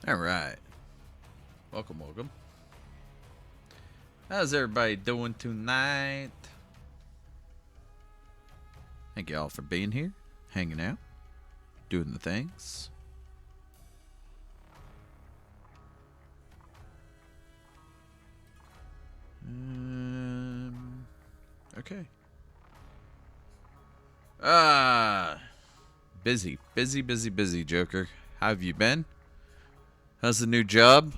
All right. Welcome, welcome. How's everybody doing tonight? Thank you all for being here, hanging out, doing the things. Okay. Busy, Joker. How have you been? How's the new job?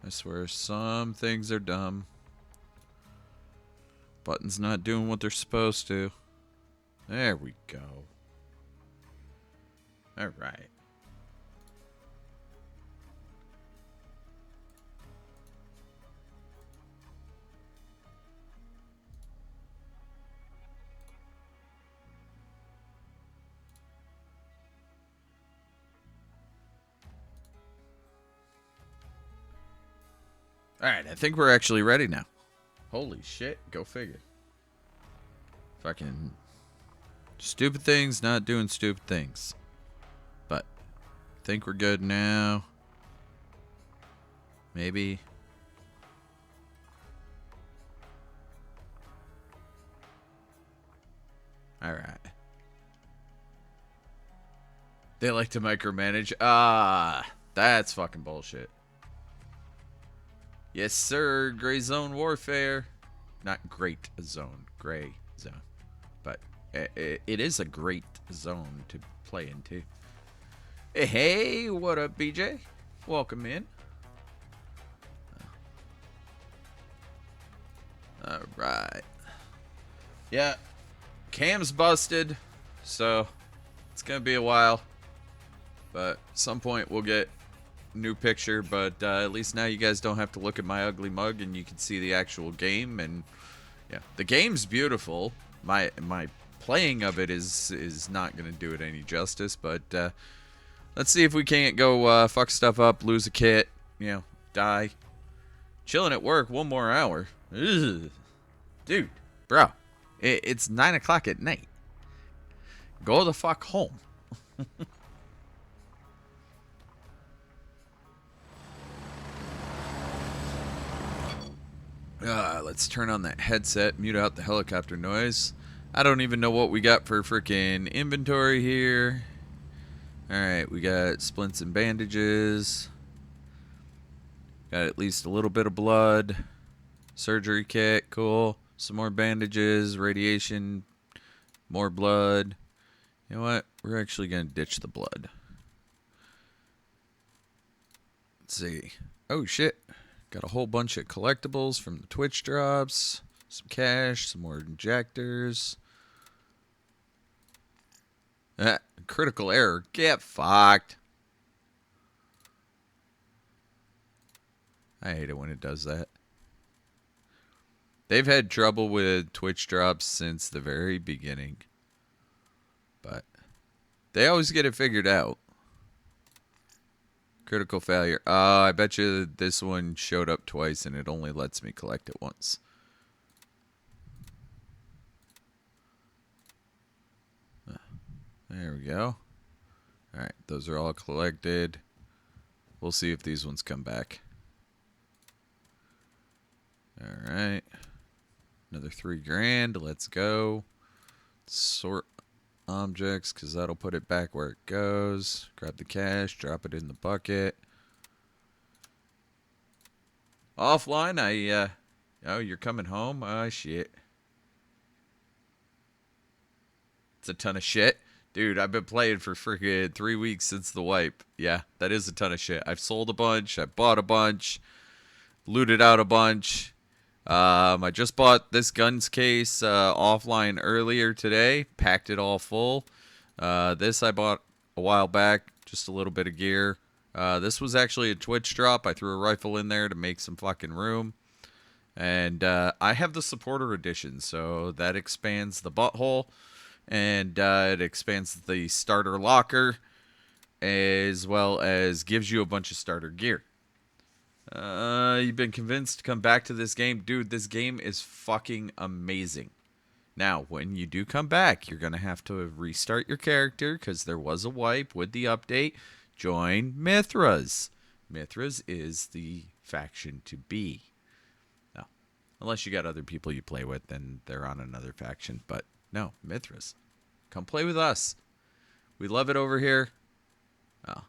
I swear, some things are dumb. Buttons not doing what they're supposed to. There we go. All right. All right, I think we're actually ready now. Holy shit, go figure. Fucking stupid things not doing stupid things. But I think we're good now. Maybe. All right. They like to micromanage. That's fucking bullshit. Yes, sir. Gray Zone Warfare. Not Great Zone. Gray Zone. But it is a great zone to play into. Hey, what up, BJ? Welcome in. Alright. Yeah. Cam's busted. So, it's going to be a while. But at some point we'll get new picture, but at least now you guys don't have to look at my ugly mug and you can see the actual game. And yeah, the game's beautiful. My playing of it is not gonna do it any justice, but let's see if we can't go fuck stuff up, lose a kit, die. Chilling at work 1 more hour. Ugh. Dude, bro, it's 9 o'clock at night. Go the fuck home. Let's turn on that headset, mute out the helicopter noise. I don't even know what we got for freaking inventory here. Alright, we got splints and bandages. Got at least a little bit of blood. Surgery kit, cool. Some more bandages, radiation, more blood. You know what? We're actually going to ditch the blood. Let's see. Oh, shit. Got a whole bunch of collectibles from the Twitch drops. Some cash, some more injectors. Critical error. Get fucked. I hate it when it does that. They've had trouble with Twitch drops since the very beginning. But they always get it figured out. Critical failure. I bet you this one showed up twice and it only lets me collect it once. There we go. Alright, those are all collected. We'll see if these ones come back. Alright. Another 3 grand. Let's go. Sort objects, because that'll put it back where it goes. Grab the cash, drop it in the bucket. Offline, oh, you're coming home? Oh, shit. It's a ton of shit. Dude, I've been playing for freaking 3 weeks since the wipe. Yeah, that is a ton of shit. I've sold a bunch, I bought a bunch, looted out a bunch. I just bought this guns case offline earlier today. Packed it all full. This I bought a while back. Just a little bit of gear. This was actually a Twitch drop. I threw a rifle in there to make some fucking room. And I have the supporter edition, so that expands the butthole. And it expands the starter locker, as well as gives you a bunch of starter gear. You've been convinced to come back to this game? Dude, this game is fucking amazing. Now, when you do come back, you're going to have to restart your character because there was a wipe with the update. Join Mithras. Mithras is the faction to be. No, unless you got other people you play with, then they're on another faction. But no, Mithras. Come play with us. We love it over here. Oh.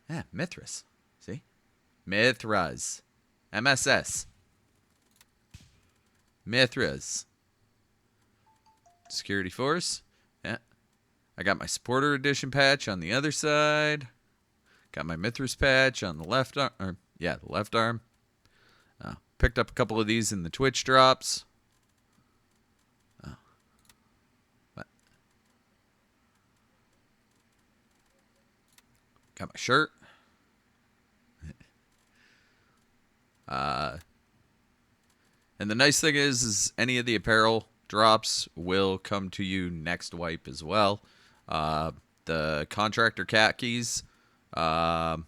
Yeah, Mithras. See? Mithras. MSS. Mithras. Security Force. Yeah. I got my supporter edition patch on the other side. Got my Mithras patch on the left arm. The left arm. Picked up a couple of these in the Twitch drops. What? Got my shirt. And the nice thing is any of the apparel drops will come to you next wipe as well. The contractor khakis, the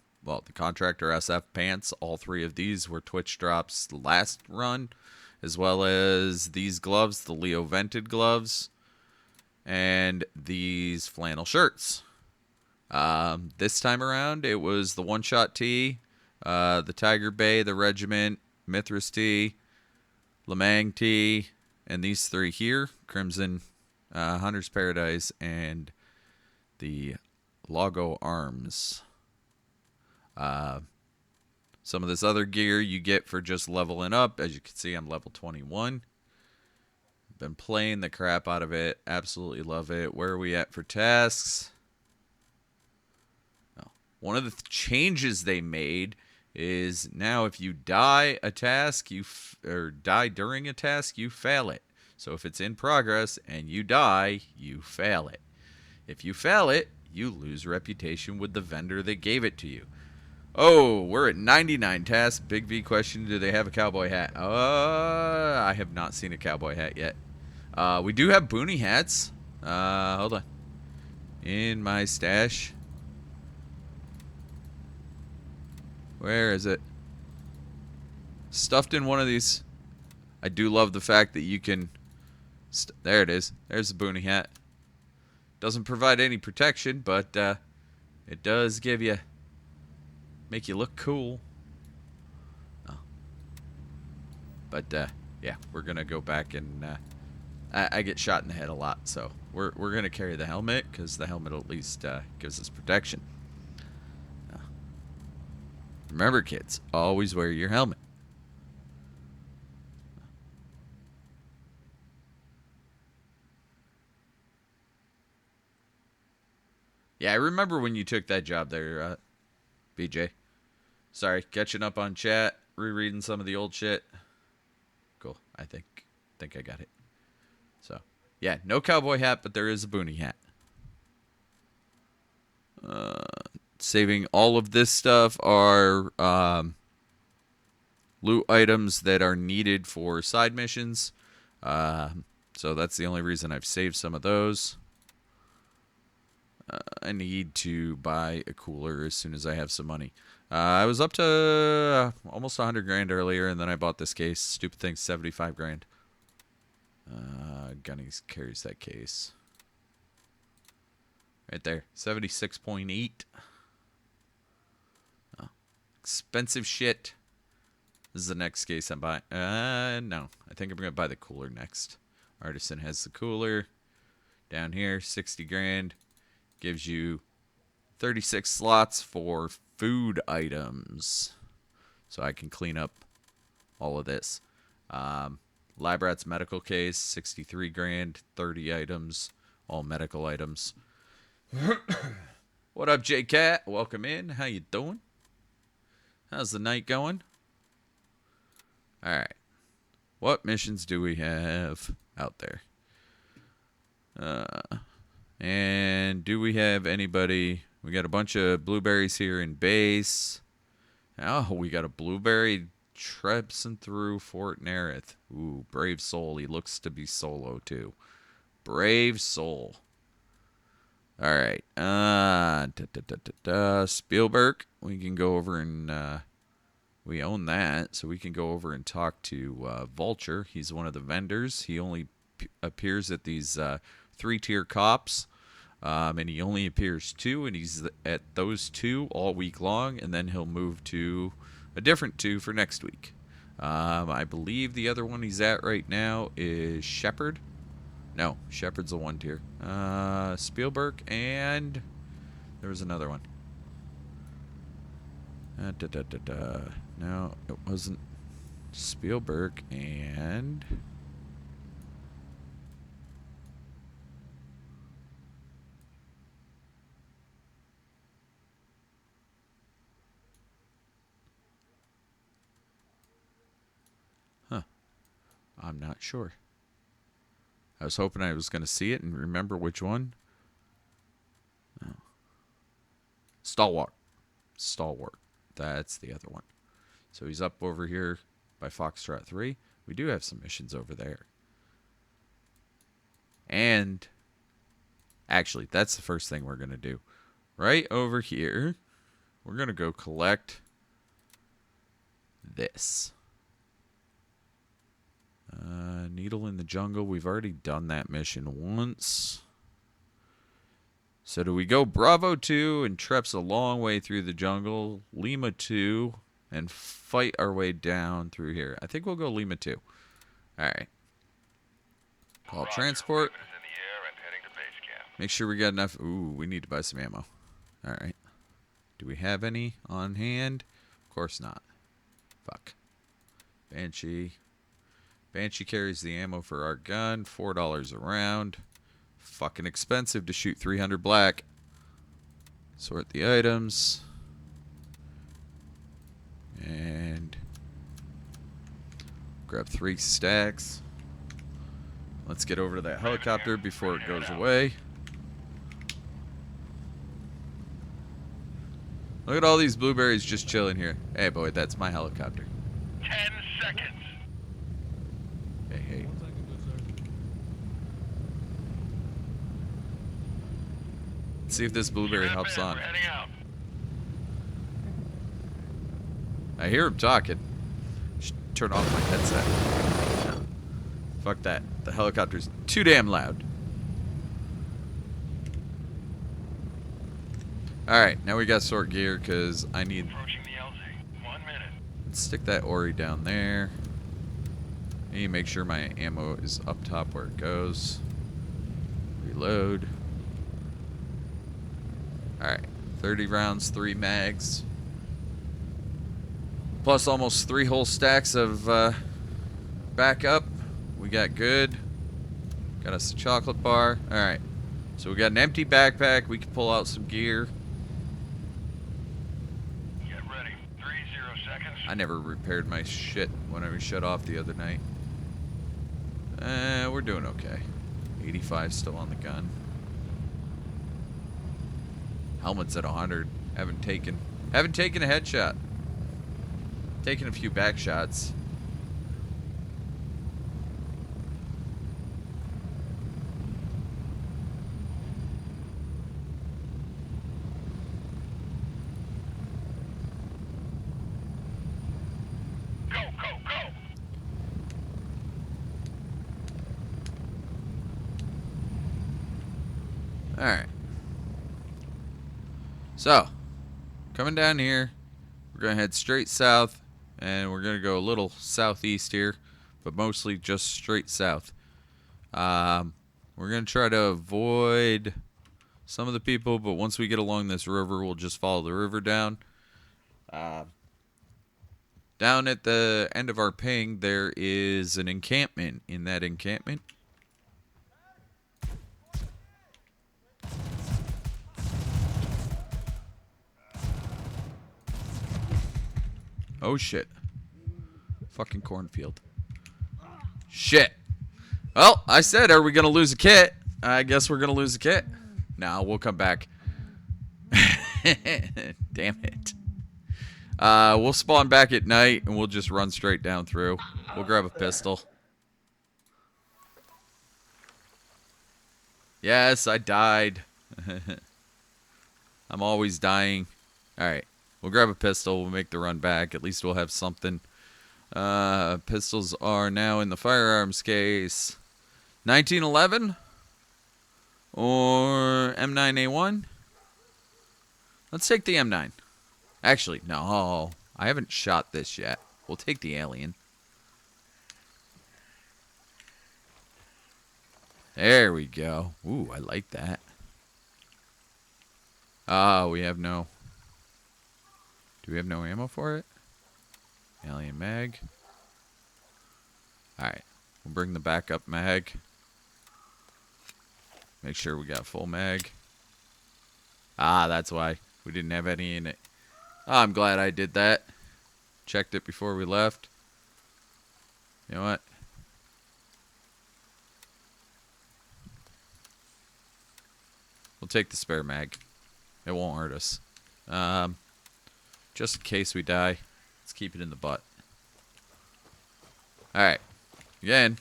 contractor SF pants, all three of these were Twitch drops last run, as well as these gloves, the Leo Vented gloves, and these flannel shirts. This time around, it was the one-shot tee, the Tiger Bay, the Regiment, Mithras tee, Lemang tee, and these three here, Crimson, Hunter's Paradise, and the Logo Arms. Some of this other gear you get for just leveling up. As you can see, I'm level 21. Been playing the crap out of it. Absolutely love it. Where are we at for tasks? Oh, one of the changes they made is now if you die a task, or die during a task, you fail it. So if it's in progress and you die, you fail it. If you fail it, you lose reputation with the vendor that gave it to you. Oh, we're at 99 tasks. Big V question, do they have a cowboy hat? I have not seen a cowboy hat yet. We do have boonie hats. Hold on. In my stash. Where is it? Stuffed in one of these. I do love the fact that you can... there it is. There's the boonie hat. Doesn't provide any protection, but it does give you... make you look cool. Oh. But, yeah, we're going to go back and... I get shot in the head a lot, so we're going to carry the helmet, because the helmet at least gives us protection. Remember, kids, always wear your helmet. Yeah, I remember when you took that job there, BJ. Sorry, catching up on chat, rereading some of the old shit. Cool, I think I got it. So, yeah, no cowboy hat, but there is a boonie hat. Saving all of this stuff are loot items that are needed for side missions. So that's the only reason I've saved some of those. I need to buy a cooler as soon as I have some money. I was up to almost 100 grand earlier, and then I bought this case. Stupid thing, 75 grand. Gunnies carries that case. Right there, 76.8. Oh, expensive shit. This is the next case I'm buying. No, I think I'm going to buy the cooler next. Artisan has the cooler. Down here, 60 grand. Gives you 36 slots for food items. So I can clean up all of this. Labrat's medical case, 63 grand, 30 items, all medical items. What up, J-Cat? Welcome in. How you doing? How's the night going? Alright. What missions do we have out there? And do we have anybody? We got a bunch of blueberries here in base. Oh, we got a blueberry trebsing through Fort Nerith. Ooh, brave soul. He looks to be solo too. Brave soul. Alright. Spielberg. We can go over and we own that, so we can go over and talk to Vulture. He's one of the vendors. He only appears at these 3-tier cops, and he only appears 2, and he's at those 2 all week long, and then he'll move to a different 2 for next week. I believe the other one he's at right now is Shepard. No, Shepard's a 1-tier. Spielberg, and there was another one. No, it wasn't Spielberg, and I'm not sure. I was hoping I was going to see it and remember which one. No. Stalwart. That's the other one. So he's up over here by Foxtrot 3. We do have some missions over there. And actually, that's the first thing we're going to do. Right over here, we're going to go collect this. Needle in the Jungle. We've already done that mission once. So do we go Bravo 2 and Treps a long way through the jungle, Lima 2, and fight our way down through here? I think we'll go Lima 2. Alright. Call transport. Make sure we got enough. Ooh, we need to buy some ammo. Alright. Do we have any on hand? Of course not. Fuck. Banshee. Banshee carries the ammo for our gun. $4 a round. Fucking expensive to shoot 300 black. Sort the items. And grab 3 stacks. Let's get over to that helicopter before it goes away. Look at all these blueberries just chilling here. Hey, boy, that's my helicopter. 10 seconds. Hey. Let's see if this blueberry hops on. I hear him talking. Should turn off my headset. No. Fuck that. The helicopter's too damn loud. Alright, now we got sort gear because I need... Approaching the LZ. 1 minute. Let's stick that Ori down there. I need to make sure my ammo is up top where it goes. Reload. Alright, 30 rounds, 3 mags. Plus almost 3 whole stacks of backup. We got good. Got us a chocolate bar. Alright, so we got an empty backpack. We can pull out some gear. Get ready. 30 seconds. I never repaired my shit when I was shut off the other night. We're doing okay. 85 still on the gun. Helmet's at 100. Haven't taken a headshot. Taken a few back shots. Go, go, go. Alright. So, coming down here, we're going to head straight south, and we're going to go a little southeast here, but mostly just straight south. We're going to try to avoid some of the people, but once we get along this river, we'll just follow the river down. Down at the end of our ping, there is an encampment. In that encampment, Oh, shit. Fucking cornfield. Shit. Well, I said, are we going to lose a kit? I guess we're going to lose a kit. No, we'll come back. Damn it. We'll spawn back at night, and we'll just run straight down through. We'll grab a pistol. Yes, I died. I'm always dying. Alright. We'll grab a pistol. We'll make the run back. At least we'll have something. Pistols are now in the firearms case. 1911? Or M9A1? Let's take the M9. Actually, no. I haven't shot this yet. We'll take the alien. There we go. Ooh, I like that. We have no... Do we have no ammo for it? Alien mag. Alright. We'll bring the backup mag. Make sure we got full mag. That's why. We didn't have any in it. I'm glad I did that. Checked it before we left. You know what? We'll take the spare mag. It won't hurt us. Just in case we die, let's keep it in the butt. Alright. Again,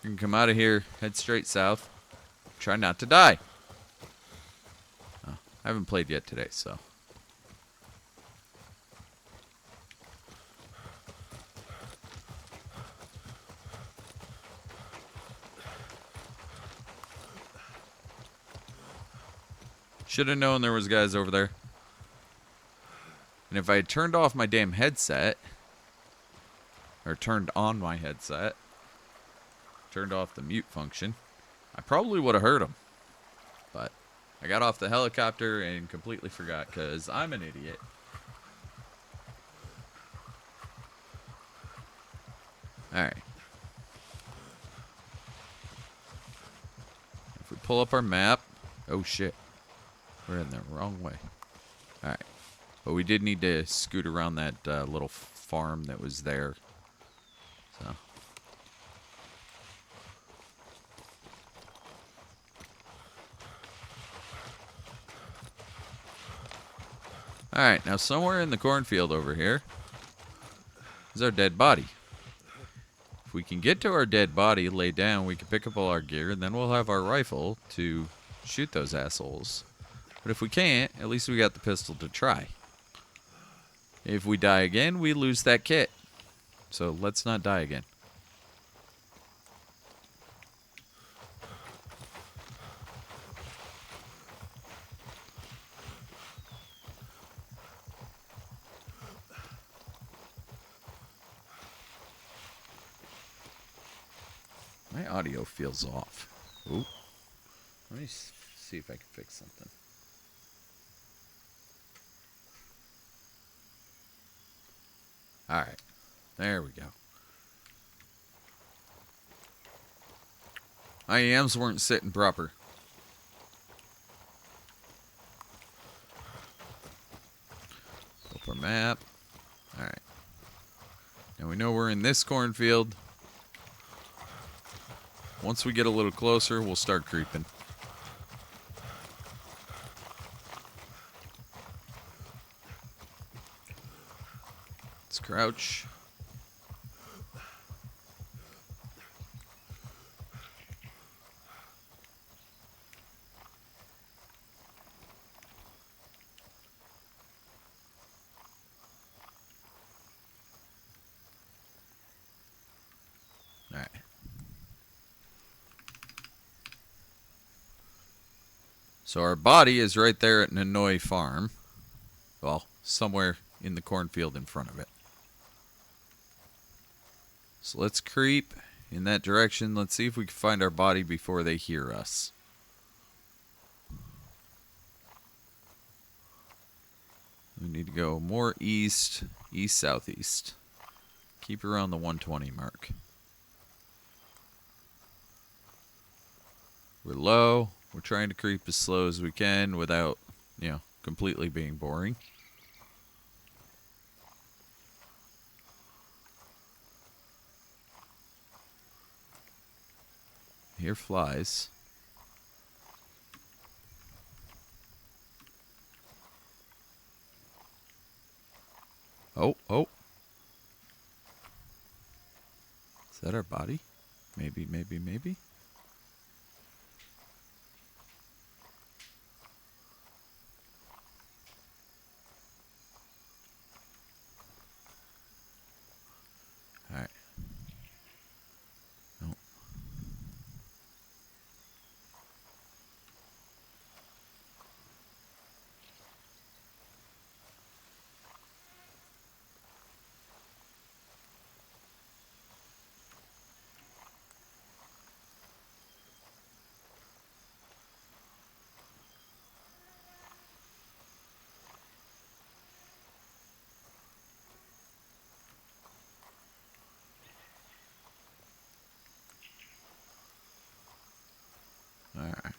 you can come out of here, head straight south. Try not to die. Oh, I haven't played yet today, so. Should have known there was guys over there. And if I had turned off my damn headset, or turned on my headset, turned off the mute function, I probably would have heard them. But I got off the helicopter and completely forgot because I'm an idiot. Alright. If we pull up our map... Oh shit. We're in the wrong way. Alright. But we did need to scoot around that little farm that was there. So. Alright, now somewhere in the cornfield over here is our dead body. If we can get to our dead body, lay down, we can pick up all our gear, and then we'll have our rifle to shoot those assholes. But if we can't, at least we got the pistol to try. If we die again, we lose that kit. So let's not die again. My audio feels off. Ooh. Let me see if I can fix something. Alright. There we go. IEMs weren't sitting proper. Up our map. Alright. Now we know we're in this cornfield. Once we get a little closer, we'll start creeping. Let's crouch. All right. So our body is right there at Nanoy Farm. Well, somewhere in the cornfield in front of it. So let's creep in that direction. Let's see if we can find our body before they hear us. We need to go more east, east-southeast. Keep around the 120 mark. We're low. We're trying to creep as slow as we can without, completely being boring. Here flies. Oh, oh. Is that our body? Maybe, maybe, maybe. Alright. No. Alright.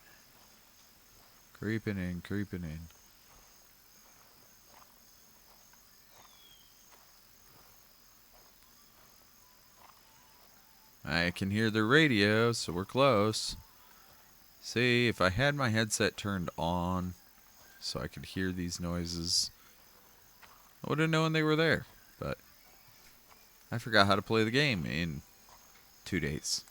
Creeping in, creeping in. I can hear the radio, so we're close. See, if I had my headset turned on so I could hear these noises, I would have known they were there. But I forgot how to play the game in 2 days.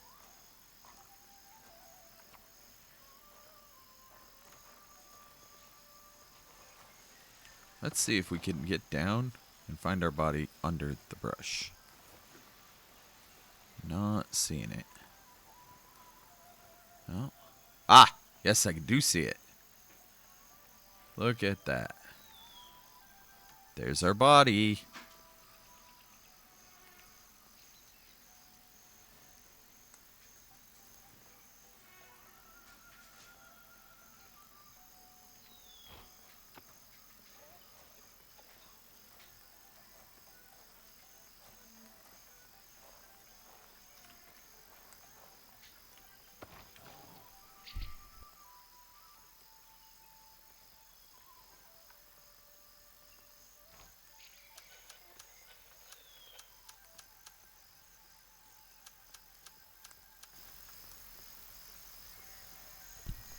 Let's see if we can get down and find our body under the brush. Not seeing it. No. Ah! Yes, I do see it. Look at that. There's our body.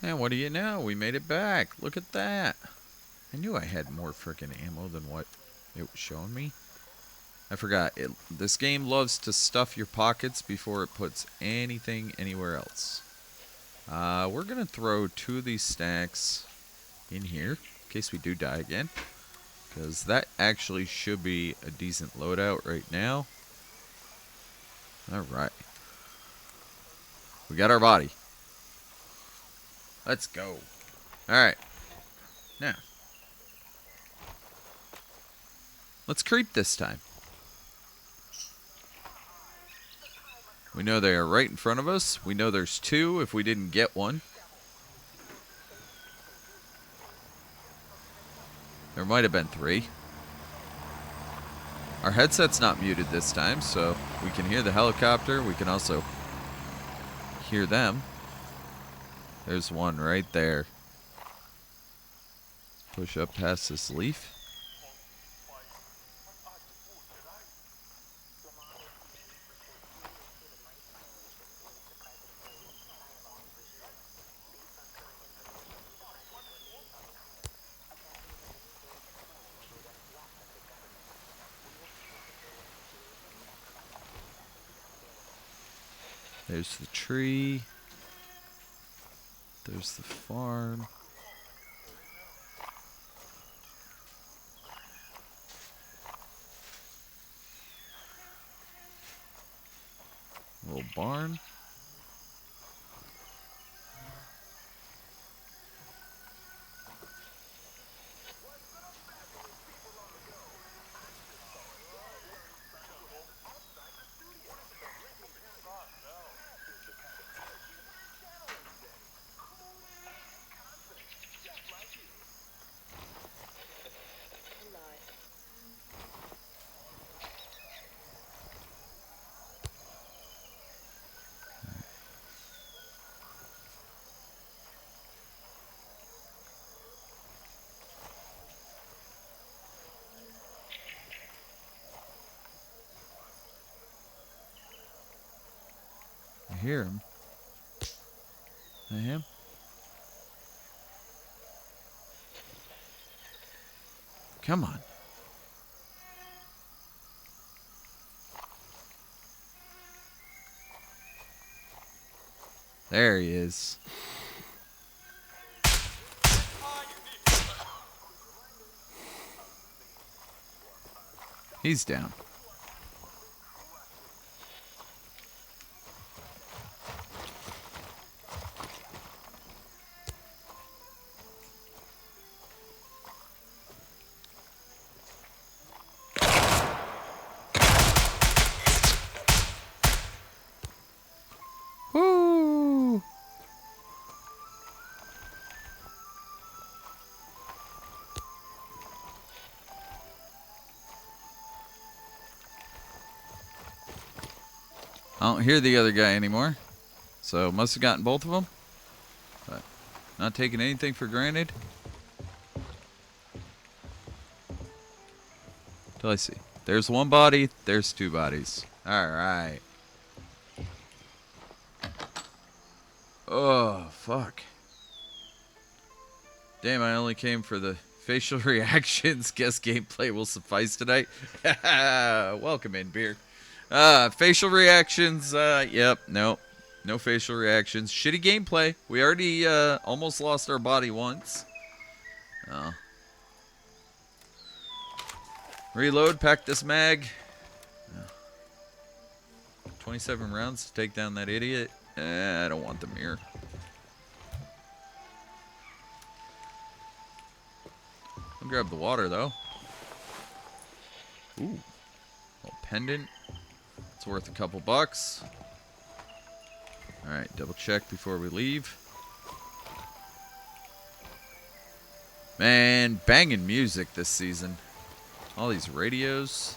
And what do you know? We made it back. Look at that. I knew I had more freaking ammo than what it was showing me. I forgot. This game loves to stuff your pockets before it puts anything anywhere else. We're going to throw 2 of these stacks in here in case we do die again. Because that actually should be a decent loadout right now. Alright. We got our body. Let's go. Alright. Now. Let's creep this time. We know they are right in front of us. We know there's 2 if we didn't get one. There might have been 3. Our headset's not muted this time, so we can hear the helicopter. We can also hear them. There's one right there. Push up past this leaf. There's the tree. There's the farm. Little barn. I hear him. I am. Come on. There he is. He's down. Woo! I don't hear the other guy anymore. So must have gotten both of them. But not taking anything for granted. Till I see. There's one body, there's two bodies. Alright. Oh, fuck. Damn, I only came for the facial reactions. Guess gameplay will suffice tonight. Welcome in, beer. Facial reactions, yep, nope. No facial reactions. Shitty gameplay. We already almost lost our body once. Oh. Reload, pack this mag. 27 rounds to take down that idiot. I don't want the mirror. I'll grab the water, though. Ooh. Little pendant. It's worth a couple bucks. Alright, double check before we leave. Man, banging music this season. All these radios.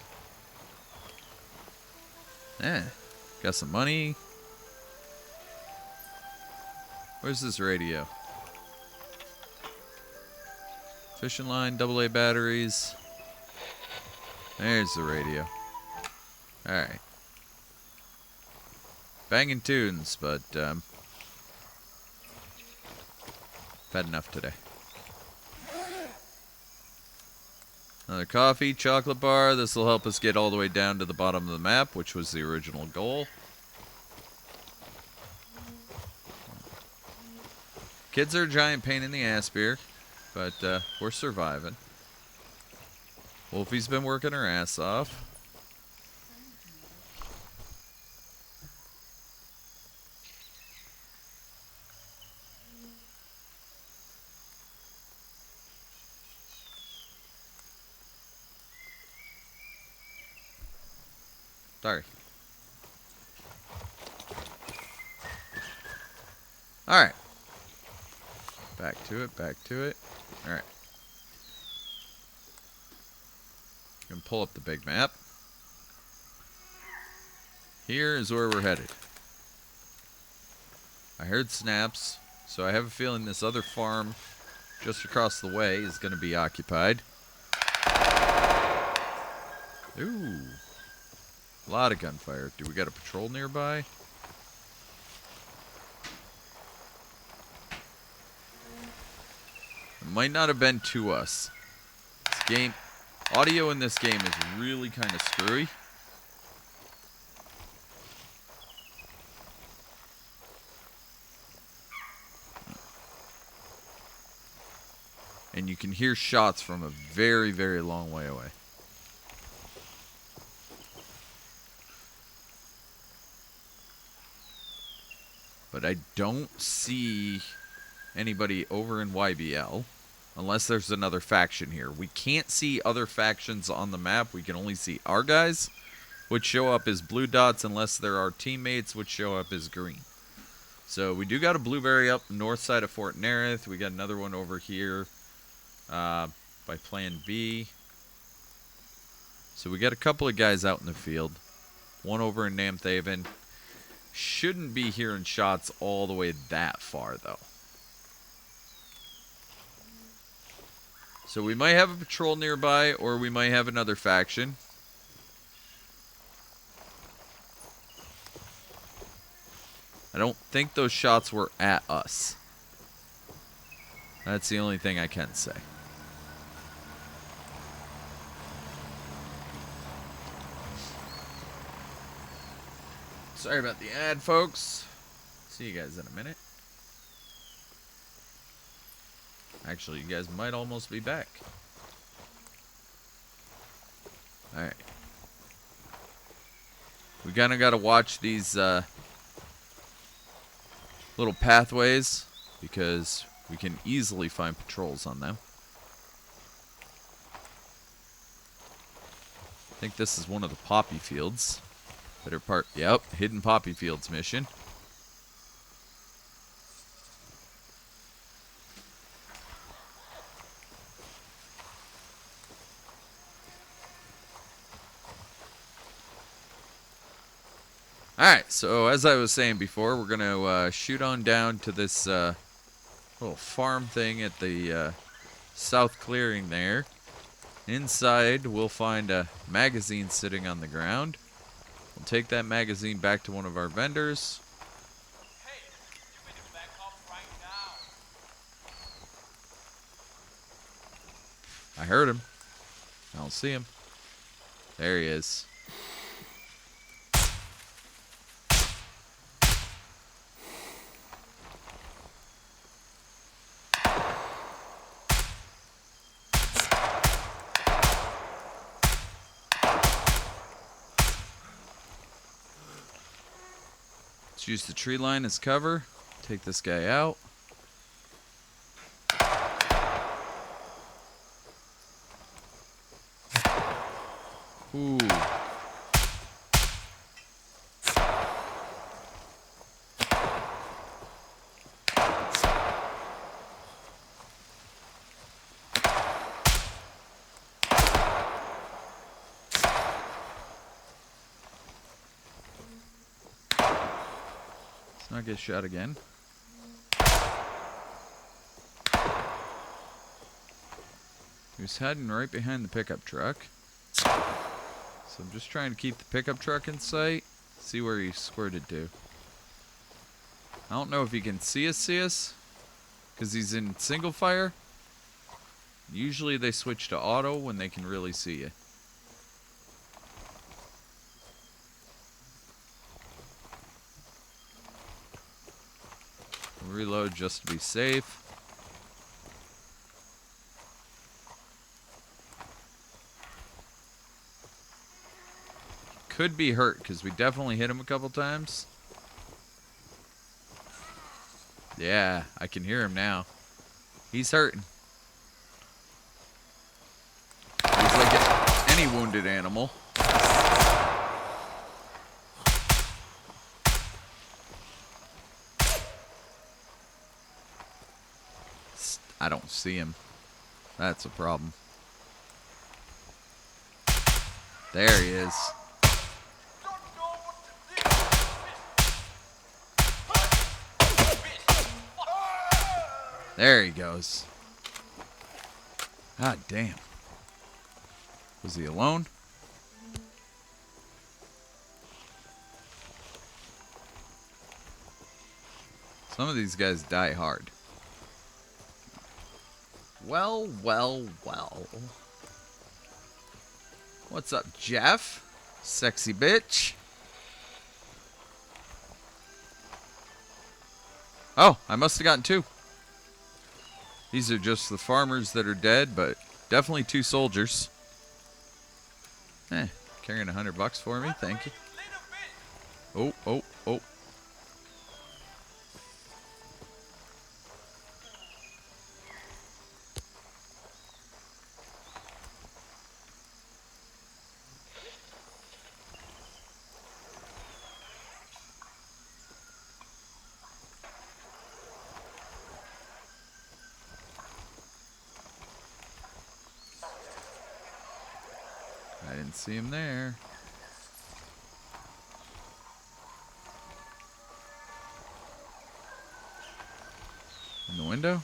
Got some money. Where's this radio? Fishing line, AA batteries. There's the radio. Alright. Banging tunes, but I've had enough today. Another coffee, chocolate bar. This will help us get all the way down to the bottom of the map, which was the original goal. Kids are a giant pain in the ass, beer, but we're surviving. Wolfie's been working her ass off. Sorry. Alright. Back to it, back to it. Alright. Gonna pull up the big map. Here is where we're headed. I heard snaps, so I have a feeling this other farm just across the way is gonna be occupied. Ooh. A lot of gunfire. Do we got a patrol nearby? It might not have been to us. This game, audio in this game is really kind of screwy. And you can hear shots from a very, very long way away. But I don't see anybody over in YBL unless there's another faction here. We can't see other factions on the map. We can only see our guys, which show up as blue dots unless there are teammates, which show up as green. So we do got a blueberry up north side of Fort Nerith. We got another one over here by Plan B. So we got a couple of guys out in the field. One over in Namthaven. Shouldn't be hearing shots all the way that far, though. So we might have a patrol nearby, or we might have another faction. I don't think those shots were at us. That's the only thing I can say. Sorry about the ad, folks. See you guys in a minute. Actually, you guys might almost be back. Alright. We kind of got to watch these little pathways because we can easily find patrols on them. I think this is one of the poppy fields that are part... Yep, hidden poppy fields mission. Alright, so as I was saying before, we're going to shoot on down to this little farm thing at the south clearing there. Inside, we'll find a magazine sitting on the ground. We'll take that magazine back to one of our vendors. Hey, you better back off right now. I heard him. I don't see him. There he is. Let's use the tree line as cover. Take this guy out. Ooh. Let's not get shot again. He was hiding right behind the pickup truck. So I'm just trying to keep the pickup truck in sight. See where he squirted to. I don't know if he can see us. Because he's in single fire. Usually they switch to auto when they can really see you. Reload just to be safe. Could be hurt because we definitely hit him a couple times. Yeah, I can hear him now. He's hurting. He's like any wounded animal. I don't see him. That's a problem. There he is. There he goes. God damn. Was he alone? Some of these guys die hard. Well, well, well. What's up, Jeff? Sexy bitch. Oh, I must have gotten two. These are just the farmers that are dead, but definitely two soldiers. Carrying $100 for me, thank you. Oh, oh, oh. I didn't see him there. In the window?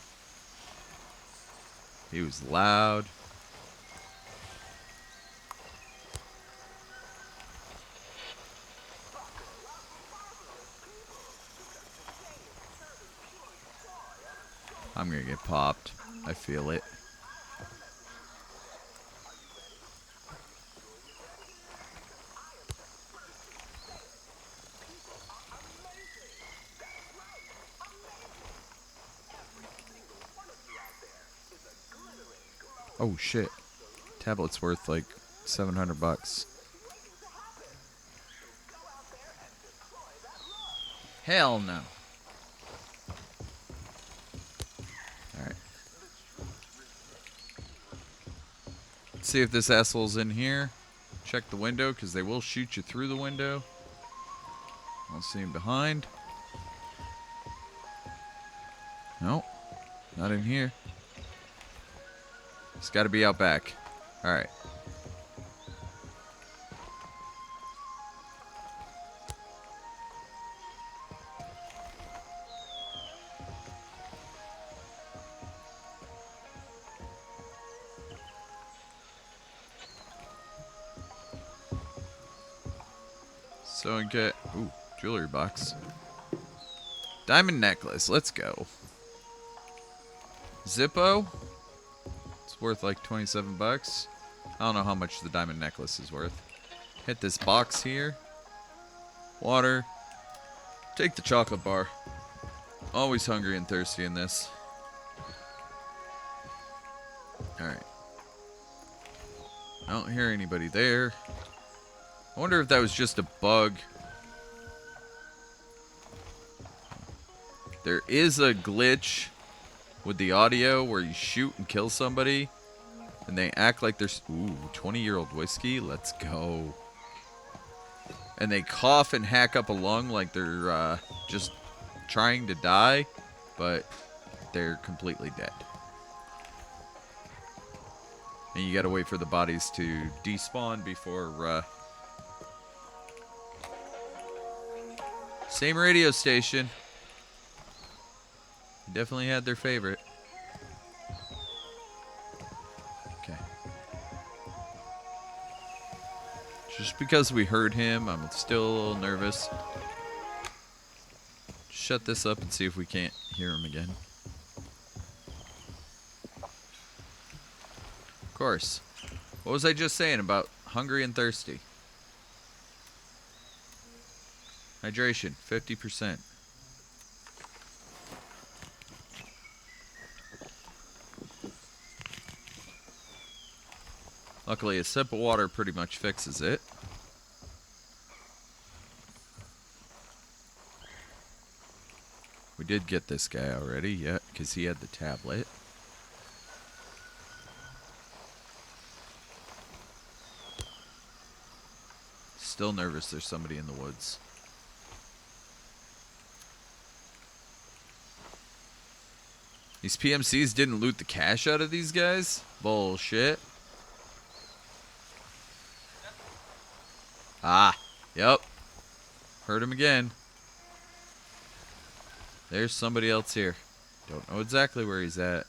He was loud. I'm gonna get popped. I feel it. Oh shit. Tablet's worth like $700. Hell no. Alright. Let's see if this asshole's in here. Check the window, because they will shoot you through the window. I don't see him behind. Nope. Not in here. He's got to be out back. Alright. So I get... Ooh, jewelry box. Diamond necklace. Let's go. Zippo. It's worth like $27. I don't know how much the diamond necklace is worth. Hit this box here. Water. Take the chocolate bar. Always hungry and thirsty in this. Alright. I don't hear anybody there. I wonder if that was just a bug. There is a glitch with the audio where you shoot and kill somebody and they act like there's... Ooh, 20-year-old whiskey. Let's go. And they cough and hack up a lung like they're just trying to die, but they're completely dead. And you gotta wait for the bodies to despawn before... Same radio station. Definitely had their favorite. Okay. Just because we heard him, I'm still a little nervous. Shut this up and see if we can't hear him again. Of course. What was I just saying about hungry and thirsty? Hydration, 50%. Luckily, a sip of water pretty much fixes it. We did get this guy already, yeah, because he had the tablet. Still nervous there's somebody in the woods. These PMCs didn't loot the cash out of these guys? Bullshit. Ah, yep. Heard him again. There's somebody else here. Don't know exactly where he's at.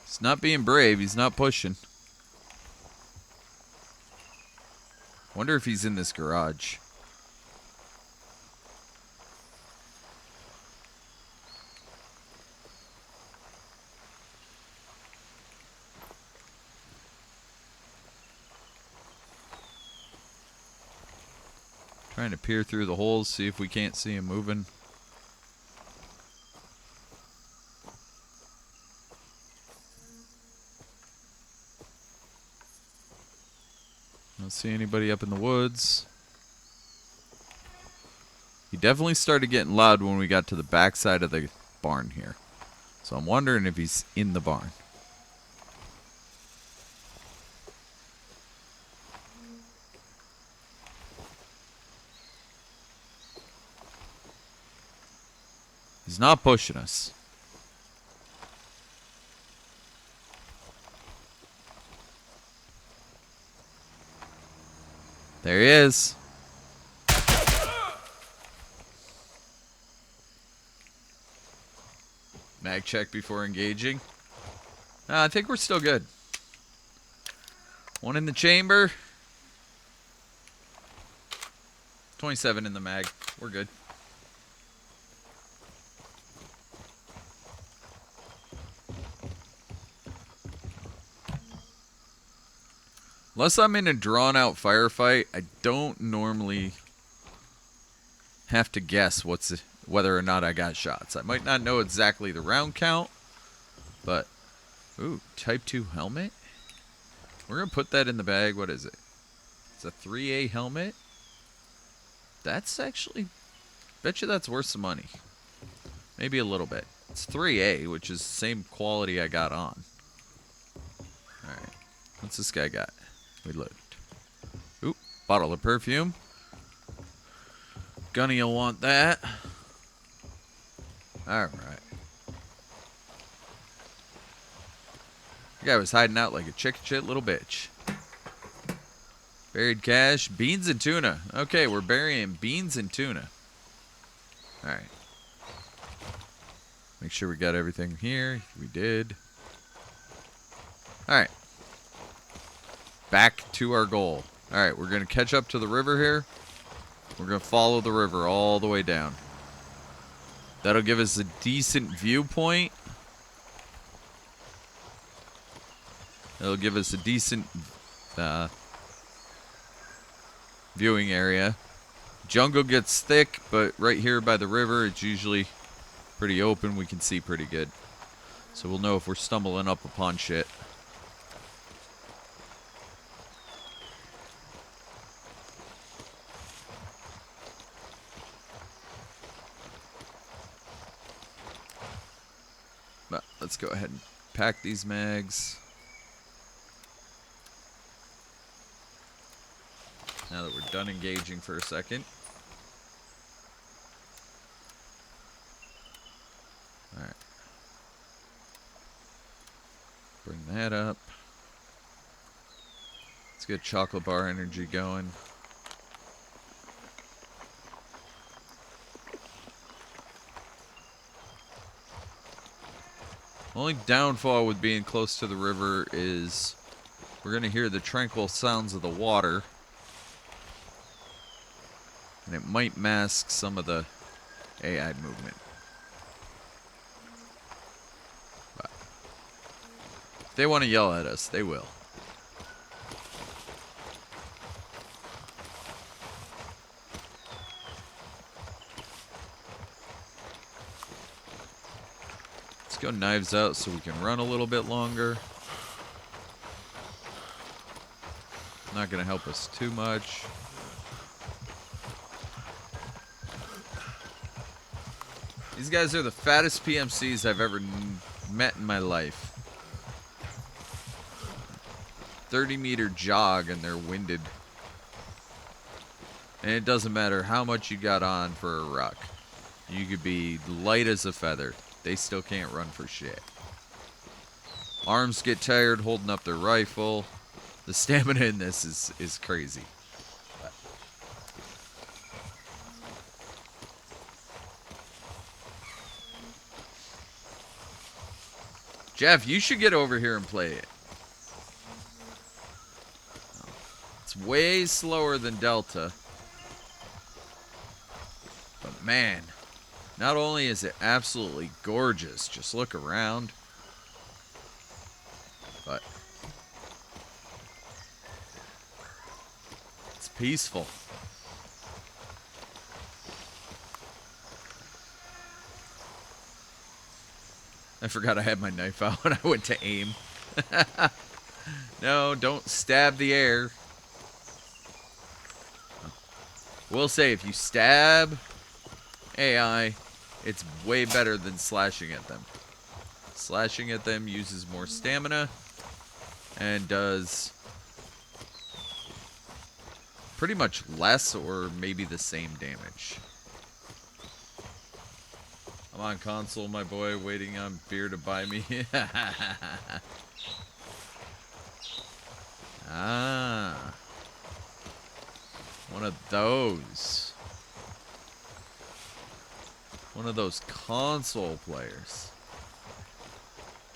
He's not being brave. He's not pushing. Wonder if he's in this garage. Trying to peer through the holes, see if we can't see him moving. Don't see anybody up in the woods. He definitely started getting loud when we got to the back side of the barn here. So I'm wondering if he's in the barn. He's not pushing us. There he is. Mag check before engaging. I think we're still good. One in the chamber. 27 in the mag. We're good. Unless I'm in a drawn-out firefight, I don't normally have to guess whether or not I got shots. I might not know exactly the round count, but... Ooh, Type 2 helmet? We're going to put that in the bag. What is it? It's a 3A helmet? That's actually... Bet you that's worth some money. Maybe a little bit. It's 3A, which is the same quality I got on. Alright. What's this guy got? We looked. Oop, bottle of perfume. Gunny will want that. Alright. The guy was hiding out like a chicken shit little bitch. Buried cash. Beans and tuna. Okay, we're burying beans and tuna. Alright. Make sure we got everything here. We did. Alright. Back to our goal. Alright, we're going to catch up to the river here. We're going to follow the river all the way down. That'll give us a decent viewpoint. It'll give us a decent viewing area. Jungle gets thick, but right here by the river, it's usually pretty open. We can see pretty good. So we'll know if we're stumbling up upon shit. But let's go ahead and pack these mags. Now that we're done engaging for a second. Alright. Bring that up. Let's get chocolate bar energy going. Only downfall with being close to the river is we're going to hear the tranquil sounds of the water. And it might mask some of the AI movement. But if they want to yell at us, they will. Let's go knives out so we can run a little bit longer. Not going to help us too much. These guys are the fattest PMCs I've ever met in my life. 30-meter jog and they're winded. And it doesn't matter how much you got on for a ruck. You could be light as a feather. They still can't run for shit. Arms get tired holding up their rifle. The stamina in this is crazy. Jeff, you should get over here and play it. It's way slower than Delta. But man, not only is it absolutely gorgeous, just look around, but it's peaceful. I forgot I had my knife out when I went to aim. No, don't stab the air. Will say if you stab AI, it's way better than slashing at them. Slashing at them uses more stamina and does pretty much less or maybe the same damage. I'm on console, my boy, waiting on beer to buy me. Ah. One of those. One of those console players.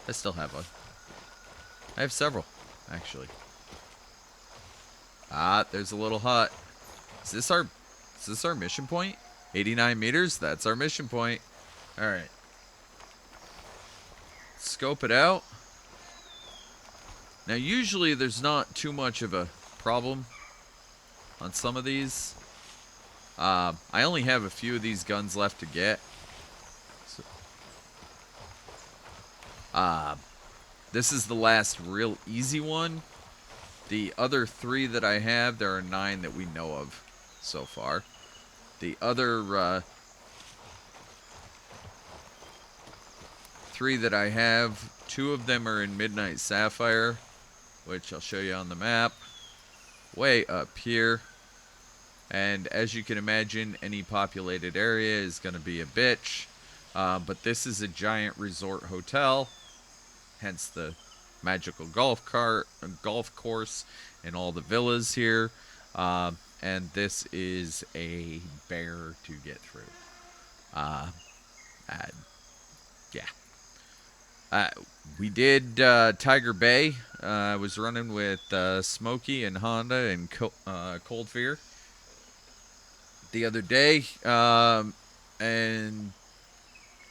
I still have I have several, actually. Ah, there's a little hut. Is this our mission point? 89 meters? That's our mission point. Alright. Scope it out. Now, usually there's not too much of a problem on some of these. I only have a few of these guns left to get. So, this is the last real easy one. The other 3 that I have, there are 9 that we know of so far. The other 3 that I have, 2 of them are in Midnight Sapphire, which I'll show you on the map. Way up here. And as you can imagine, any populated area is going to be a bitch. But this is a giant resort hotel, hence the magical golf course and all the villas here. And this is a bear to get through. Yeah. We did Tiger Bay. I was running with Smokey and Honda and Cold Fear the other day, and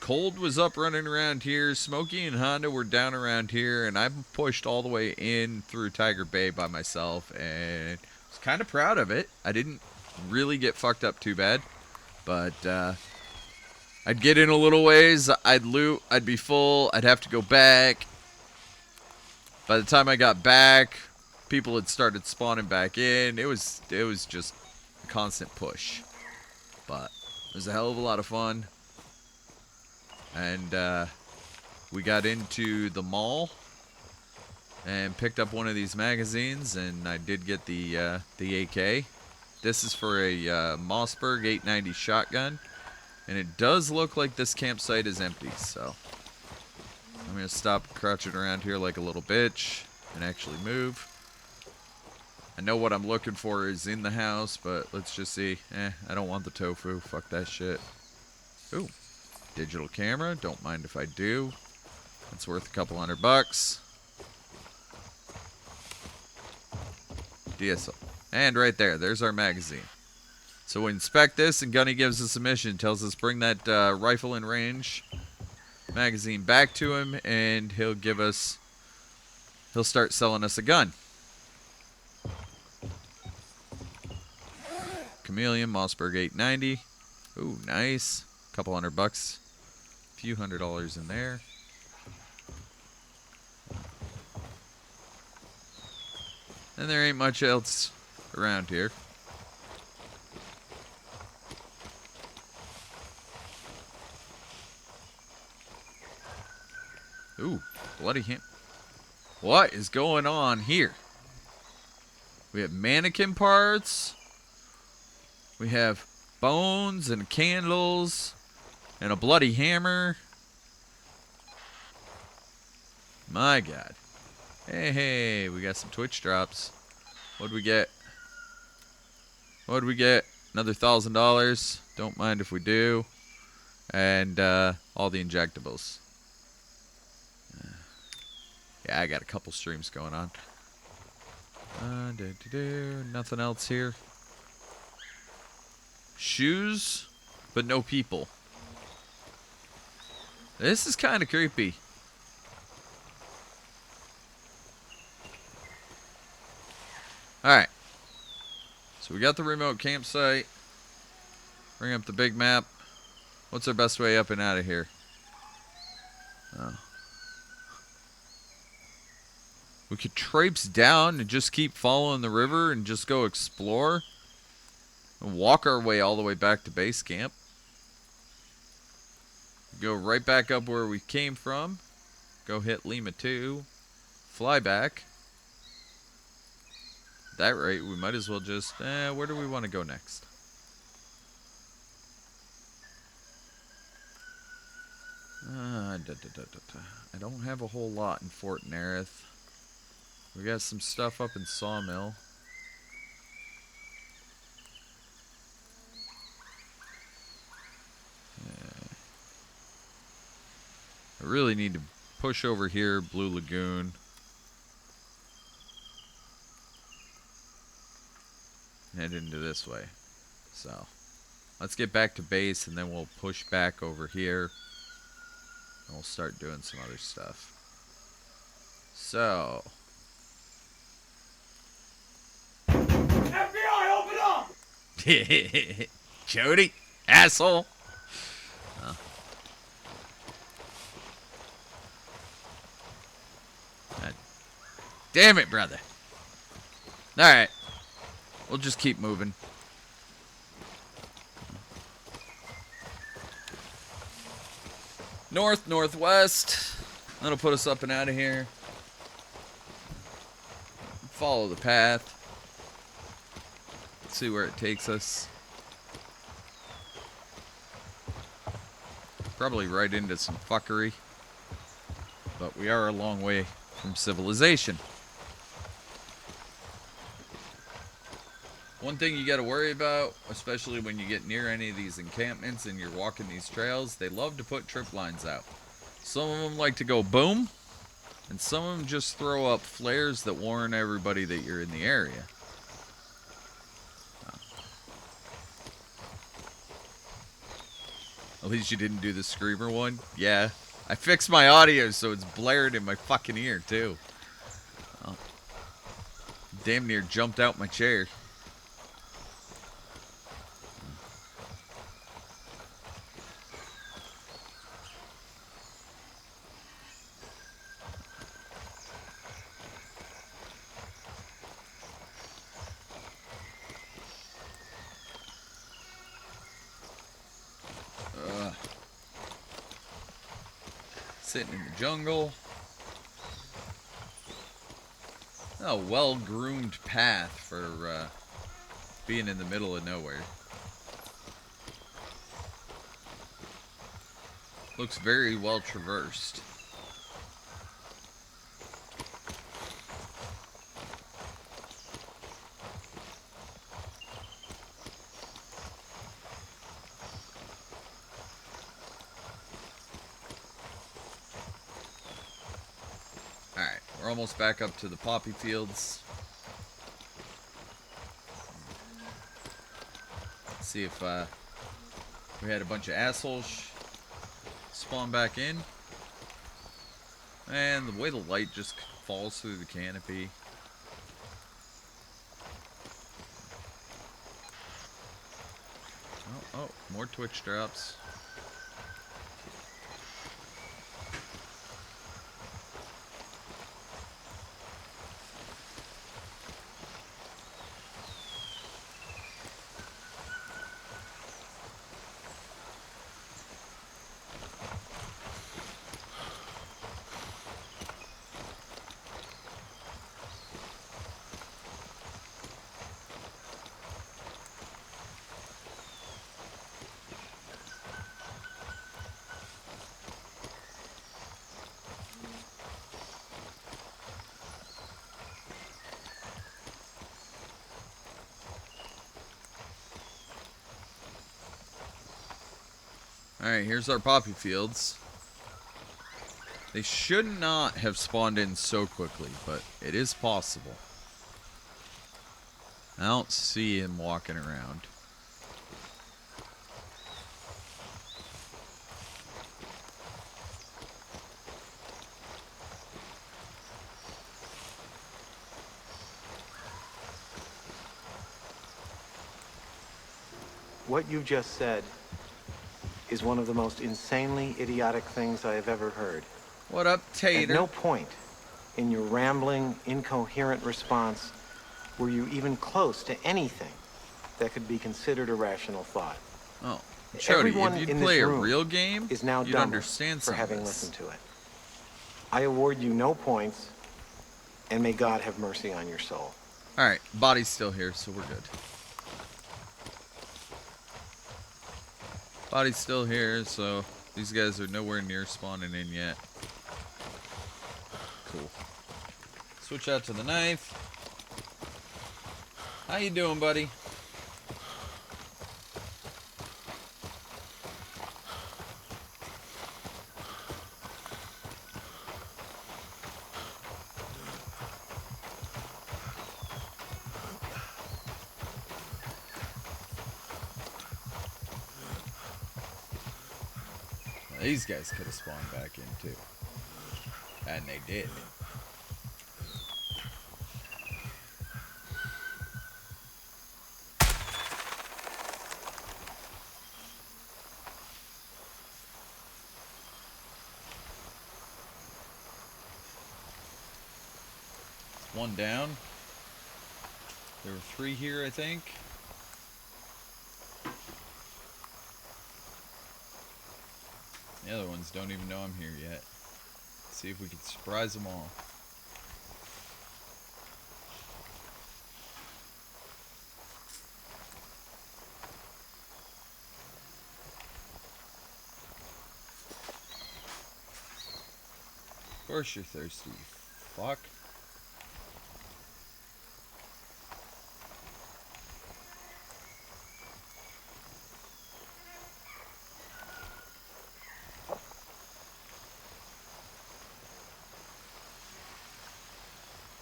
Cold was up running around here. Smokey and Honda were down around here, and I pushed all the way in through Tiger Bay by myself, and was kind of proud of it. I didn't really get fucked up too bad, but I'd get in a little ways, I'd loot, I'd be full, I'd have to go back. By the time I got back, people had started spawning back in. It was just a constant push. But it was a hell of a lot of fun. And we got into the mall and picked up one of these magazines, and I did get the AK. This is for a Mossberg 890 shotgun, and it does look like this campsite is empty, so I'm going to stop crouching around here like a little bitch and actually move. I know what I'm looking for is in the house, but let's just see. I don't want the tofu. Fuck that shit. Ooh. Digital camera. Don't mind if I do. It's worth a couple $100. DSL. And right there. There's our magazine. So we inspect this, and Gunny gives us a mission. Tells us bring that rifle in range magazine back to him, and he'll start selling us a gun. Chameleon, Mossberg 890. Ooh, nice. Couple $100. Few $100 in there. And there ain't much else around here. Ooh, bloody him. What is going on here? We have mannequin parts. We have bones and candles and a bloody hammer. My God. Hey, we got some Twitch drops. What'd we get? Another $1,000. Don't mind if we do. And all the injectables. Yeah, I got a couple streams going on. Nothing else here. Shoes, but no people. This is kind of creepy. Alright. So we got the remote campsite. Bring up the big map. What's our best way up and out of here? Oh. We could traipse down and just keep following the river and just go explore. And walk our way all the way back to base camp. Go right back up where we came from. Go hit Lima 2. Fly back. At that rate, we might as well just... where do we want to go next? I don't have a whole lot in Fort Nerith. We got some stuff up in Sawmill. I really need to push over here, Blue Lagoon. head into this way. So, let's get back to base, and then we'll push back over here. And we'll start doing some other stuff. So... FBI, open up! Jody, asshole. Oh. God damn it, brother. Alright. We'll just keep moving. North, northwest. That'll put us up and out of here. Follow the path. See where it takes us. Probably right into some fuckery. But we are a long way from civilization. One thing you gotta worry about, especially when you get near any of these encampments and you're walking these trails, they love to put trip lines out. Some of them like to go boom, and some of them just throw up flares that warn everybody that you're in the area. At least you didn't do the screamer one. Yeah. I fixed my audio so it's blared in my fucking ear, too. Oh. Damn near jumped out my chair. Sitting in the jungle. A well-groomed path for being in the middle of nowhere. Looks very well traversed. We're almost back up to the poppy fields. Let's see if we had a bunch of assholes spawn back in. And the way the light just falls through the canopy. Oh, more Twitch drops. Alright, here's our poppy fields. They should not have spawned in so quickly, but it is possible. I don't see him walking around. What you just said is one of the most insanely idiotic things I have ever heard. What up, Tater? At no point in your rambling, incoherent response were you even close to anything that could be considered a rational thought. Oh, Jody, Everyone if in you'd this play a room real game, is now you'd dumber understand for some having of this. listened to it. I award you no points, and may God have mercy on your soul. Alright, body's still here, so we're good. Body's still here, so these guys are nowhere near spawning in yet. Cool. Switch out to the knife. How you doing, buddy? These guys could have spawned back in too. And they did. One down. There were 3 here, I think. The other ones don't even know I'm here yet. See if we can surprise them all. Of course you're thirsty, you fuck.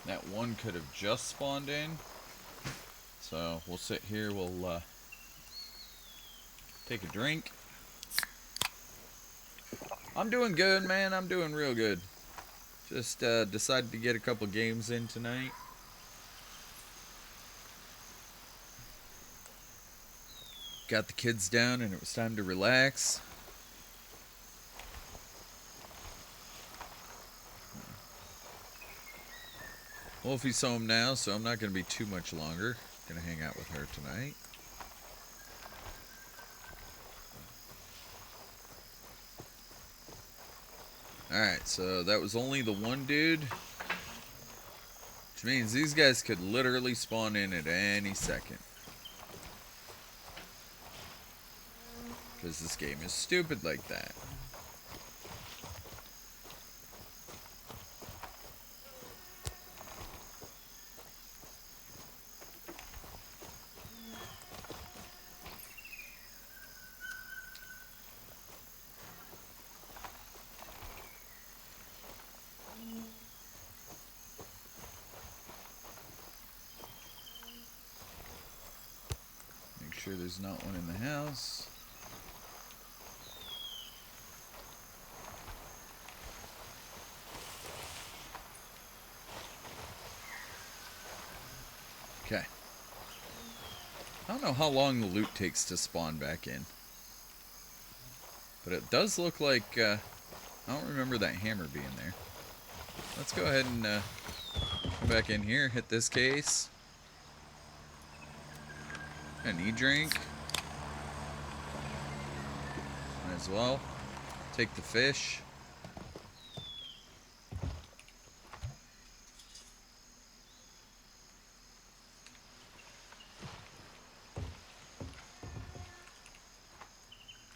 That one could have just spawned in. So we'll sit here, we'll take a drink. I'm doing good, man. I'm doing real good. Just decided to get a couple games in tonight. Got the kids down and it was time to relax. Wolfie's home now, so I'm not going to be too much longer. Going to hang out with her tonight. Alright, so that was only the one dude. Which means these guys could literally spawn in at any second. Because this game is stupid like that. Make sure there's not one in the house. Okay. I don't know how long the loot takes to spawn back in. But it does look like, I don't remember that hammer being there. Let's go ahead and come back in here, hit this case. A need drink. Might as well. Take the fish.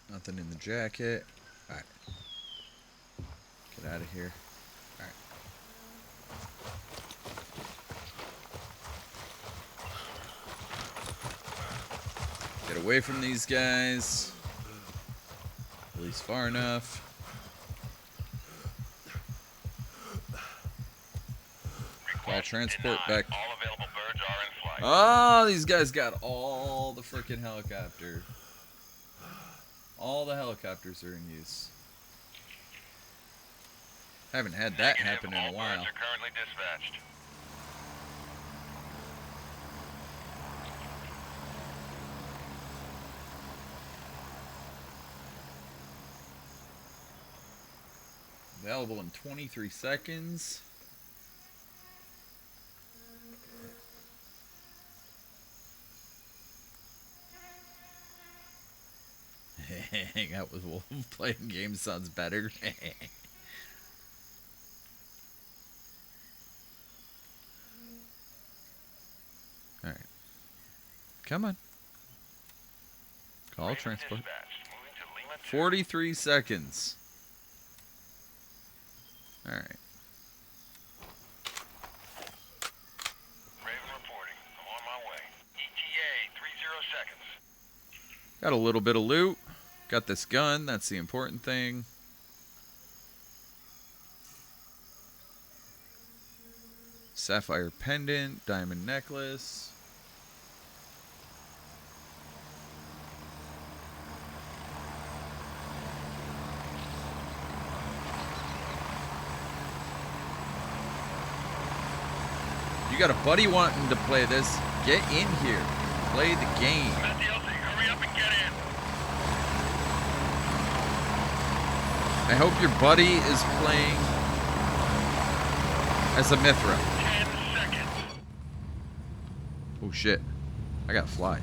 Nothing in the jacket. Alright. Get out of here. Alright. Get away from these guys. At least far enough. Call transport back. All available birds are in flight. Oh, these guys got all the freaking helicopter. All the helicopters are in use. Haven't had that Negative. happen in a All while. birds are currently dispatched. Available in 23 seconds. Hang out with Wolf playing games sounds better. Alright. Come on. Call Raven transport. dispatched. Moving to Lima 2. 43 seconds. Alright. Raven reporting. I'm on my way. ETA 30 seconds. Got a little bit of loot. Got this gun. That's the important thing. Sapphire pendant. Diamond necklace. got a buddy wanting to play this, get in here. Play the game. I'm at the LZ. Hurry up and get in. I hope your buddy is playing as a Mithra. 10 seconds. Oh shit. I gotta fly.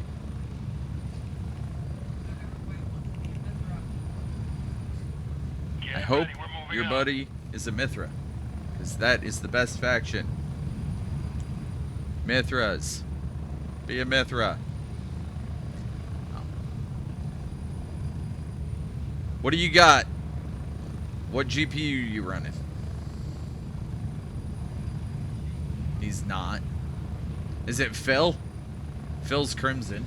Get I hope ready. We're moving your up. buddy is a Mithra. Because that is the best faction. Mithras. Be a Mithra. What do you got? What GPU are you running? He's not. Is it Phil? Phil's Crimson.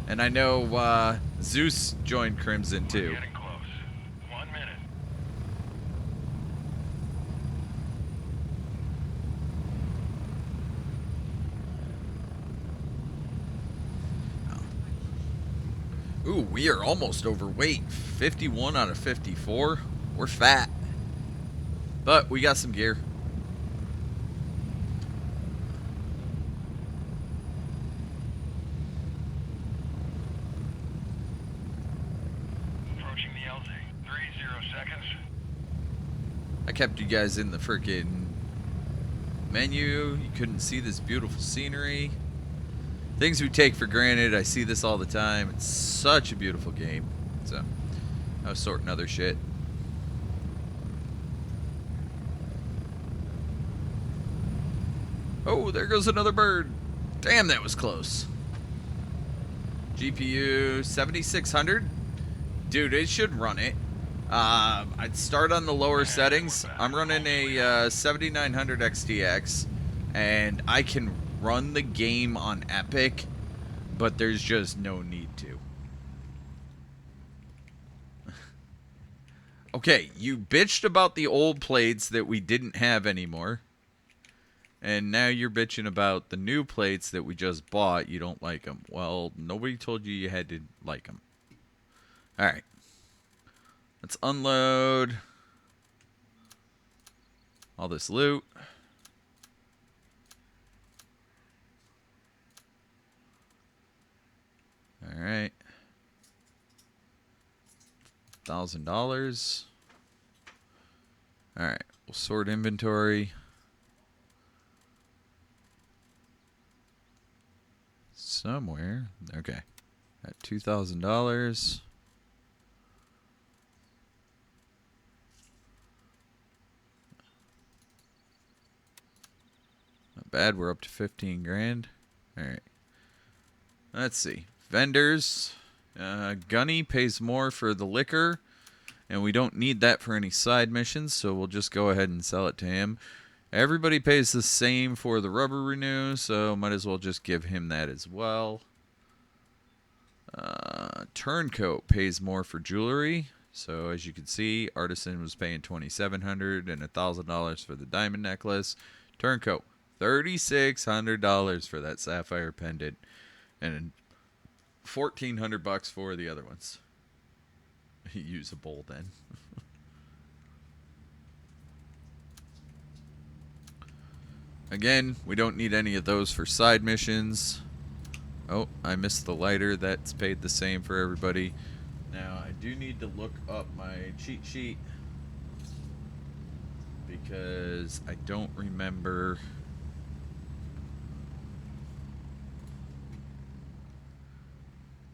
And I know Zeus joined Crimson We're too. getting close. 1 minute. Ooh, we are almost overweight. 51 out of 54. We're fat. But we got some gear. Approaching the LZ. 30 seconds. I kept you guys in the freaking menu. You couldn't see this beautiful scenery. Things we take for granted. I see this all the time. It's such a beautiful game. So, I was sorting other shit. Oh, there goes another bird. Damn, that was close. GPU 7600. Dude, it should run it. I'd start on the lower settings. I'm running a 7900 XTX, and I can run the game on Epic, but there's just no need to. Okay, you bitched about the old plates that we didn't have anymore. And now you're bitching about the new plates that we just bought. You don't like them. Well, nobody told you you had to like them. Alright. Let's unload all this loot. Alright. $1,000. Alright. We'll sort inventory. Somewhere. Okay. At $2,000. Not bad. We're up to 15 grand. All right. Let's see. Vendors. Gunny pays more for the liquor, and we don't need that for any side missions, so we'll just go ahead and sell it to him. Everybody pays the same for the rubber renew, so might as well just give him that as well. Turncoat pays more for jewelry. So as you can see, Artisan was paying $2,700 and $1,000 for the diamond necklace. Turncoat, $3,600 for that sapphire pendant, and $1,400 for the other ones. Usable then. Again, we don't need any of those for side missions. Oh, I missed the lighter. That's paid the same for everybody. Now, I do need to look up my cheat sheet because I don't remember.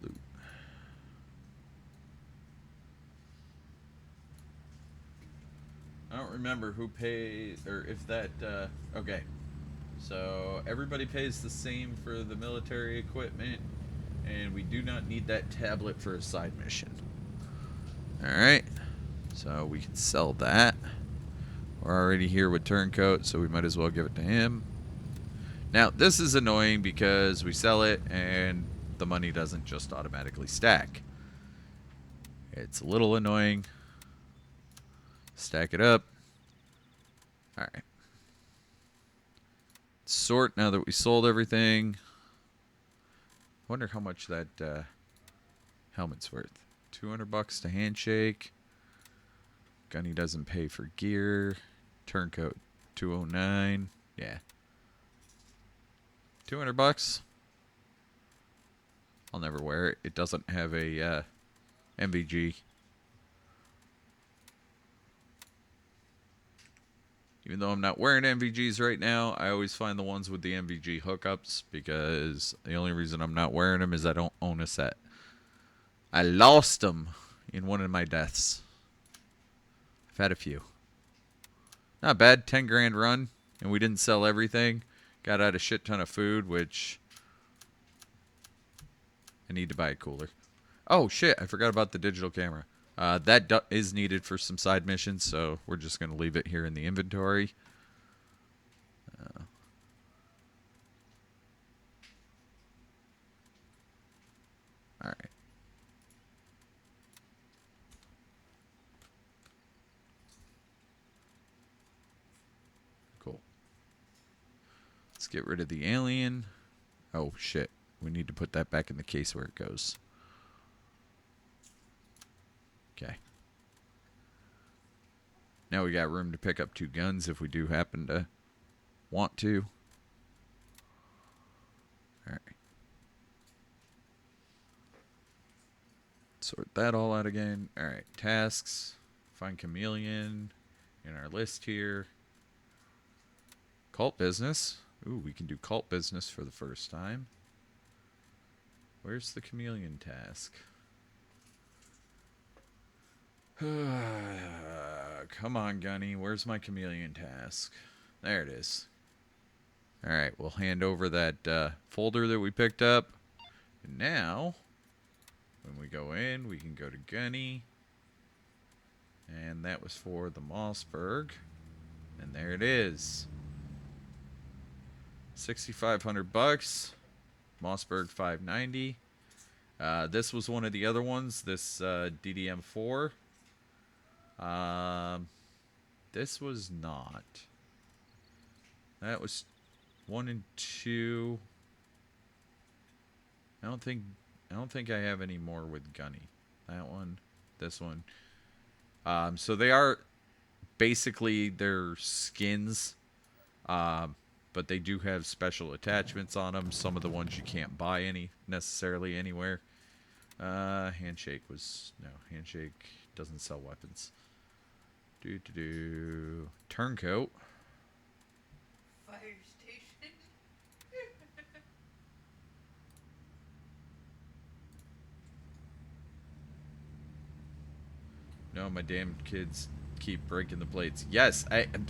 Loot. I don't remember who paid, or if that, okay. So everybody pays the same for the military equipment, and we do not need that tablet for a side mission. Alright, so we can sell that. We're already here with Turncoat, so we might as well give it to him. Now, this is annoying because we sell it and the money doesn't just automatically stack. It's a little annoying. Stack it up. Alright. Sort now that we sold everything. Wonder how much that helmet's worth. $200 to handshake. Gunny doesn't pay for gear. Turncoat $209. Yeah. $200. I'll never wear it. It doesn't have a MVG. Even though I'm not wearing MVGs right now, I always find the ones with the MVG hookups because the only reason I'm not wearing them is I don't own a set. I lost them in one of my deaths. I've had a few. Not bad. 10 grand run, and we didn't sell everything. Got out a shit ton of food, which I need to buy a cooler. Oh shit! I forgot about the digital camera. That is needed for some side missions, so we're just gonna leave it here in the inventory. All right. Cool. Let's get rid of the alien. Oh shit. We need to put that back in the case where it goes. Okay. Now we got room to pick up 2 guns if we do happen to want to. Alright. Sort that all out again. Alright, tasks. Find chameleon in our list here. Cult business. Ooh, we can do cult business for the first time. Where's the chameleon task? Come on, Gunny. Where's my chameleon task? There it is. Alright, we'll hand over that folder that we picked up. And now, when we go in, we can go to Gunny. And that was for the Mossberg. And there it is. $6,500. Mossberg 590. This was one of the other ones. This DDM4. This was not. That was 1 and 2. I don't think I have any more with Gunny. That one, this one. So they are basically their skins. But they do have special attachments on them. Some of the ones you can't buy necessarily anywhere. Handshake doesn't sell weapons. Turncoat. Fire station. No, my damn kids keep breaking the plates. Yes,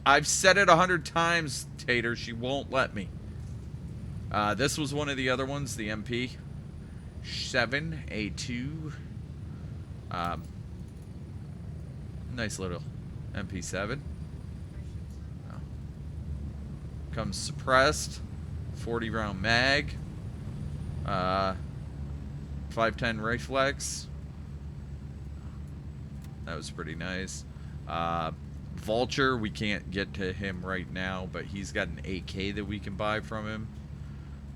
I've said it 100 times, Tater. She won't let me. This was one of the other ones, the MP7A2. Nice little MP7. Oh. Comes suppressed. 40 round mag. 510 Reflex. That was pretty nice. Vulture, we can't get to him right now, but he's got an AK that we can buy from him.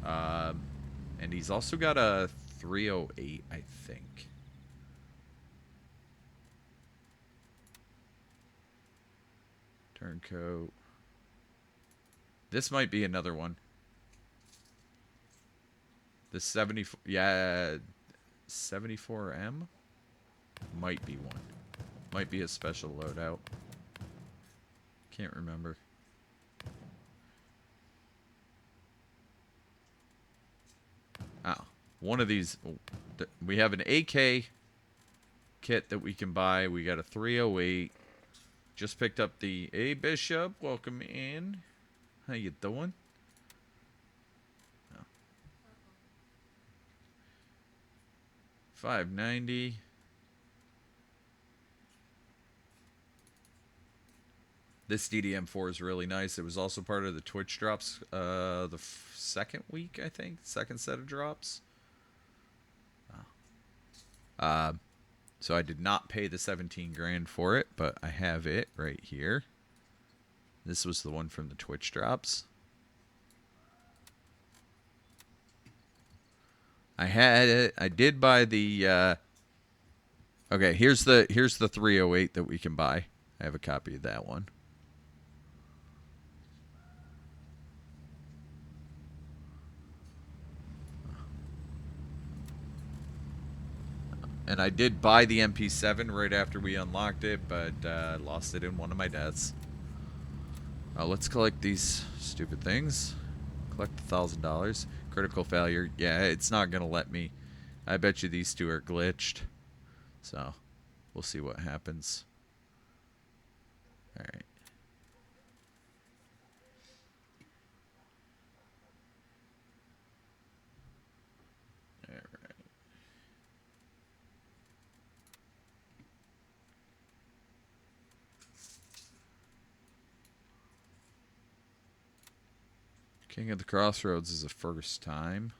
And he's also got a 308, I think. Turncoat. This might be another one. The 74, yeah, 74M might be one. Might be a special loadout. Can't remember. Oh, one of these. We have an AK kit that we can buy. We got a 308. Just picked up the A Bishop. Welcome in. How you doing? Oh. 590. This DDM4 is really nice. It was also part of the Twitch drops the second week, I think. Second set of drops. Oh. So I did not pay the 17 grand for it, but I have it right here. This was the one from the Twitch drops. I had it. I did buy the okay, here's the 308 that we can buy. I have a copy of that one. And I did buy the MP7 right after we unlocked it, but lost it in one of my deaths. Let's collect these stupid things. Collect $1,000. Critical failure. Yeah, it's not going to let me. I bet you these two are glitched. So, we'll see what happens. Alright. Alright. King of the Crossroads is the first time.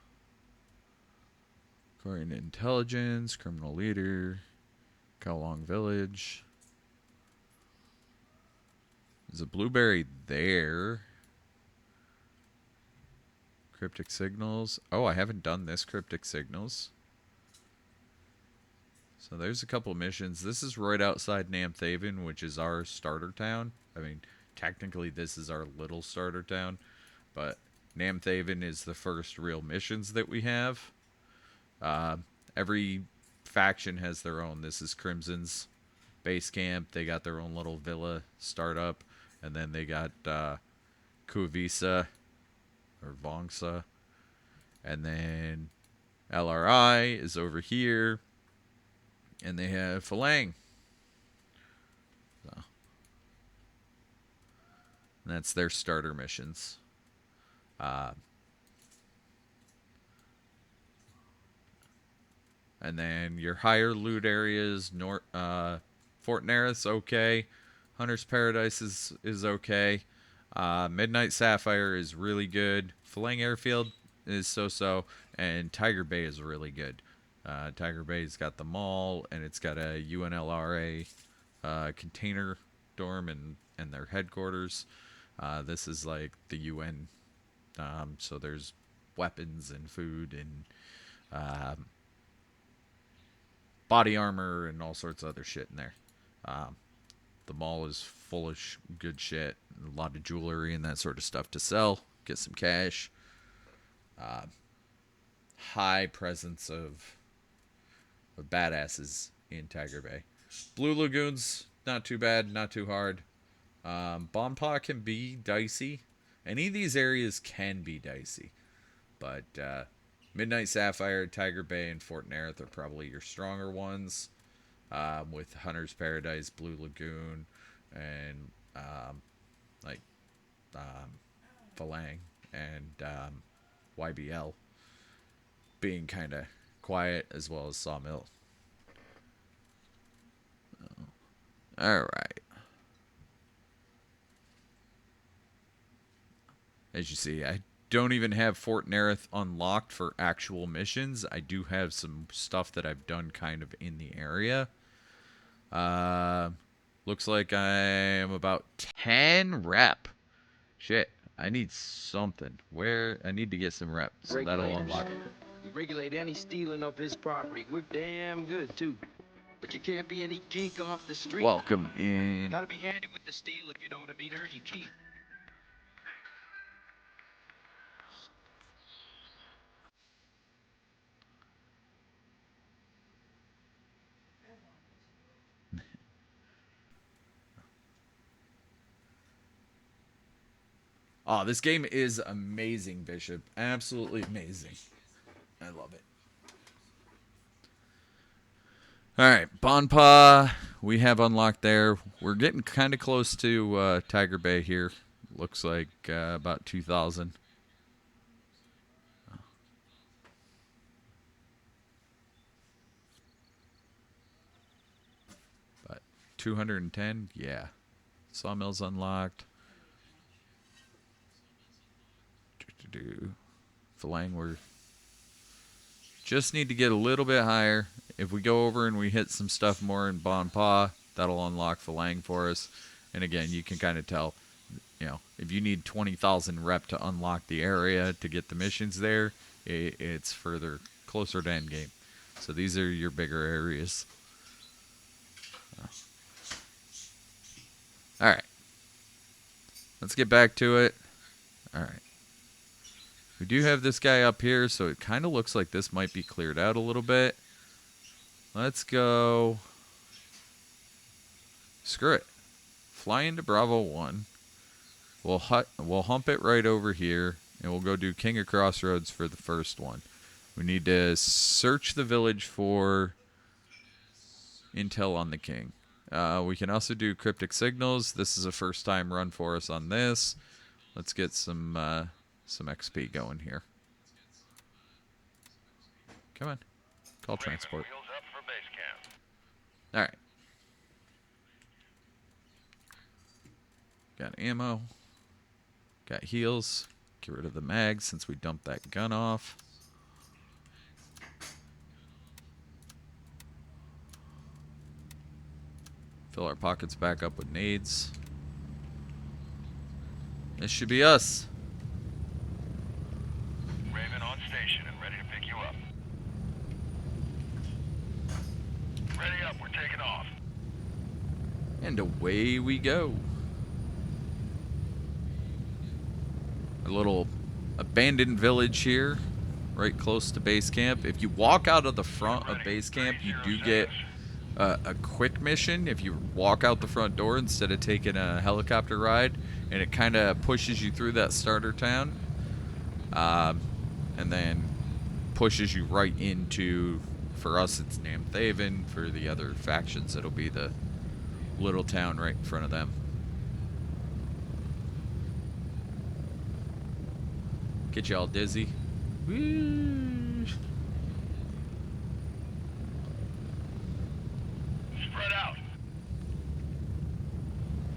According to intelligence, criminal leader, Kowloon Village. There's a blueberry there. Cryptic signals. Oh, I haven't done this cryptic signals. So there's a couple missions. This is right outside Namthaven, which is our starter town. I mean, technically this is our little starter town, but Namthaven is the first real missions that we have. Every faction has their own. This is Crimson's base camp. They got their own little villa startup. And then they got Kuvisa or Vongsa. And then LRI is over here. And they have Falang. So. And that's their starter missions. And then your higher loot areas, Fort Nerith's okay. Hunter's Paradise is okay. Midnight Sapphire is really good. Falang Airfield is so-so. And Tiger Bay is really good. Tiger Bay's got the mall, and it's got a UNLRA container dorm and their headquarters. This is like the UN. So there's weapons and food and body armor and all sorts of other shit in there. The mall is full of good shit. A lot of jewelry and that sort of stuff to sell. Get some cash. High presence of badasses in Tiger Bay. Blue Lagoon's not too bad, not too hard. Bonpa can be dicey. Any of these areas can be dicey. But Midnight Sapphire, Tiger Bay, and Fort Nerith are probably your stronger ones. With Hunter's Paradise, Blue Lagoon, and Falang and YBL being kind of quiet, as well as Sawmill. Alright. As you see, I don't even have Fort Nerith unlocked for actual missions. I do have some stuff that I've done kind of in the area. Looks like I'm about 10 rep. Shit, I need something. Where? I need to get some rep. So that'll unlock. We regulate any stealing of his property. We're damn good, too. But you can't be any geek off the street. Welcome in. Gotta be handy with the steel if you know what I mean. Earn your keep. Oh, this game is amazing, Bishop. Absolutely amazing. I love it. Alright, Bonpa, we have unlocked there. We're getting kind of close to Tiger Bay here. Looks like about 2,000. But 210, yeah. Sawmill's unlocked. Falang, we're just need to get a little bit higher. If we go over and we hit some stuff more in Bonpa, that'll unlock Falang for us. And again, you can kind of tell, you know, if you need 20,000 rep to unlock the area to get the missions there, it's further closer to endgame. So these are your bigger areas. All right, let's get back to it. All right. We do have this guy up here, so it kind of looks like this might be cleared out a little bit. Let's go. Screw it. Fly into Bravo 1. We'll hump it right over here, and we'll go do King of Crossroads for the first one. We need to search the village for intel on the king. We can also do cryptic signals. This is a first time run for us on this. Let's get some XP going here. Come on. Call transport. Wheels up for base camp. All right. Got ammo. Got heals. Get rid of the mag since we dumped that gun off. Fill our pockets back up with nades. This should be us. Raven on station and ready to pick you up. Ready up, we're taking off. And away we go. A little abandoned village here, right close to base camp. If you walk out of the front of base camp, you do get a quick mission if you walk out the front door instead of taking a helicopter ride, and it kind of pushes you through that starter town, and then pushes you right into, for us it's Namthaven, for the other factions it'll be the little town right in front of them. Get you all dizzy. Woo. Spread out.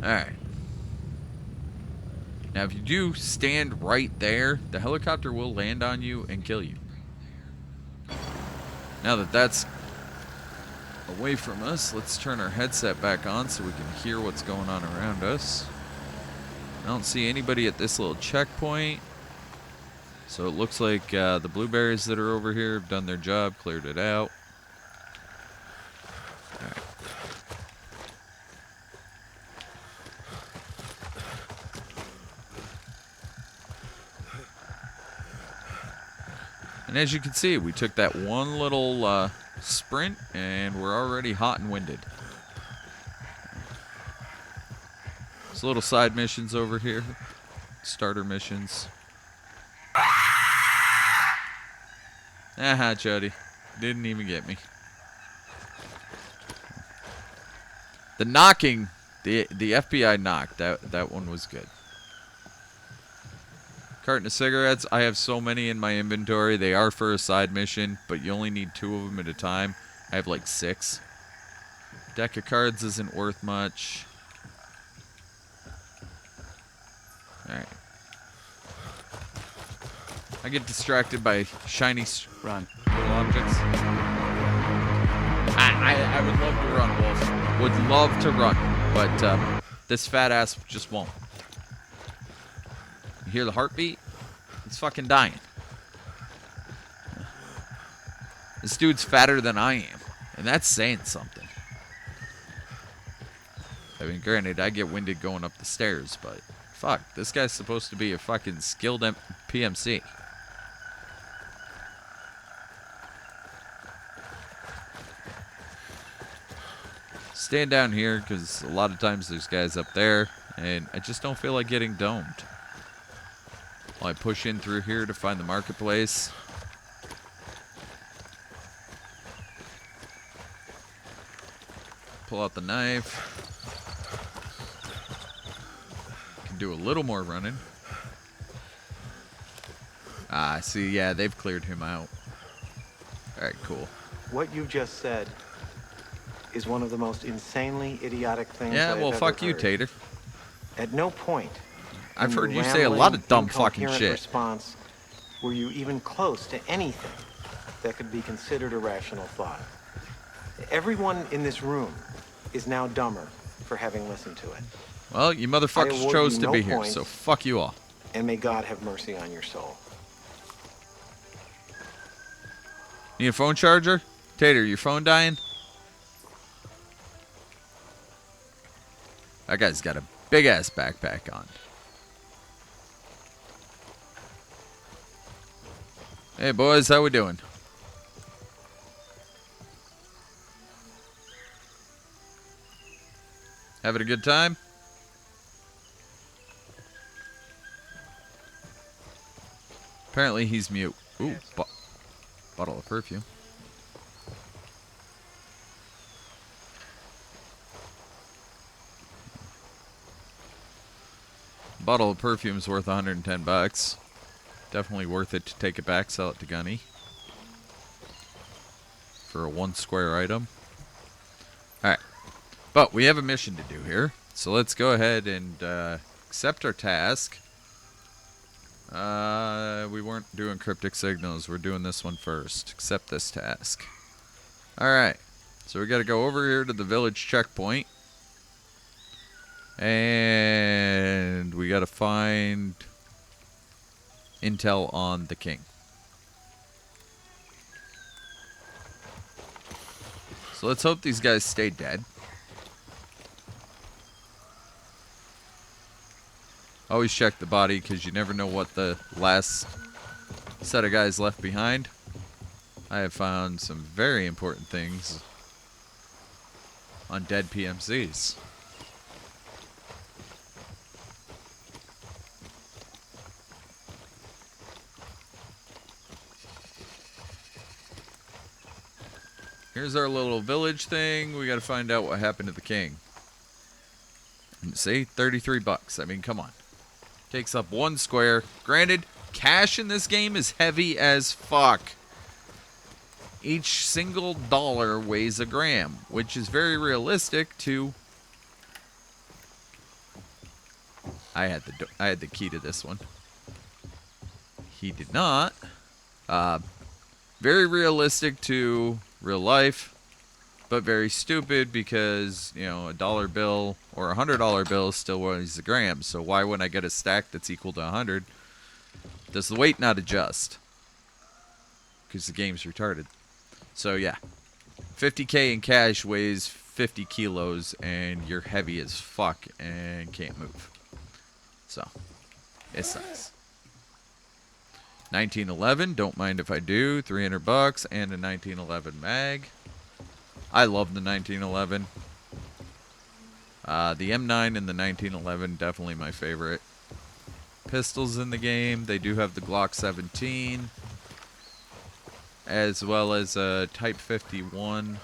Alright. Now if you do stand right there, the helicopter will land on you and kill you. Now that that's away from us, let's turn our headset back on so we can hear what's going on around us. I don't see anybody at this little checkpoint. So it looks like the blueberries that are over here have done their job, cleared it out. All right. And as you can see, we took that one little sprint and we're already hot and winded. There's little side missions over here, starter missions. Aha, Jody. Didn't even get me. The knocking, the FBI knock, that one was good. Carton of cigarettes, I have so many in my inventory. They are for a side mission, but you only need 2 of them at a time. I have like 6. Deck of cards isn't worth much. Alright. I get distracted by shiny little objects. I would love to run, Wolf. Would love to run, but this fat ass just won't. You hear the heartbeat? He's fucking dying. This dude's fatter than I am, and that's saying something. I mean, granted, I get winded going up the stairs, but fuck, this guy's supposed to be a fucking skilled PMC. Stand down here because a lot of times there's guys up there and I just don't feel like getting domed. While I push in through here to find the marketplace. Pull out the knife. Can do a little more running. Ah, see, yeah, they've cleared him out. Alright, cool. What you just said is one of the most insanely idiotic things Yeah, I've well, ever fuck you, heard. Tater. At no point I've in heard your you say a lot of rambling, dumb fucking incoherent shit. response were you even close to anything that could be considered a rational thought. Everyone in this room is now dumber for having listened to it. Well, you motherfuckers award chose you to no be here, points. so fuck you all. And may God have mercy on your soul. Need a phone charger? Tater, your phone dying? That guy's got a big ass backpack on. Hey boys, how we doing? Having a good time? Apparently he's mute. Ooh, bottle of perfume. Bottle of perfume's worth 110 bucks. Definitely worth it to take it back, sell it to Gunny. For a 1 square item. Alright. But we have a mission to do here. So let's go ahead and accept our task. We weren't doing cryptic signals. We're doing this one first. Accept this task. Alright. So we got to go over here to the village checkpoint. And we got to find intel on the king. So let's hope these guys stay dead. Always check the body because you never know what the last set of guys left behind. I have found some very important things on dead PMCs. Here's our little village thing. We got to find out what happened to the king. And see, 33 bucks. I mean, come on. Takes up 1 square. Granted, cash in this game is heavy as fuck. Each single dollar weighs a gram, which is very realistic to... I had the key to this one. He did not. Very realistic to real life, but very stupid because, you know, a dollar bill or $100 bill still weighs a gram. So why wouldn't I get a stack that's equal to 100? Does the weight not adjust? Because the game's retarded. So yeah, 50K in cash weighs 50 kilos and you're heavy as fuck and can't move. So, it sucks. 1911, don't mind if I do. 300 bucks and a 1911 mag. I love the 1911. The M9 and the 1911, definitely my favorite pistols in the game. They do have the Glock 17, as well as a Type 51.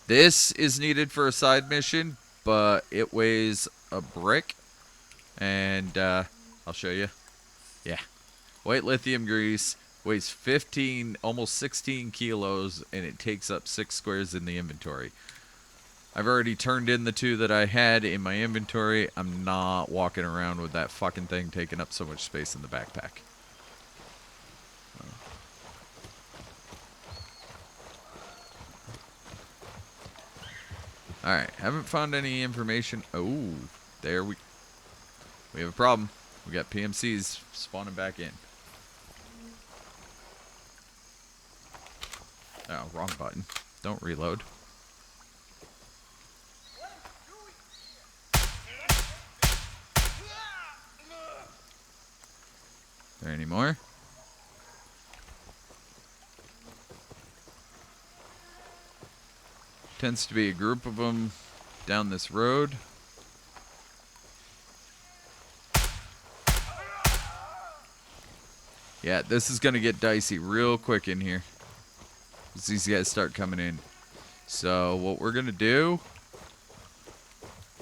This is needed for a side mission, but it weighs a brick. And I'll show you. Yeah. White lithium grease, weighs 15, almost 16 kilos, and it takes up 6 squares in the inventory. I've already turned in the 2 that I had in my inventory. I'm not walking around with that fucking thing taking up so much space in the backpack. Alright, haven't found any information. Oh, there we have a problem. We got PMCs spawning back in. Oh, wrong button. Don't reload. There any more? Tends to be a group of them down this road. Yeah, this is going to get dicey real quick in here as these guys start coming in. So what we're going to do,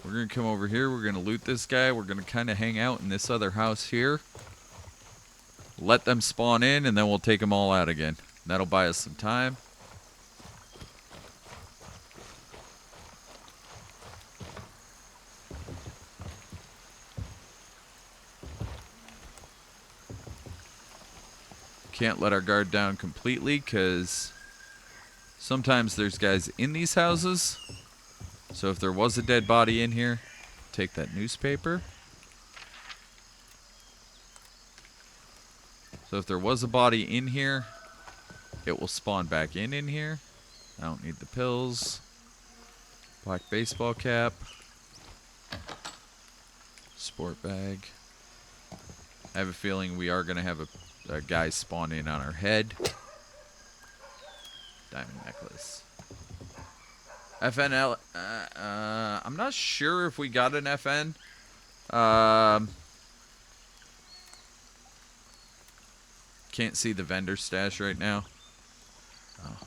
we're going to come over here. We're going to loot this guy. We're going to kind of hang out in this other house here. Let them spawn in, and then we'll take them all out again. That'll buy us some time. Can't let our guard down completely because sometimes there's guys in these houses. So if there was a dead body in here, take that newspaper. So if there was a body in here, it will spawn back in here. I don't need the pills. Black baseball cap. Sport bag. I have a feeling we are going to have a guy spawn in on our head. Diamond necklace. FNL. I'm not sure if we got an FN. Can't see the vendor stash right now. Oh.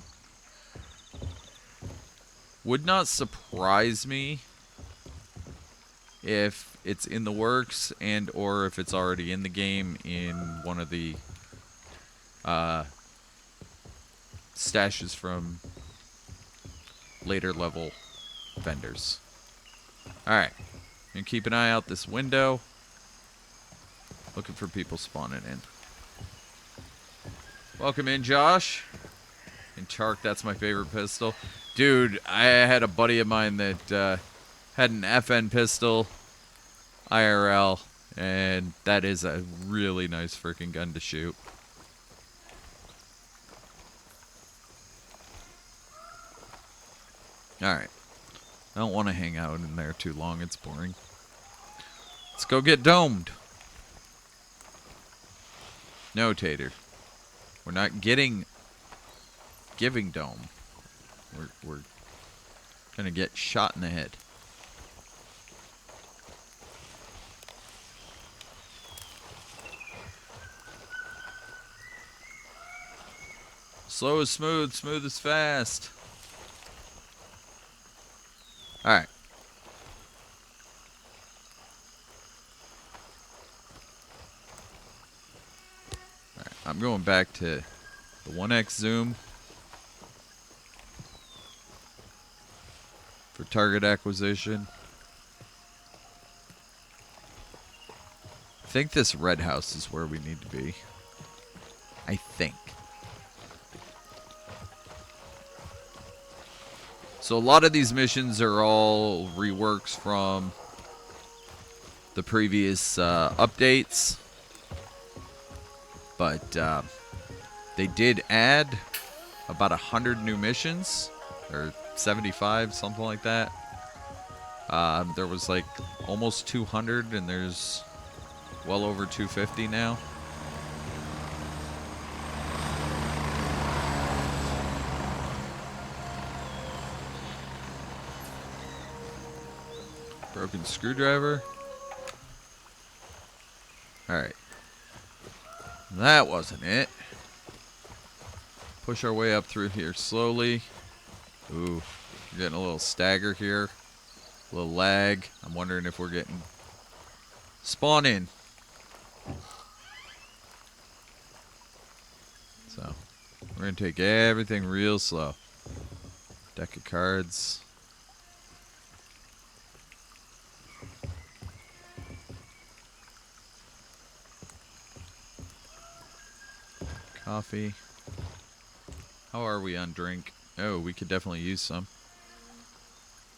Would not surprise me if it's in the works and or if it's already in the game in one of the stashes from later level vendors. Alright. And keep an eye out this window. Looking for people spawning in. Welcome in, Josh. And Chark, that's my favorite pistol. Dude, I had a buddy of mine that had an FN pistol, IRL, and that is a really nice freaking gun to shoot. Alright. I don't want to hang out in there too long. It's boring. Let's go get domed. No, Tater. We're not giving dome. We're gonna get shot in the head. Slow is smooth, smooth is fast. Alright. Alright, I'm going back to the 1x zoom for target acquisition. I think this red house is where we need to be. I think. So a lot of these missions are all reworks from the previous updates. But they did add about 100 new missions. Or 75, something like that. There was like almost 200 and there's well over 250 now. Broken screwdriver. Alright. That wasn't it. Push our way up through here slowly. Ooh, we're getting a little stagger here. A little lag. I'm wondering if we're getting spawn in. So, we're going to take everything real slow. Deck of cards. Coffee. How are we on drink? Oh, we could definitely use some.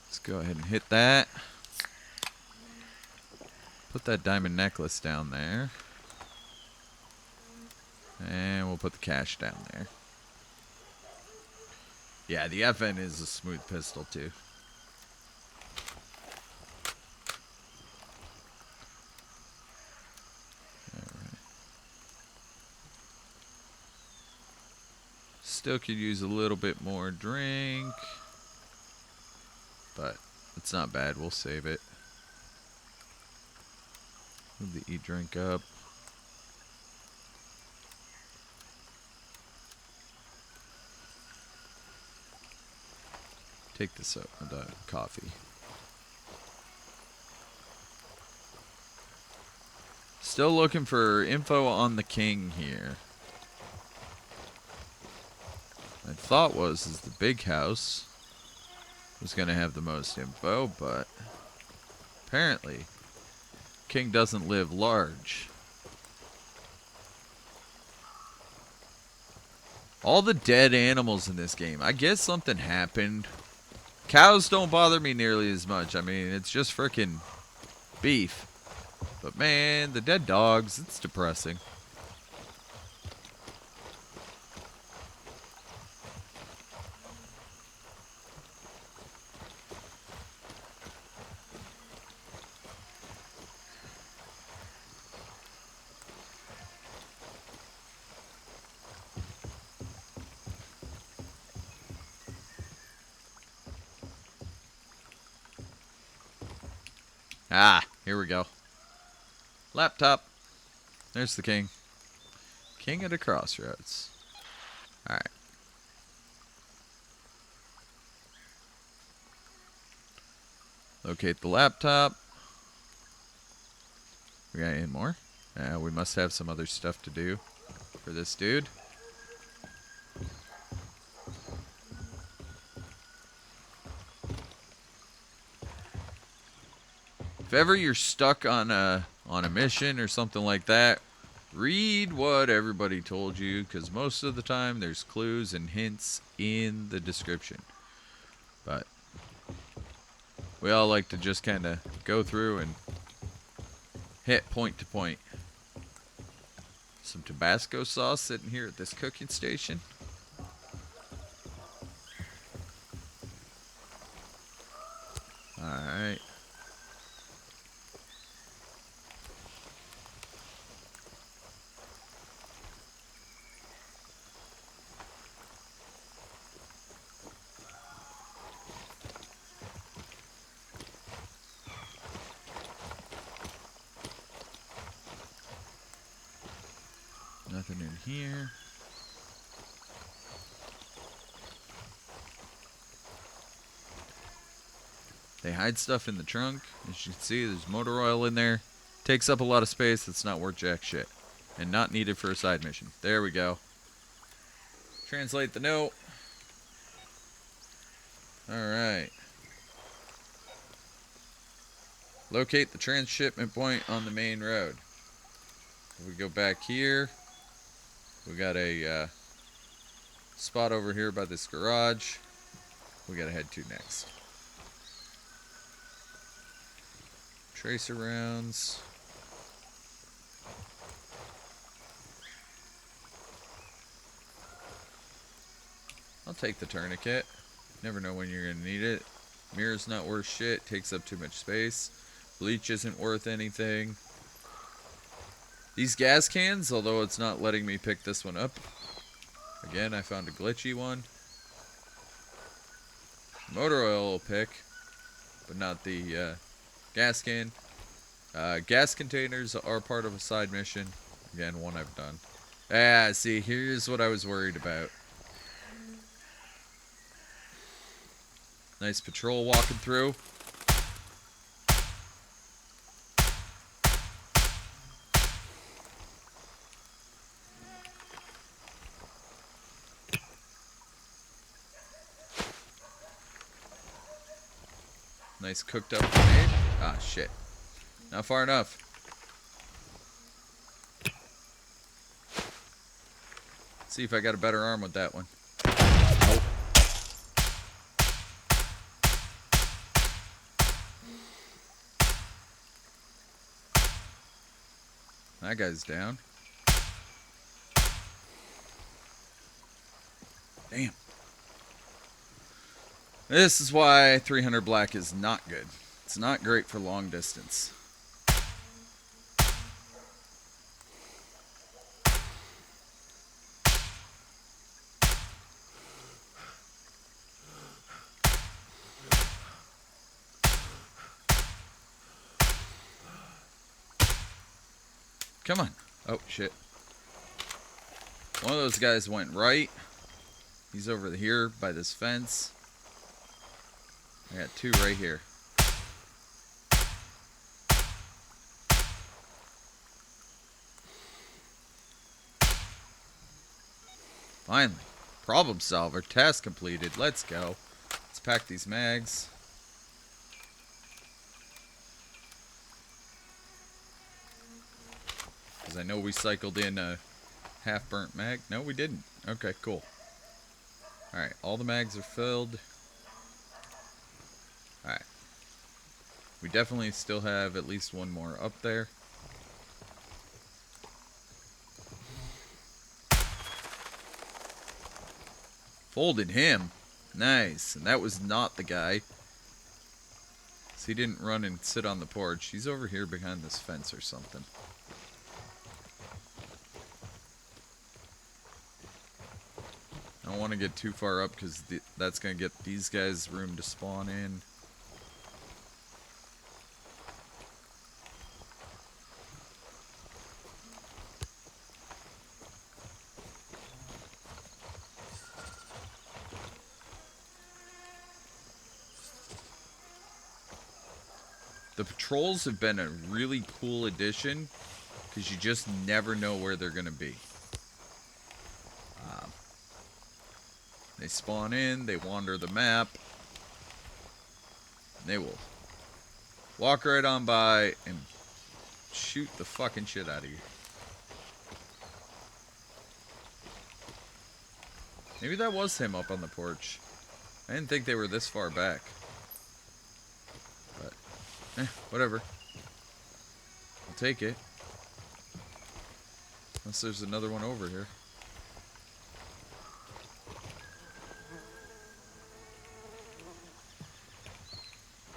Let's go ahead and hit that. Put that diamond necklace down there. And we'll put the cash down there. Yeah, the FN is a smooth pistol too. Still could use a little bit more drink, but it's not bad. We'll save it. Move the e-drink up. Take this up, the coffee. Still looking for info on the king here. My thought is the big house was going to have the most info, but apparently king doesn't live large. All the dead animals in this game. I guess something happened. Cows don't bother me nearly as much. I mean, it's just frickin' beef. But man, the dead dogs, it's depressing. Ah, here we go. Laptop. There's the king. King at a crossroads. Alright. Locate the laptop. We got any more? We must have some other stuff to do for this dude. If ever you're stuck on a mission or something like that, read what everybody told you, because most of the time there's clues and hints in the description. But we all like to just kind of go through and hit point to point. Some Tabasco sauce sitting here at this cooking station. Alright. Nothing in here. They hide stuff in the trunk. As you can see, there's motor oil in there. Takes up a lot of space. That's not worth jack shit. And not needed for a side mission. There we go. Translate the note. Alright. Locate the transshipment point on the main road. If we go back here, we got a spot over here by this garage. We gotta head to next. Tracer rounds. I'll take the tourniquet. Never know when you're gonna need it. Mirror's not worth shit. Takes up too much space. Bleach isn't worth anything. These gas cans, although it's not letting me pick this one up. Again, I found a glitchy one. Motor oil will pick, but not the gas can. Gas containers are part of a side mission. Again, one I've done. Ah, see, here's what I was worried about. Nice patrol walking through. Nice cooked up grenade. Ah, shit. Not far enough. See if I got a better arm with that one. Nope. That guy's down. Damn. This is why 300 black is not good. It's not great for long distance. Come on. Oh, shit. One of those guys went right. He's over here by this fence. I got two right here. Finally. Problem solver. Task completed. Let's go. Let's pack these mags. Because I know we cycled in a half-burnt mag. No, we didn't. Okay, cool. Alright, all the mags are filled. Alright. We definitely still have at least one more up there. Folded him. Nice. And that was not the guy. So he didn't run and sit on the porch. He's over here behind this fence or something. I don't want to get too far up because that's going to get these guys room to spawn in. The patrols have been a really cool addition because you just never know where they're going to be. They spawn in, they wander the map, and they will walk right on by and shoot the fucking shit out of you. Maybe that was him up on the porch. I didn't think they were this far back. But, whatever. I'll take it. Unless there's another one over here.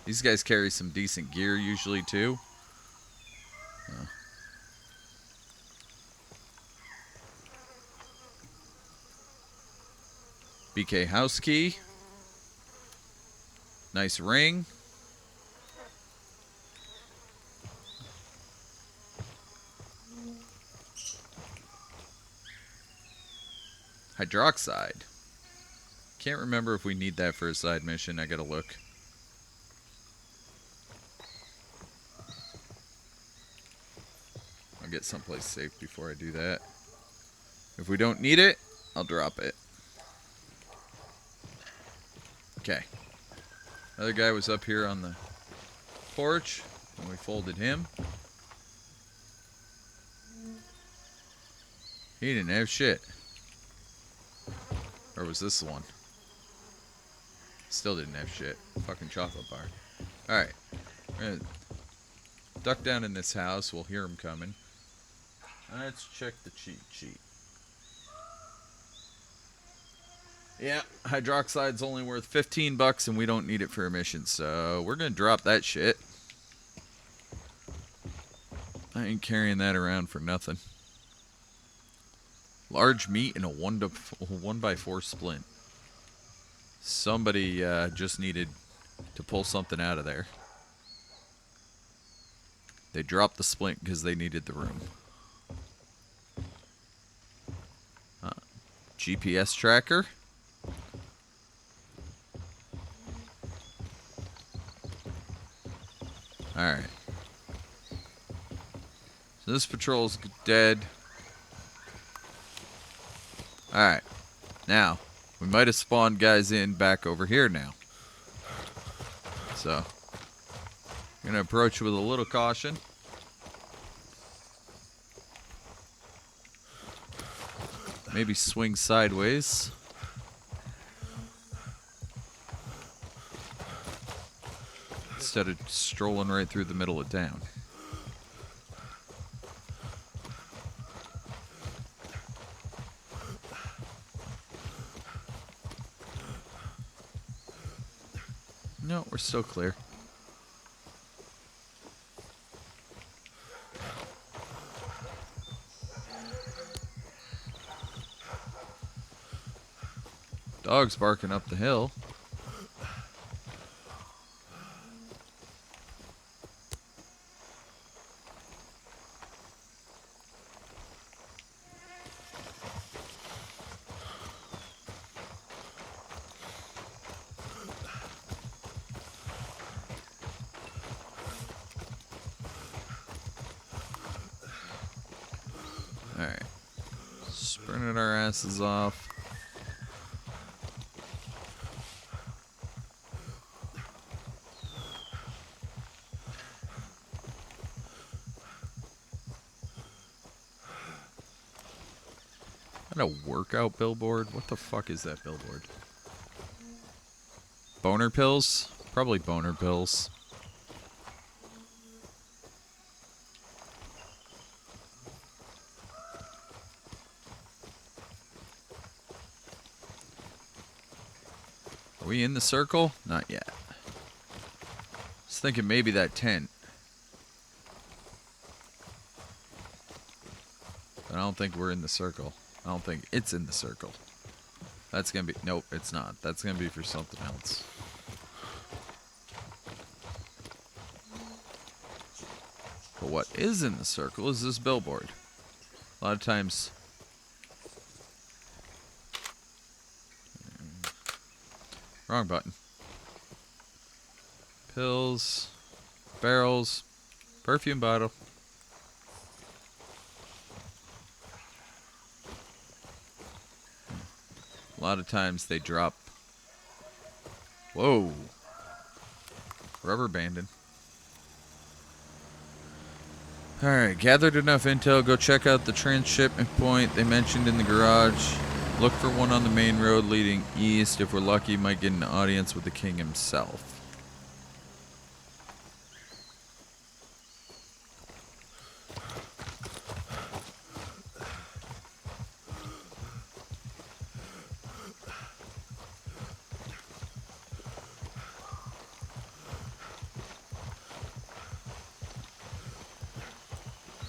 These guys carry some decent gear usually too. BK house key. Nice ring. Hydroxide. Can't remember if we need that for a side mission. I gotta look. I'll get someplace safe before I do that. If we don't need it, I'll drop it. Okay. Another guy was up here on the porch, and we folded him. He didn't have shit. Or was this the one? Still didn't have shit. Fucking chocolate bar. Alright. We're gonna duck down in this house. We'll hear him coming. Let's check the cheat sheet. Yeah, hydroxide's only worth 15 bucks and we don't need it for a mission, so we're gonna drop that shit. I ain't carrying that around for nothing. Large meat in a 1x4 splint. Somebody just needed to pull something out of there. They dropped the splint because they needed the room. GPS tracker. Alright. So this patrol's dead. Alright. Now, we might have spawned guys in back over here now. So, I'm going to approach with a little caution. Maybe swing sideways. Instead of strolling right through the middle of town. No, we're still clear. Dog's barking up the hill. Alright. Sprinting our asses off. Is that a workout billboard? What the fuck is that billboard? Boner pills? Probably boner pills. Are we in the circle? Not yet. I was thinking maybe that tent. But I don't think we're in the circle. I don't think it's in the circle. That's gonna be... Nope, it's not. That's gonna be for something else. But what is in the circle is this billboard. A lot of times... Wrong button. Pills. barrels. Perfume bottle. A lot of times they drop. Whoa. Rubber banding. Alright, gathered enough intel. Go check out the transshipment point they mentioned in the garage. Look for one on the main road leading east. If we're lucky, might get an audience with the king himself.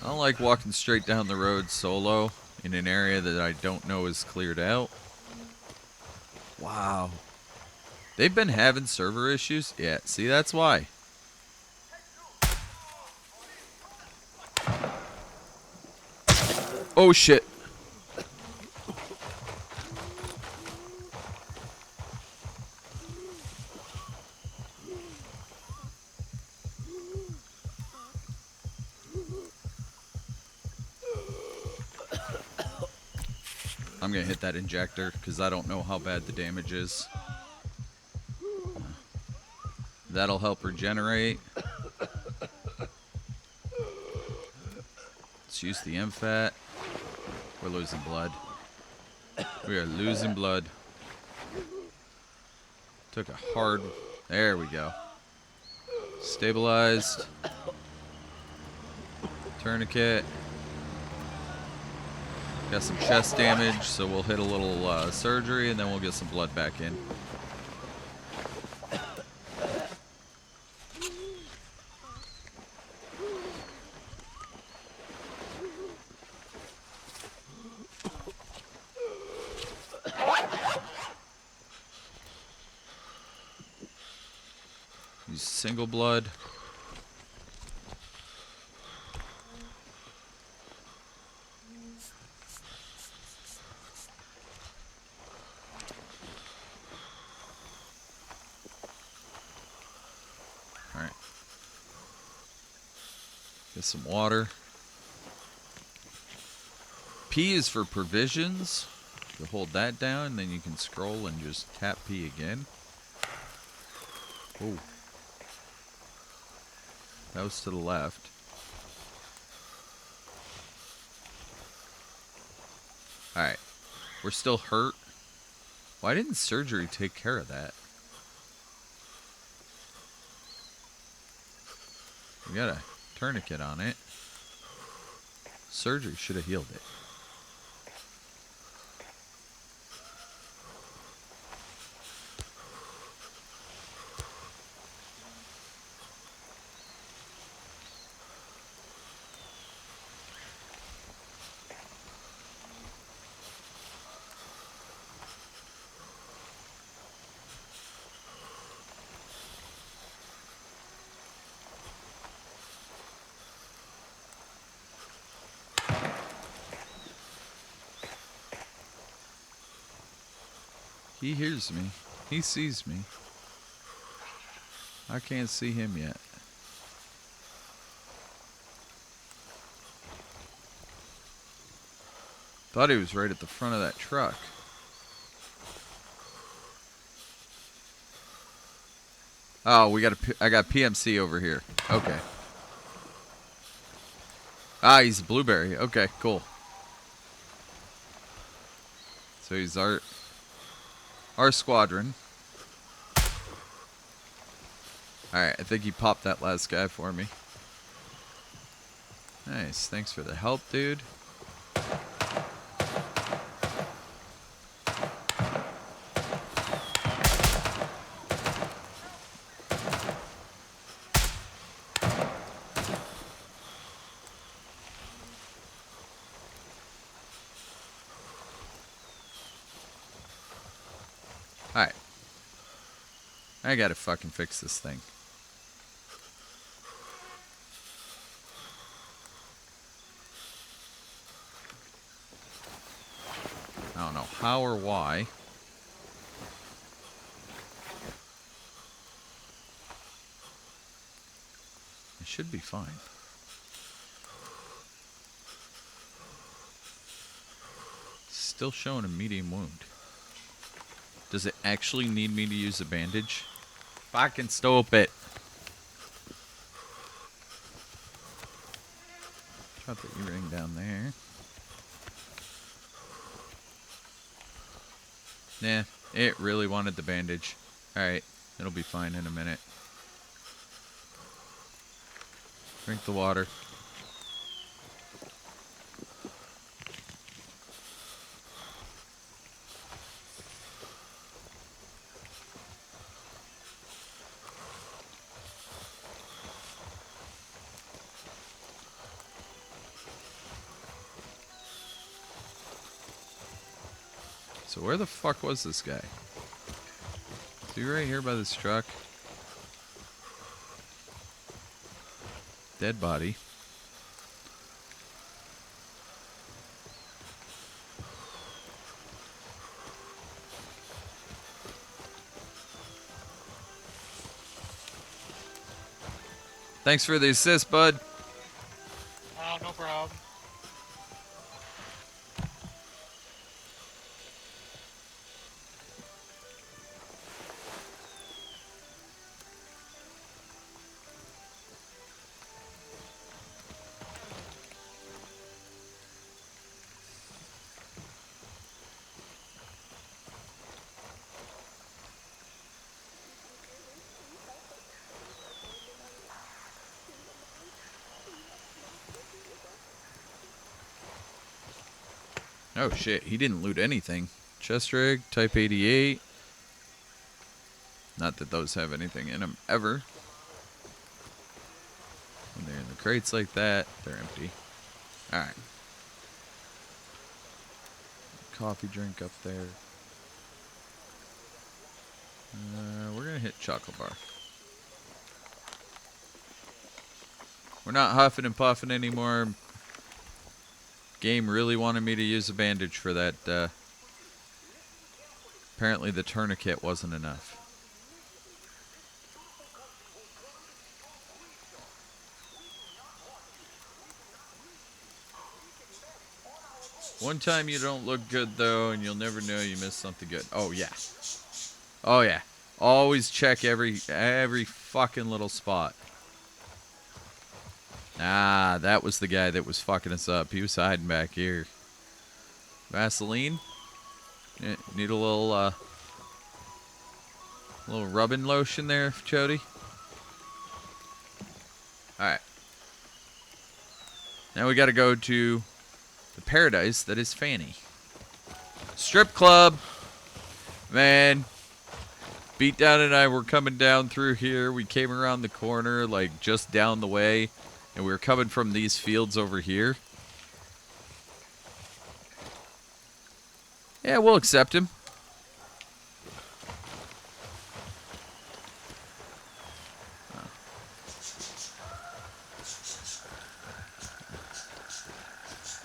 I don't like walking straight down the road solo in an area that I don't know is cleared out. Wow. They've been having server issues? Yeah, see, that's why. Oh, shit. I'm gonna hit that injector because I don't know how bad the damage is. That'll help regenerate. Let's use the MFAT. We're losing blood. We are losing blood. Took a hard... There we go. Stabilized. Tourniquet. Got some chest damage, so we'll hit a little surgery and then we'll get some blood back in. Use single blood. Alright. Get some water. P is for provisions. You hold that down, then you can scroll and just tap P again. Oh. That was to the left. Alright. We're still hurt. Why didn't surgery take care of that? We got a tourniquet on it. Surgery should have healed it. He hears me. He sees me. I can't see him yet. Thought he was right at the front of that truck. Oh, I got PMC over here. Okay. Ah, he's a blueberry. Okay, cool. So he's our squadron. Alright, I think he popped that last guy for me. Nice, thanks for the help, dude. Alright. I gotta fucking fix this thing. I don't know how or why. should be fine. Still showing a medium wound. Does it actually need me to use a bandage? Fucking stop it. Drop the E-ring down there. Nah, it really wanted the bandage. Alright, it'll be fine in a minute. Drink the water. So where the fuck was this guy? Is he right here by this truck? Dead body. Thanks for the assist, bud. Oh, no problem. Oh shit, he didn't loot anything. Chest rig, Type 88. Not that those have anything in them ever. When they're in the crates like that, they're empty. Alright. Coffee drink up there. We're gonna hit chocolate bar. We're not huffing and puffing anymore. Game really wanted me to use a bandage for that. Apparently the tourniquet wasn't enough. One time you don't look good though, and you'll never know you missed something good. Oh yeah. Oh yeah. Always check every fucking little spot. Ah, that was the guy that was fucking us up. He was hiding back here. Vaseline? Need a little rubbing lotion there, Chody? Alright. Now we gotta go to the paradise that is Fanny. Strip club! Man. Beatdown and I were coming down through here. We came around the corner, like, just down the way. And we were coming from these fields over here. Yeah, we'll accept him. Oh.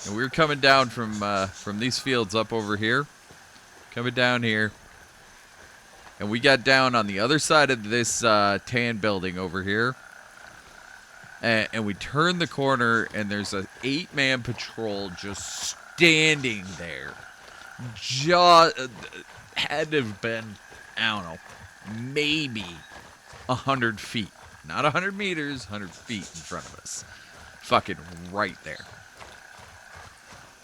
And we were coming down from these fields up over here. Coming down here. And we got down on the other side of this tan building over here. And we turned the corner, and there's an 8-man patrol just standing there. Had to have been, I don't know, maybe 100 feet. Not 100 meters, 100 feet in front of us. Fucking right there.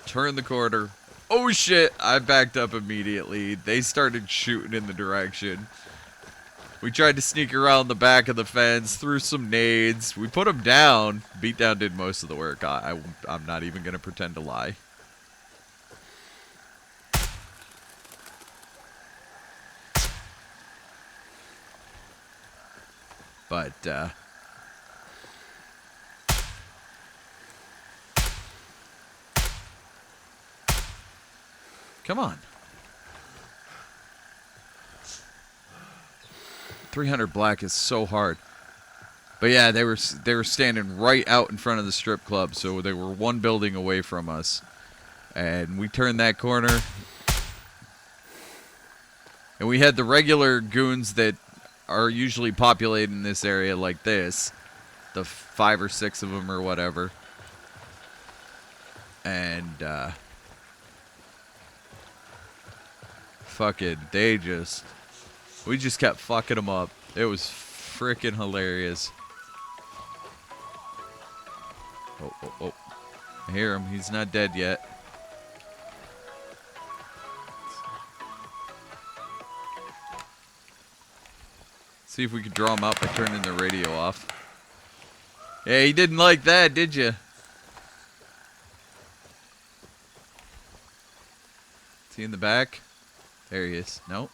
Turned the corner. Oh shit, I backed up immediately. They started shooting in the direction. We tried to sneak around the back of the fence, threw some nades. We put them down. Beatdown did most of the work. I'm not even going to pretend to lie. But, come on. 300 black is so hard. But yeah, they were standing right out in front of the strip club, so they were one building away from us. And we turned that corner. And we had the regular goons that are usually populated in this area like this. the 5 or 6 of them or whatever. And, fucking, we just kept fucking them up. It was freaking hilarious. Oh. I hear him. He's not dead yet. See if we can draw him out by turning the radio off. Yeah, he didn't like that, did you? Is he in the back? There he is. Nope.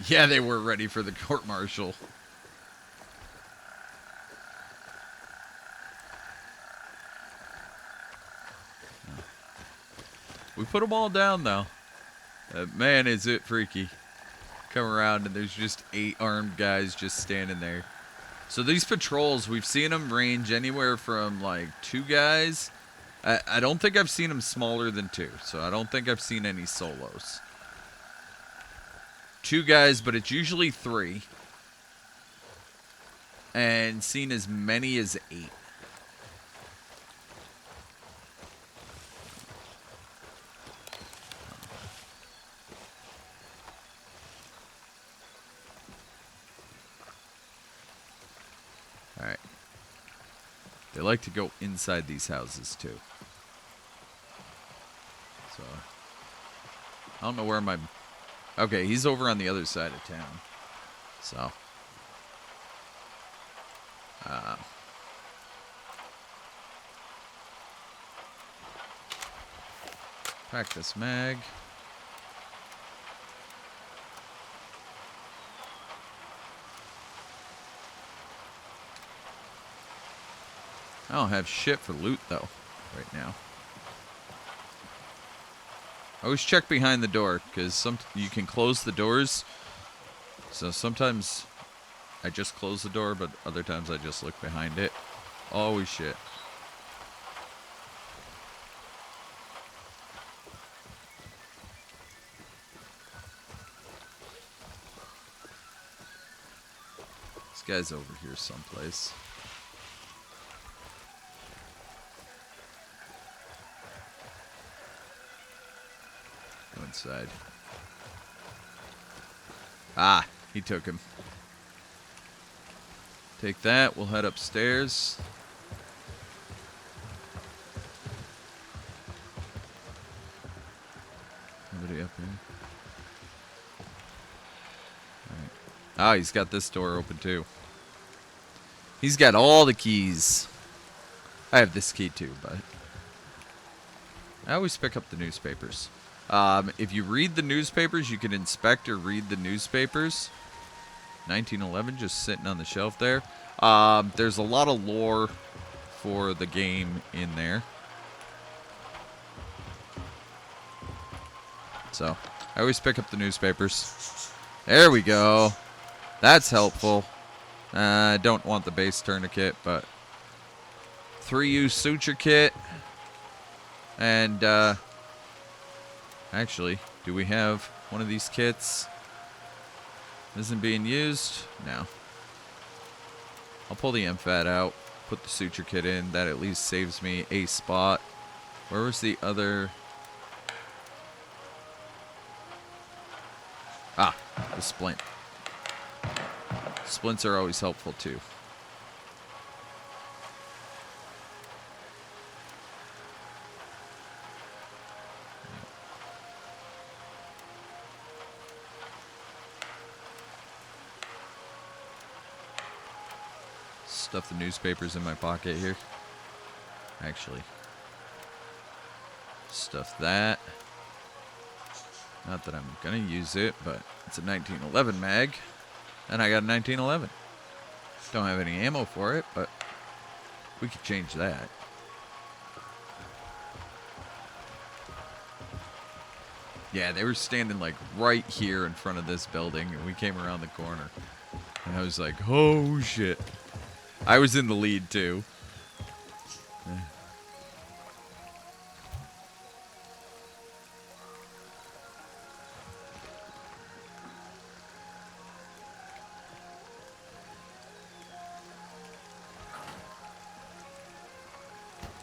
Yeah, they were ready for the court-martial. We put them all down, though. Man, is it freaky. Come around, and there's just 8 armed guys just standing there. So these patrols, we've seen them range anywhere from, like, 2 guys. I don't think I've seen them smaller than 2, so I don't think I've seen any solos. 2 guys, but it's usually 3. And seen as many as 8. Alright. They like to go inside these houses, too. So, I don't know where my... Okay, he's over on the other side of town. So. Practice mag. I don't have shit for loot, though, right now. Always check behind the door, because you can close the doors. So sometimes I just close the door, but other times I just look behind it. Always shit. This guy's over here someplace. Go inside. Ah, he took him. Take that. We'll head upstairs. Nobody up here. Alright. Ah, he's got this door open too. He's got all the keys. I have this key too, but I always pick up the newspapers. If you read the newspapers, you can inspect or read the newspapers. 1911 just sitting on the shelf there. There's a lot of lore for the game in there. So, I always pick up the newspapers. There we go. That's helpful. I don't want the base tourniquet, but 3-use suture kit. And, actually, do we have one of these kits? Isn't being used? No. I'll pull the MFAT out, put the suture kit in. That at least saves me a spot. Where was the other? Ah, the splint. Splints are always helpful too. Stuff the newspapers in my pocket here. Actually, stuff that. Not that I'm gonna use it, but it's a 1911 mag, and I got a 1911. Don't have any ammo for it, but we could change that. Yeah, they were standing like right here in front of this building, and we came around the corner, and I was like, "Oh shit!" I was in the lead too.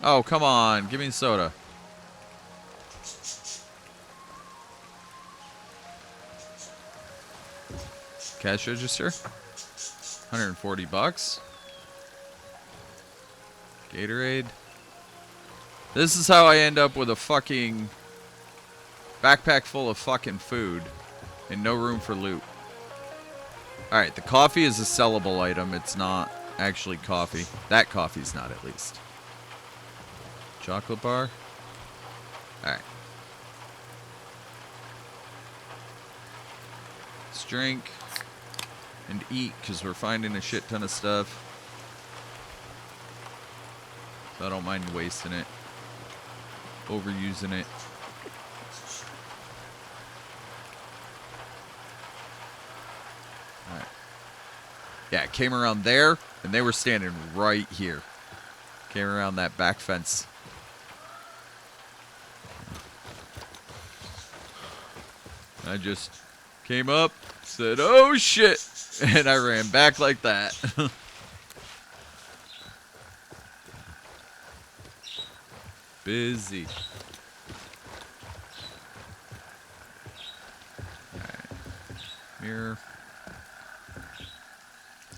Oh, come on. Give me a soda. Cash register? 140 bucks. Gatorade. This is how I end up with a fucking backpack full of fucking food and no room for loot. Alright, the coffee is a sellable item. It's not actually coffee. That coffee's not, at least. Chocolate bar. Alright. Let's drink and eat because we're finding a shit ton of stuff. So I don't mind wasting it. Overusing it. Alright. Yeah, it came around there and they were standing right here. Came around that back fence. I just came up, said, oh shit, and I ran back like that. Busy. Alright. Mirror.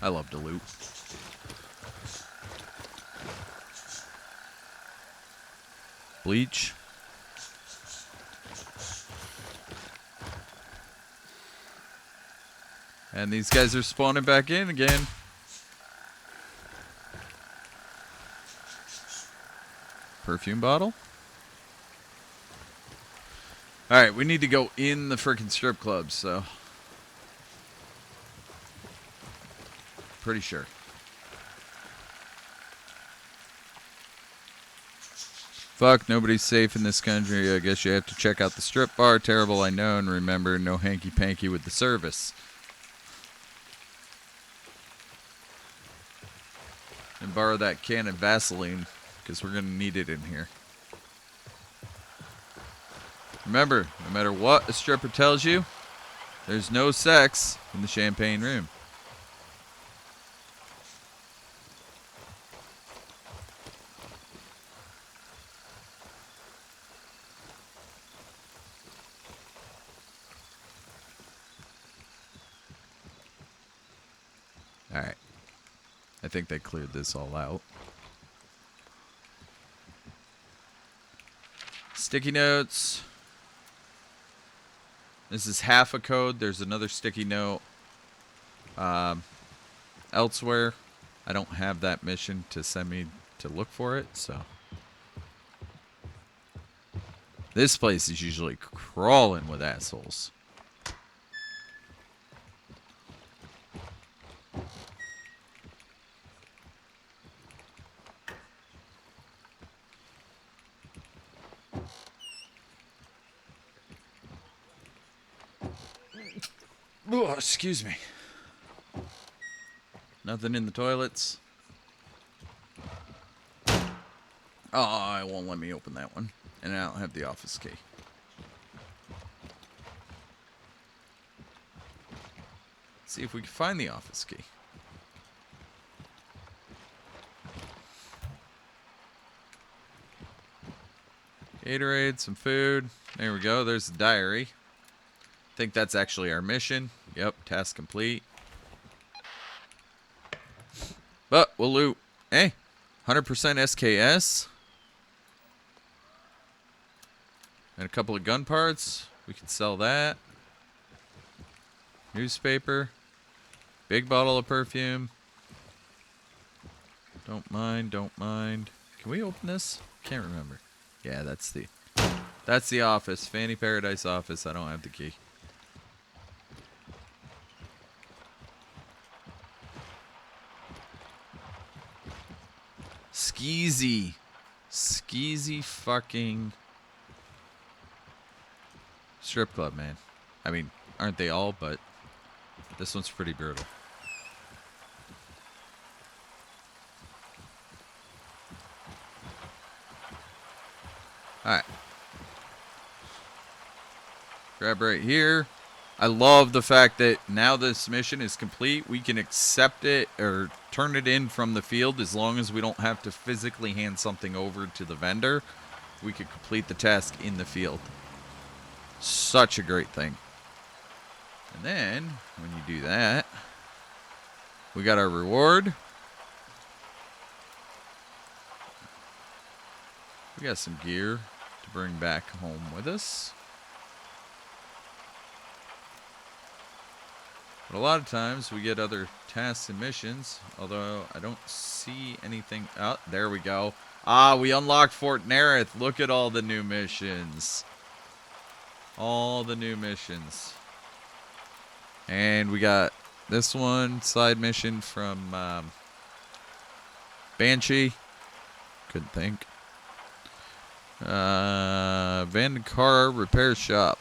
I love to loot. Bleach. And these guys are spawning back in again. Perfume bottle. Alright, we need to go in the freaking strip club, so. Pretty sure. Fuck, nobody's safe in this country. I guess you have to check out the strip bar. Terrible, I know. And remember, no hanky-panky with the service. And borrow that can of Vaseline, because we're going to need it in here. Remember, no matter what a stripper tells you, there's no sex in the champagne room. Alright. I think they cleared this all out. Sticky notes. This is half a code. There's another sticky note elsewhere. I don't have that mission to send me to look for it, so. This place is usually crawling with assholes. Oh, excuse me. Nothing in the toilets. Oh, it won't let me open that one. And I don't have the office key. Let's see if we can find the office key. Gatorade, some food. There we go. There's the diary. I think that's actually our mission. Yep, task complete. But we'll loot. Hey, 100% SKS. And a couple of gun parts. We can sell that. Newspaper. Big bottle of perfume. Don't mind, don't mind. Can we open this? Can't remember. Yeah, that's the office. Fanny Paradise office. I don't have the key. Skeezy. Skeezy fucking strip club, man. I mean, aren't they all? But this one's pretty brutal. Alright. Grab right here. I love the fact that now this mission is complete, we can accept it or turn it in from the field as long as we don't have to physically hand something over to the vendor. We could complete the task in the field. Such a great thing. And then, when you do that, we got our reward. We got some gear to bring back home with us. But a lot of times we get other tasks and missions, although I don't see anything. Oh, there we go. Ah, we unlocked Fort Nerith. Look at all the new missions. All the new missions. And we got this one, side mission from Banshee. Couldn't think. Vandekar Repair Shop.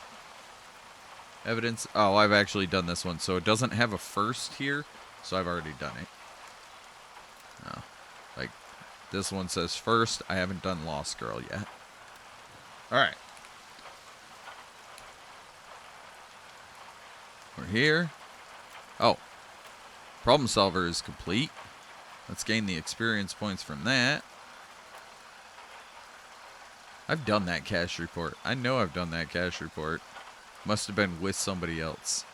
Evidence. Oh, I've actually done this one. So it doesn't have a first here. So I've already done it. Oh. Like, this one says first. I haven't done Lost Girl yet. Alright. We're here. Oh. Problem solver is complete. Let's gain the experience points from that. I've done that cash report. I know I've done that cash report. Must have been with somebody else.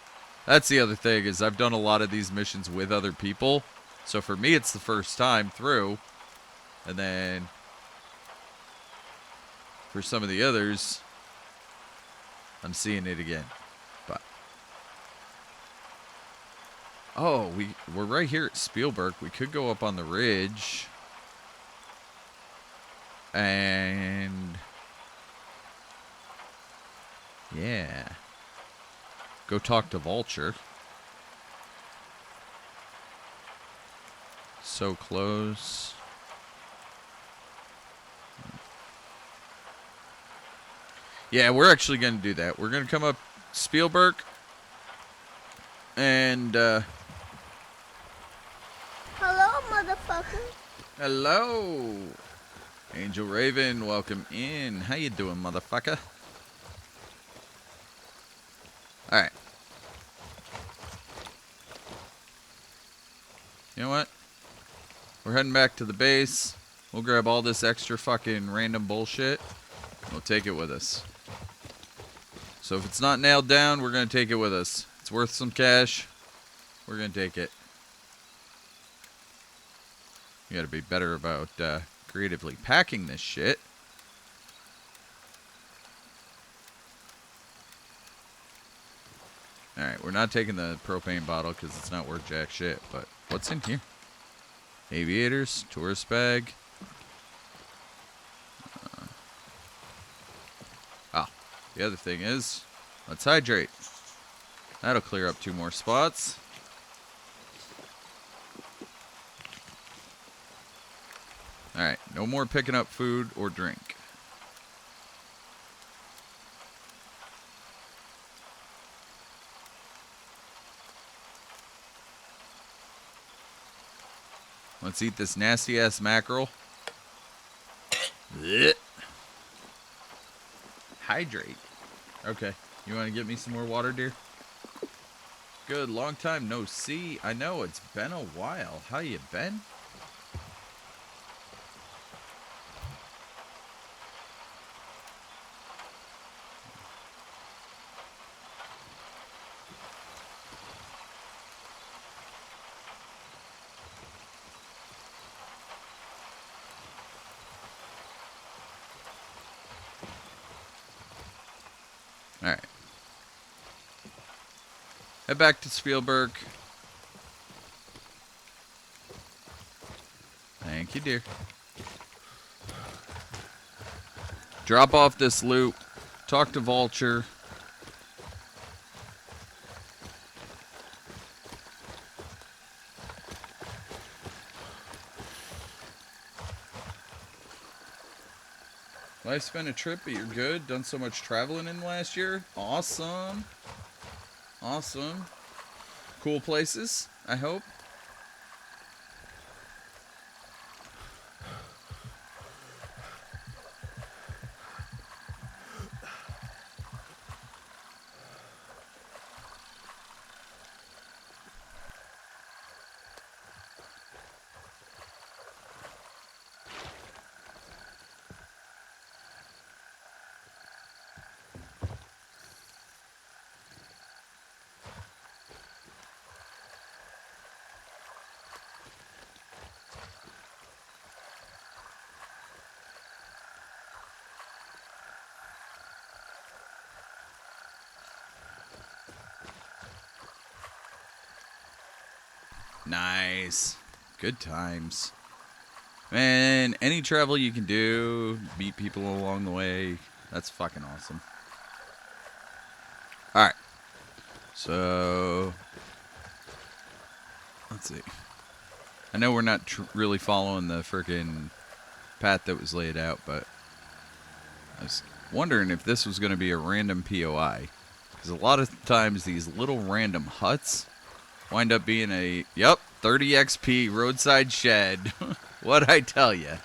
That's the other thing, is I've done a lot of these missions with other people. So for me, it's the first time through. And then for some of the others, I'm seeing it again. But oh, we're right here at Spielberg. We could go up on the ridge. And yeah. Go talk to Vulture. So close. Yeah, we're actually going to do that. We're going to come up Spielberg. And, Hello, motherfucker. hello. Angel Raven, welcome in. How you doing, motherfucker? Alright. You know what? We're heading back to the base. We'll grab all this extra fucking random bullshit. We'll take it with us. So if it's not nailed down, we're going to take it with us. It's worth some cash. We're going to take it. You got to be better about creatively packing this shit. Alright, we're not taking the propane bottle because it's not worth jack shit. But what's in here? Aviators, tourist bag. The other thing is, let's hydrate. That'll clear up 2 more spots. Alright, no more picking up food or drink. Let's eat this nasty ass mackerel. Blech. Hydrate. Okay. You want to get me some more water, dear? Good. Long time no see. I know. It's been a while. How you been? Alright. Head back to Spielberg. Thank you, dear. Drop off this loot. Talk to Vulture. Life's been a trip, but you're good. Done so much traveling in the last year. Awesome. Awesome. Cool places, I hope. Nice. Good times. Man, any travel you can do, meet people along the way, that's fucking awesome. Alright. So, let's see. I know we're not really following the freaking path that was laid out, but I was wondering if this was going to be a random POI. Because a lot of times these little random huts wind up being a, yep, 30 XP roadside shed. What'd I tell you?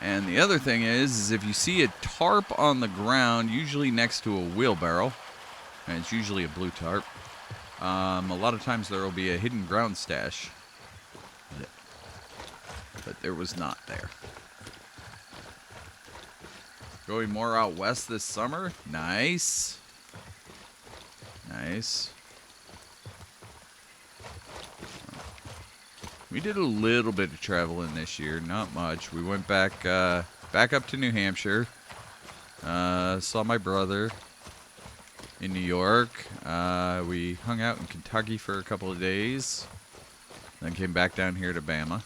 And the other thing is if you see a tarp on the ground, usually next to a wheelbarrow, and it's usually a blue tarp, a lot of times there will be a hidden ground stash. But there was not there. Going more out west this summer. Nice. Nice. We did a little bit of traveling this year, not much. We went back up to New Hampshire. Saw my brother in New York. We hung out in Kentucky for a couple of days. Then came back down here to Bama.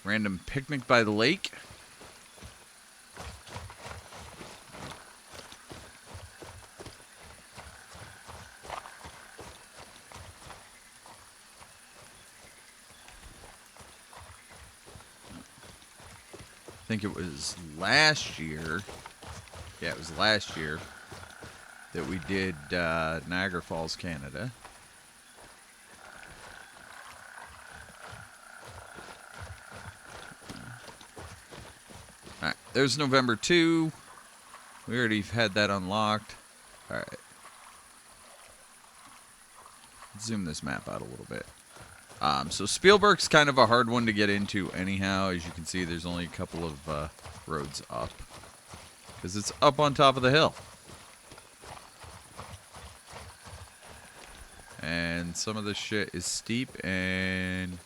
Random picnic by the lake. I think it was last year. Yeah, it was last year that we did Niagara Falls, Canada. Alright, there's November 2. We already had that unlocked. Alright. Zoom this map out a little bit. So Spielberg's kind of a hard one to get into anyhow. As you can see, there's only a couple of roads up. Because it's up on top of the hill. And some of the shit is steep, and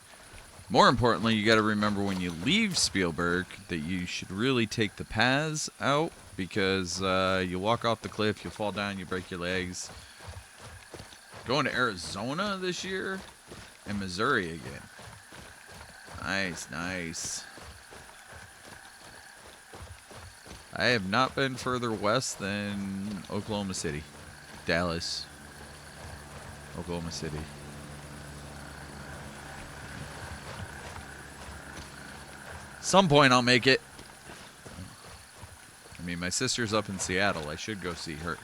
more importantly, you got to remember when you leave Spielberg that you should really take the paths out, because you walk off the cliff, you fall down, you break your legs. Going to Arizona this year and Missouri again. Nice, nice. I have not been further west than Oklahoma City, Dallas, Oklahoma City. Some point I'll make it. I mean, my sister's up in Seattle. I should go see her.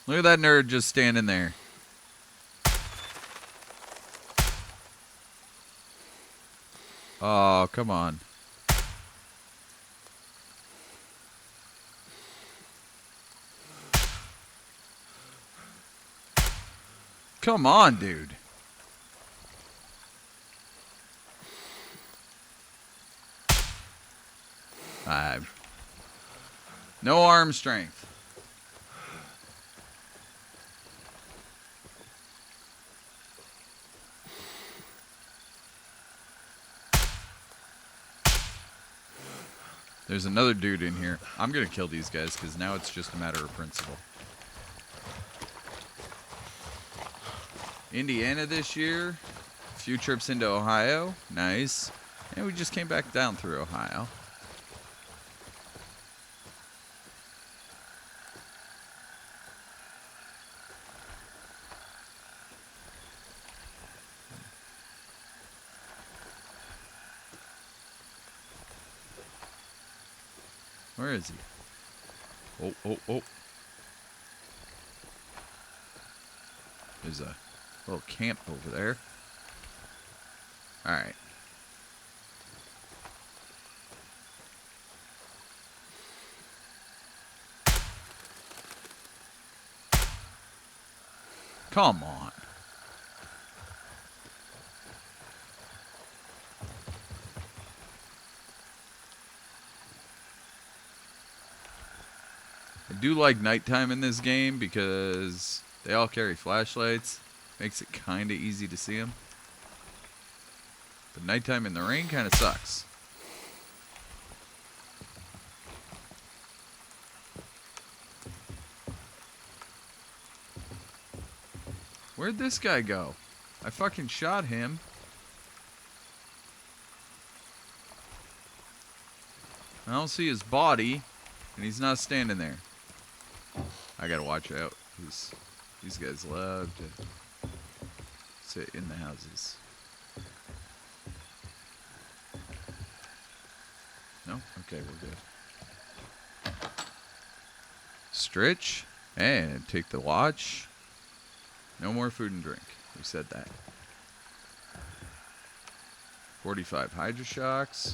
Look at that nerd just standing there. Oh, come on. Come on, dude. No arm strength. There's another dude in here. I'm gonna kill these guys because now it's just a matter of principle. Indiana this year. A few trips into Ohio. Nice. And we just came back down through Ohio. Where is he? Oh, oh, oh. There's a little camp over there. Alright. Come on. do like nighttime in this game because they all carry flashlights. Makes it kind of easy to see them. But nighttime in the rain kind of sucks. Where'd this guy go? I fucking shot him. I don't see his body, and he's not standing there. I gotta watch out. These guys love to sit in the houses. No? Okay, we're good. Stretch, and take the watch. No more food and drink. We said that. 45 Hydroshocks.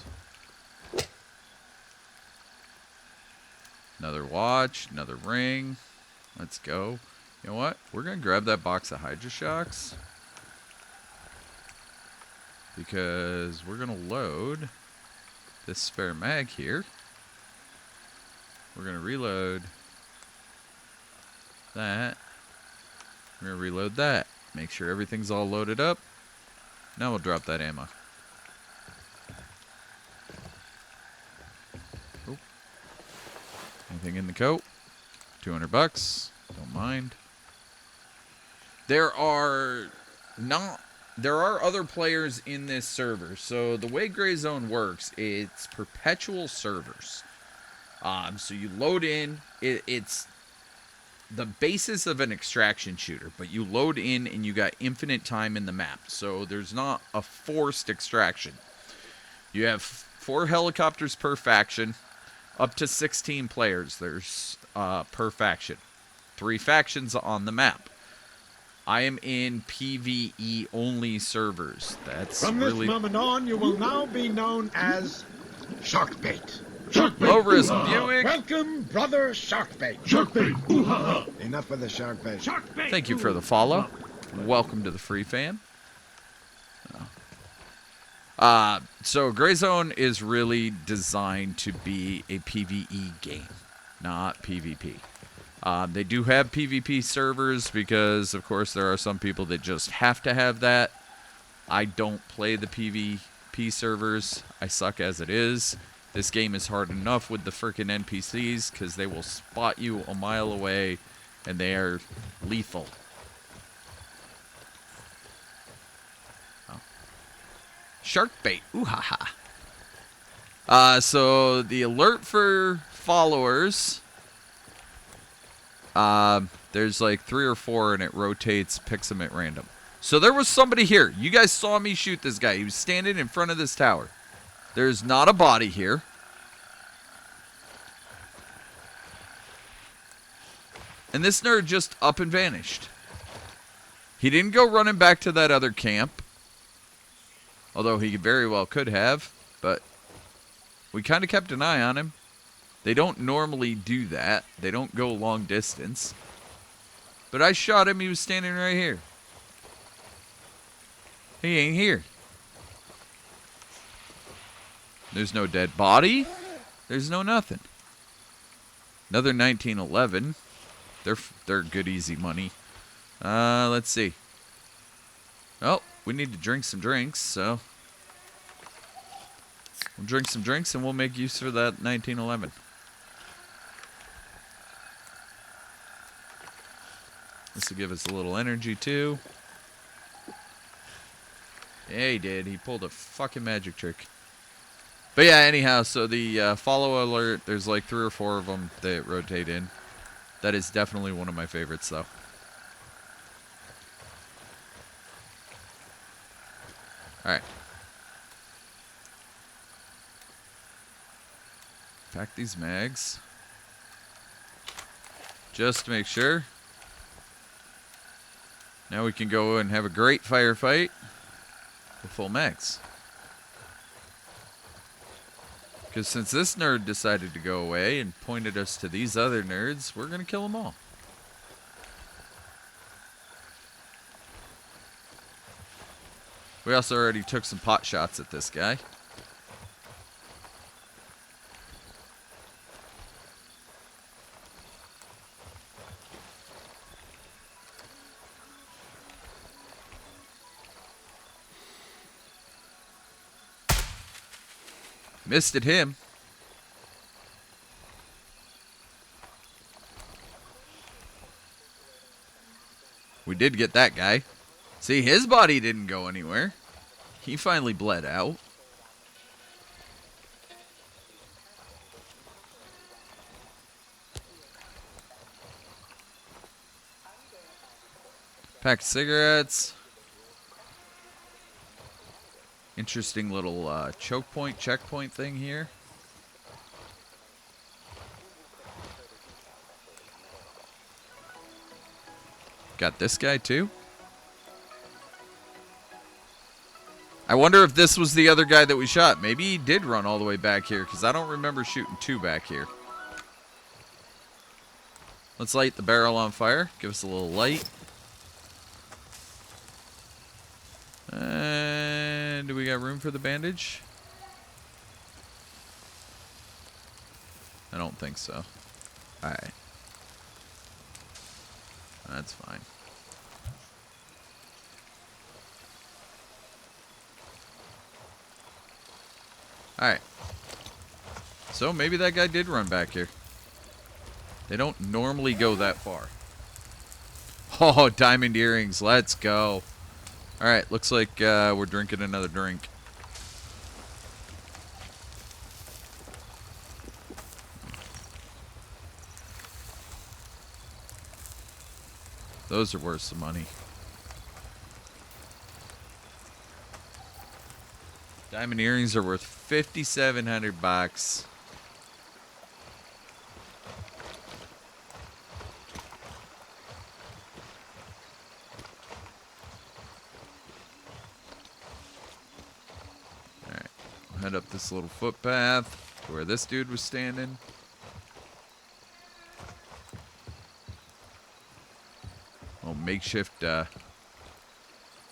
Another watch, another ring. Let's go. You know what? We're going to grab that box of Hydroshocks. Because we're going to load this spare mag here. We're going to reload that. We're going to reload that. Make sure everything's all loaded up. Now we'll drop that ammo. Oh. Anything in the coat? $200. Don't mind. There are other players in this server. So the way Gray Zone works, it's perpetual servers. So you load in. It's the basis of an extraction shooter, but you load in and you got infinite time in the map. So there's not a forced extraction. You have 4 helicopters per faction, up to 16 players there's per faction. 3 factions on the map. I am in PvE only servers. That's From really this moment on, you will now be known as Sharkbait. Low risk Buick. Welcome, brother Sharkbait. Sharkbait. Ooh-ha-ha. Enough of the Sharkbait. Sharkbait. Thank you for the follow. Welcome to the free fan. So Gray Zone is really designed to be a PvE game, not PvP. They do have PvP servers because, of course, there are some people that just have to have that. I don't play the PvP servers. I suck as it is. This game is hard enough with the frickin' NPCs because they will spot you a mile away and they are lethal. Oh. Shark bait. Ooh ha ha. So the alert for followers. There's like 3 or 4 and it rotates, picks them at random. So there was somebody here. You guys saw me shoot this guy. He was standing in front of this tower. There's not a body here. And this nerd just up and vanished. He didn't go running back to that other camp. Although he very well could have. But we kind of kept an eye on him. They don't normally do that. They don't go long distance. But I shot him. He was standing right here. He ain't here. There's no dead body. There's no nothing. Another 1911. They're good easy money. Let's see. Oh, we need to drink some drinks, so we'll drink some drinks and we'll make use of that 1911. This will give us a little energy too. Yeah, he did. He pulled a fucking magic trick. But yeah, anyhow, so the follow alert, there's like 3 or 4 of them that rotate in. That is definitely one of my favorites, though. Alright. Pack these mags. Just to make sure. Now we can go and have a great firefight with full mags. Because since this nerd decided to go away and pointed us to these other nerds, we're going to kill them all. We also already took some pot shots at this guy. Missed at him. We did get that guy. See, his body didn't go anywhere. He finally bled out. Pack of cigarettes. Interesting little choke point, checkpoint thing here. Got this guy too. I wonder if this was the other guy that we shot. Maybe he did run all the way back here, because I don't remember shooting two back here. Let's light the barrel on fire. Give us a little light. And do we got room for the bandage? I don't think so. Alright. That's fine. Alright. So maybe that guy did run back here. They don't normally go that far. Oh, diamond earrings. Let's go. Alright, looks like we're drinking another drink. Those are worth some money. Diamond earrings are worth 5,700 bucks. Alright, we'll head up this little footpath to where this dude was standing. Little makeshift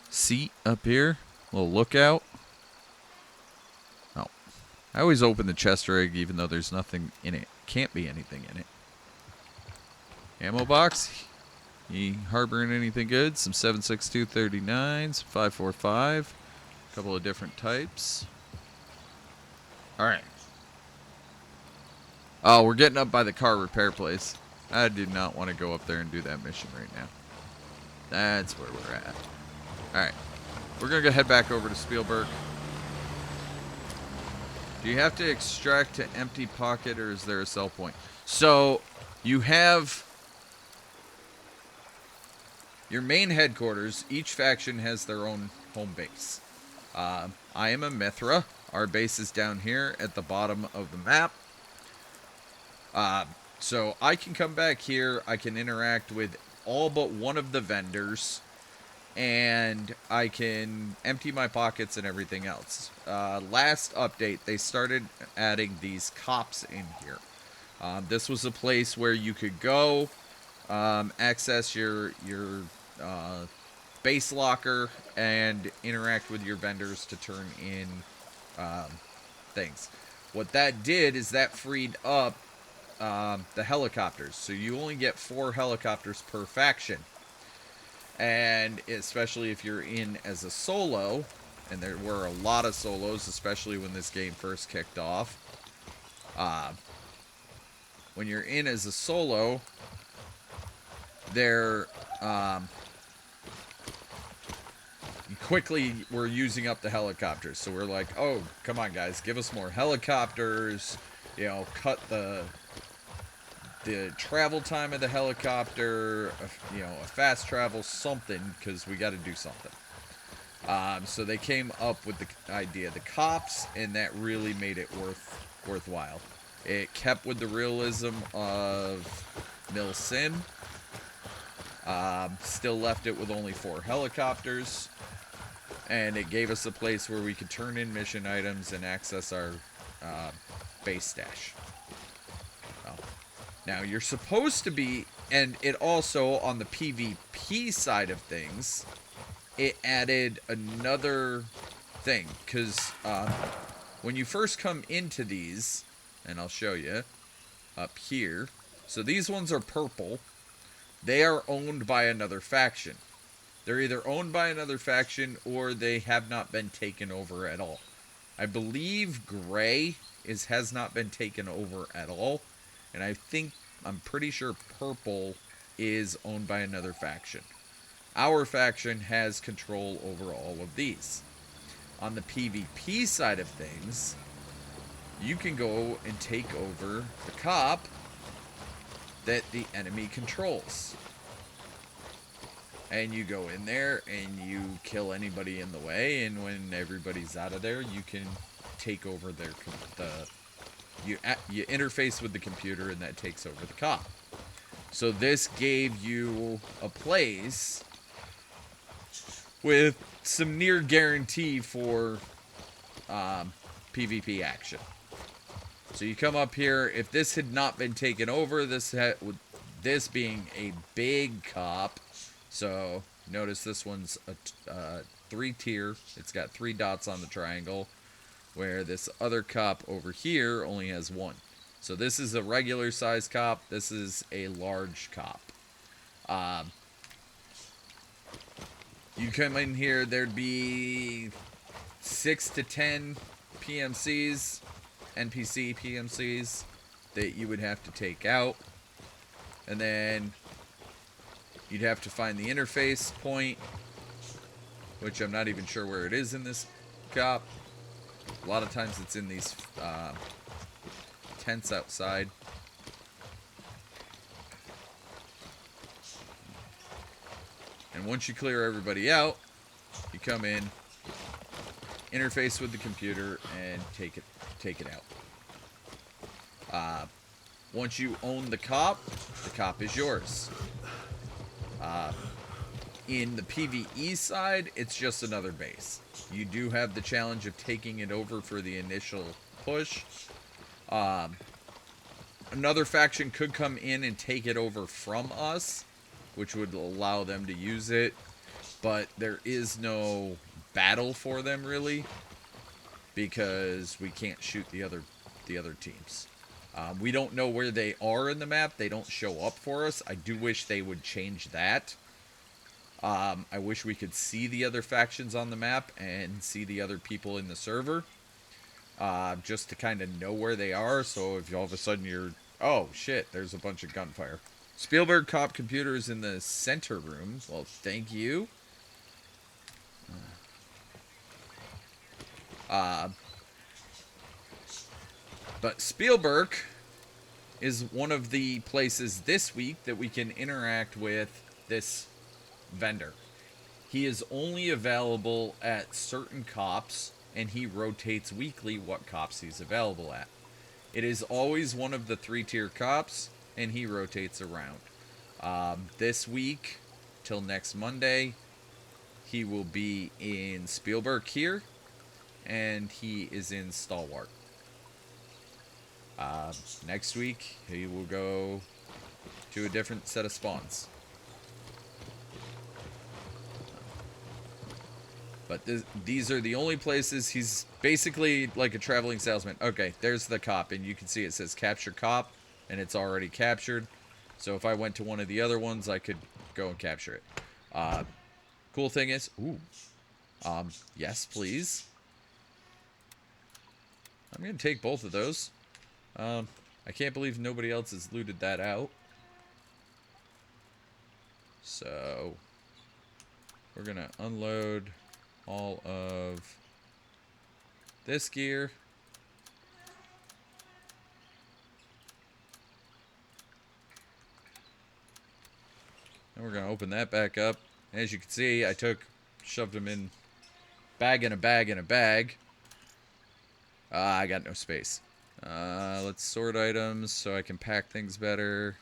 seat up here. Little lookout. Oh. I always open the chest rig even though there's nothing in it. Can't be anything in it. Ammo box. You harboring anything good? Some 7.62 39s, 5.45. A couple of different types. Alright. Oh, we're getting up by the car repair place. I did not want to go up there and do that mission right now. That's where we're at. Alright. We're going to go head back over to Spielberg. Do you have to extract to empty pocket, or is there a sell point? So, you have your main headquarters. Each faction has their own home base. I am a Mithra. Our base is down here at the bottom of the map. So, I can come back here. I can interact with all but one of the vendors, and I can empty my pockets and everything else. Last update, they started adding these cops in here. This was a place where you could go, access your base locker, and interact with your vendors to turn in things. What that did is that freed up the helicopters. So you only get 4 helicopters per faction. And especially if you're in as a solo, and there were a lot of solos, especially when this game first kicked off. When you're in as a solo, they're quickly we're using up the helicopters. So we're like, oh, come on guys, give us more helicopters, you know, cut the travel time of the helicopter, you know, a fast travel, something, because we got to do something. So they came up with the idea of the cops, and that really made it worthwhile. It kept with the realism of Mil Sin. Still left it with only 4 helicopters, and it gave us a place where we could turn in mission items and access our base stash. Now, you're supposed to be, and it also, on the PvP side of things, it added another thing, because when you first come into these, and I'll show you, up here, so these ones are purple, they are owned by another faction. They're either owned by another faction, or they have not been taken over at all. I believe gray has not been taken over at all. And I'm pretty sure purple is owned by another faction. Our faction has control over all of these. On the PvP side of things, you can go and take over the cop that the enemy controls. And you go in there and you kill anybody in the way, and when everybody's out of there, you can take over you interface with the computer, and that takes over the cop. So this gave you a place with some near guarantee for PvP action. So you come up here. If this had not been taken over, this being a big cop. So notice this one's a 3-tier. It's got 3 dots on the triangle, where this other cop over here only has 1. So this is a regular size cop. This is a large cop. You come in here, there'd be 6 to 10 PMCs, NPC PMCs, that you would have to take out. And then you'd have to find the interface point, which I'm not even sure where it is in this cop. A lot of times it's in these tents outside. And once you clear everybody out, you come in, interface with the computer, and take it out. Once you own the cop is yours. In the PvE side, it's just another base. You do have the challenge of taking it over for the initial push. Another faction could come in and take it over from us, which would allow them to use it, but there is no battle for them really, because we can't shoot the other teams. We don't know where they are in the map. They don't show up for us. I do wish they would change that. I wish we could see the other factions on the map and see the other people in the server, just to kind of know where they are. So if all of a sudden you're, oh shit, there's a bunch of gunfire. Spielberg Cop computer is in the center room. Well, thank you. But Spielberg is one of the places this week that we can interact with this vendor. He is only available at certain cops, and he rotates weekly what cops he's available at. It is always one of the 3-tier cops, and he rotates around. This week, till next Monday, he will be in Spielberg here, and he is in Stalwart. Next week, he will go to a different set of spawns. But these are the only places. He's basically like a traveling salesman. Okay, there's the cop, and you can see it says capture cop, and it's already captured. So if I went to one of the other ones, I could go and capture it. Cool thing is, yes, please. I'm going to take both of those. I can't believe nobody else has looted that out. So we're going to unload all of this gear. And we're going to open that back up. As you can see, I shoved them in bag in a bag in a bag. I got no space. Let's sort items so I can pack things better.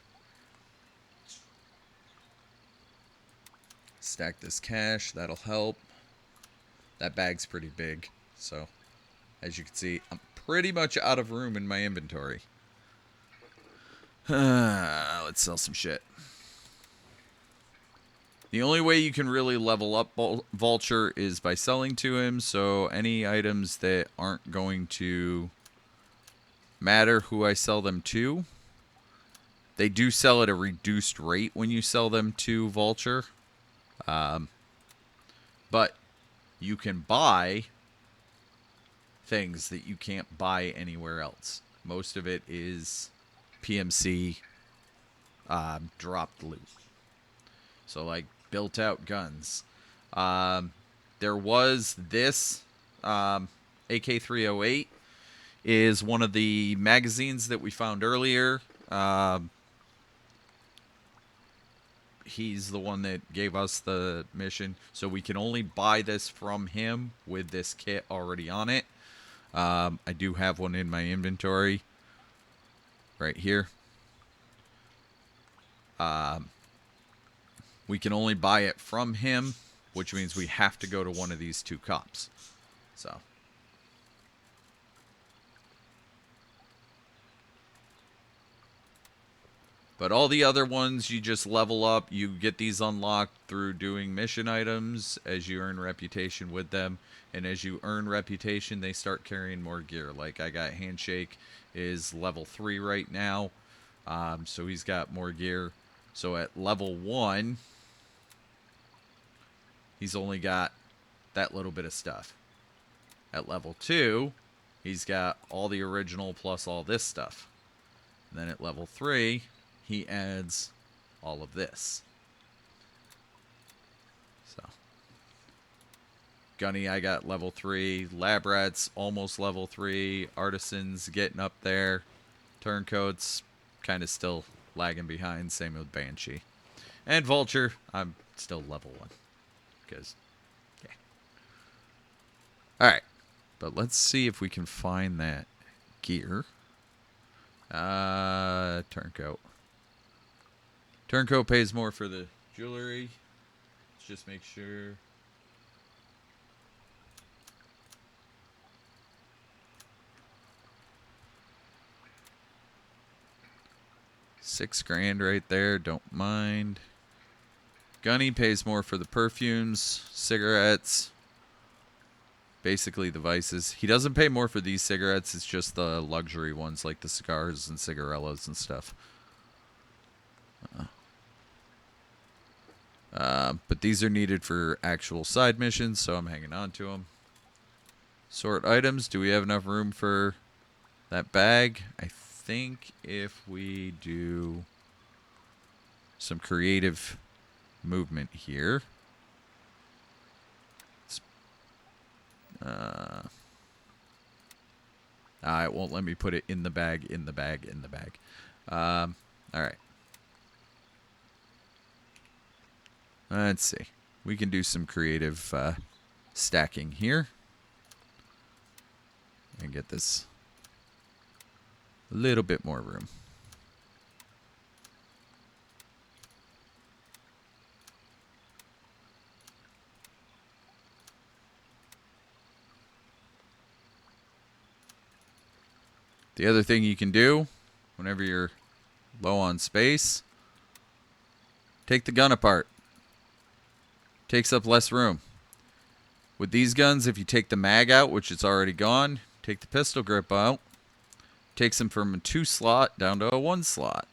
Stack this cash, that'll help. That bag's pretty big, so as you can see, I'm pretty much out of room in my inventory. Let's sell some shit. The only way you can really level up Vulture is by selling to him, so any items that aren't going to matter who I sell them to, they do sell at a reduced rate when you sell them to Vulture. But you can buy things that you can't buy anywhere else. Most of it is PMC dropped loot. So like built out guns. There was this AK-308 is one of the magazines that we found earlier. He's the one that gave us the mission, so we can only buy this from him with this kit already on it. I do have one in my inventory right here. We can only buy it from him, which means we have to go to one of these 2 cops. So but all the other ones, you just level up. You get these unlocked through doing mission items as you earn reputation with them. And as you earn reputation, they start carrying more gear. Like I got Handshake is level 3 right now. So he's got more gear. So at level 1, he's only got that little bit of stuff. At level 2, he's got all the original plus all this stuff. And then at level 3... he adds all of this. So, Gunny, I got level 3. Lab Rats, almost level 3. Artisans, getting up there. Turncoats, kind of still lagging behind. Same with Banshee. And Vulture, I'm still level 1. Because, yeah. Alright. But let's see if we can find that gear. Turncoat. Turncoat pays more for the jewelry. Let's just make sure. $6,000 right there. Don't mind. Gunny pays more for the perfumes, cigarettes, basically the vices. He doesn't pay more for these cigarettes. It's just the luxury ones like the cigars and cigarellas and stuff. But these are needed for actual side missions, so I'm hanging on to them. Sort items. Do we have enough room for that bag? I think if we do some creative movement here. It won't let me put it in the bag, in the bag, in the bag. Alright. Let's see. We can do some creative stacking here. And get this a little bit more room. The other thing you can do whenever you're low on space, take the gun apart. Takes up less room. With these guns, if you take the mag out, which it's already gone, take the pistol grip out, takes them from a 2 slot down to a 1 slot.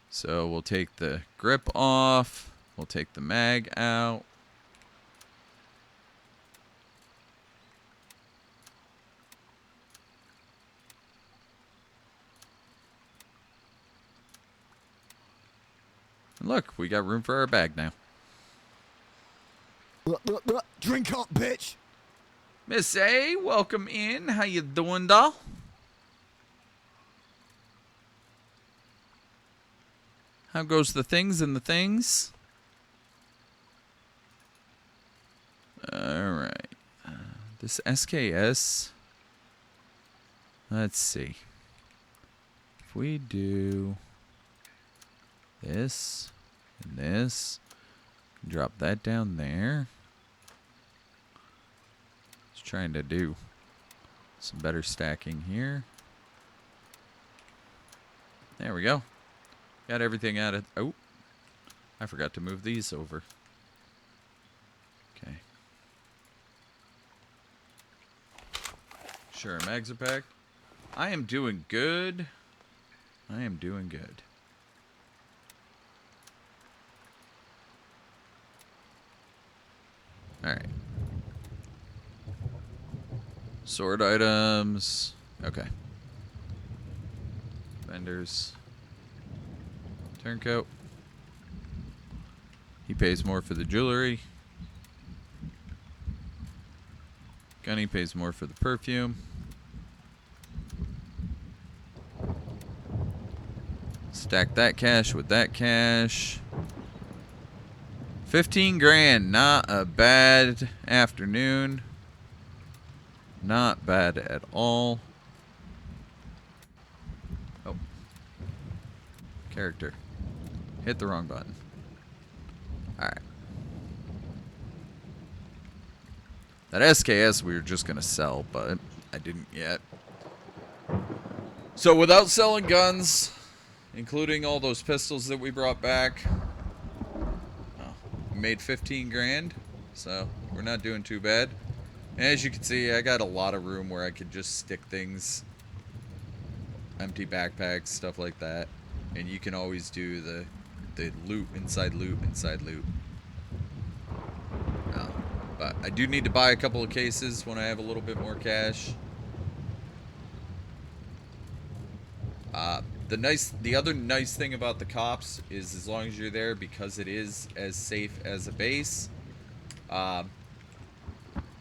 So we'll take the grip off, we'll take the mag out. And look, we got room for our bag now. Drink up, bitch. Miss A, welcome in. How you doing, doll? How goes the things and the things? Alright. This SKS. Let's see. If we do this and this, drop that down there. Just trying to do some better stacking here. There we go. Got everything out of... Oh, I forgot to move these over. Okay. Sure, mags are packed. I am doing good. I am doing good. Alright. Sword items. Okay. Vendors. Turncoat. He pays more for the jewelry. Gunny pays more for the perfume. Stack that cash with that cash. 15 grand. Not a bad afternoon. Not bad at all. Oh. Character. Hit the wrong button. Alright. That SKS we were just going to sell, but I didn't yet. So without selling guns, including all those pistols that we brought back, we made 15 grand. So we're not doing too bad. And as you can see, I got a lot of room where I could just stick things. Empty backpacks, stuff like that. And you can always do the loot, inside loot, inside loot. But I do need to buy a couple of cases when I have a little bit more cash. The other nice thing about the cops is as long as you're there, because it is as safe as a base,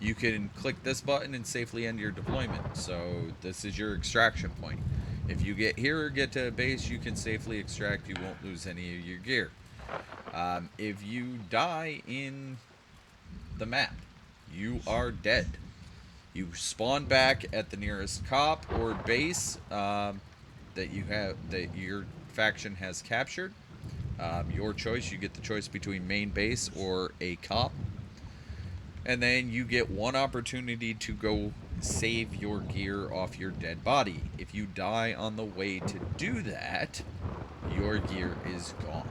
you can click this button and safely end your deployment. So this is your extraction point. If you get here or get to a base, you can safely extract. You won't lose any of your gear. If you die in the map, you are dead. You spawn back at the nearest cop or base that your faction has captured. Your choice. You get the choice between main base or a cop. And then you get one opportunity to go save your gear off your dead body. If you die on the way to do that, your gear is gone.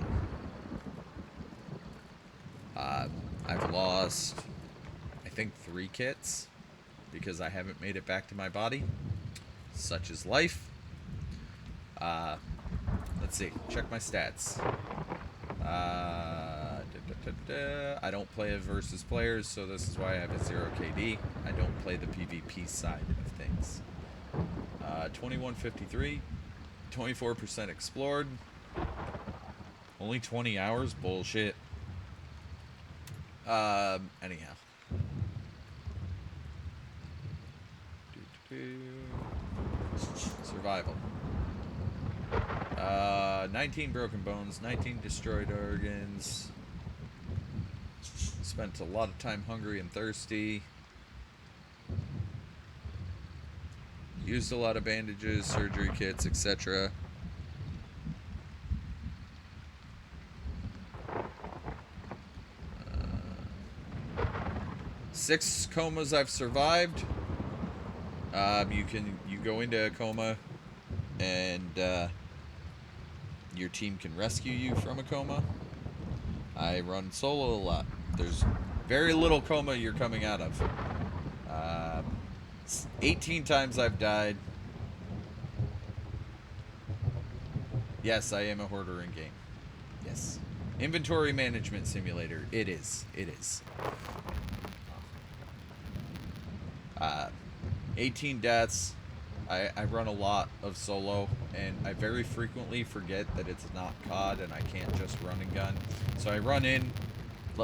I've lost, I think, 3 kits because I haven't made it back to my body. Such is life. Let's see. Check my stats. I don't play versus players, so this is why I have a 0 KD. I don't play the PvP side of things. 2153, 24% explored. Only 20 hours? Bullshit. Anyhow. Survival. 19 broken bones, 19 destroyed organs. Spent a lot of time hungry and thirsty. Used a lot of bandages, surgery kits, etc. Six comas I've survived. You go into a coma, and your team can rescue you from a coma. I run solo a lot. There's very little coma you're coming out of. 18 times I've died. Yes, I am a hoarder in game. Yes. Inventory management simulator. It is. It is. 18 deaths. I run a lot of solo, and I very frequently forget that it's not COD and I can't just run and gun. So I run in,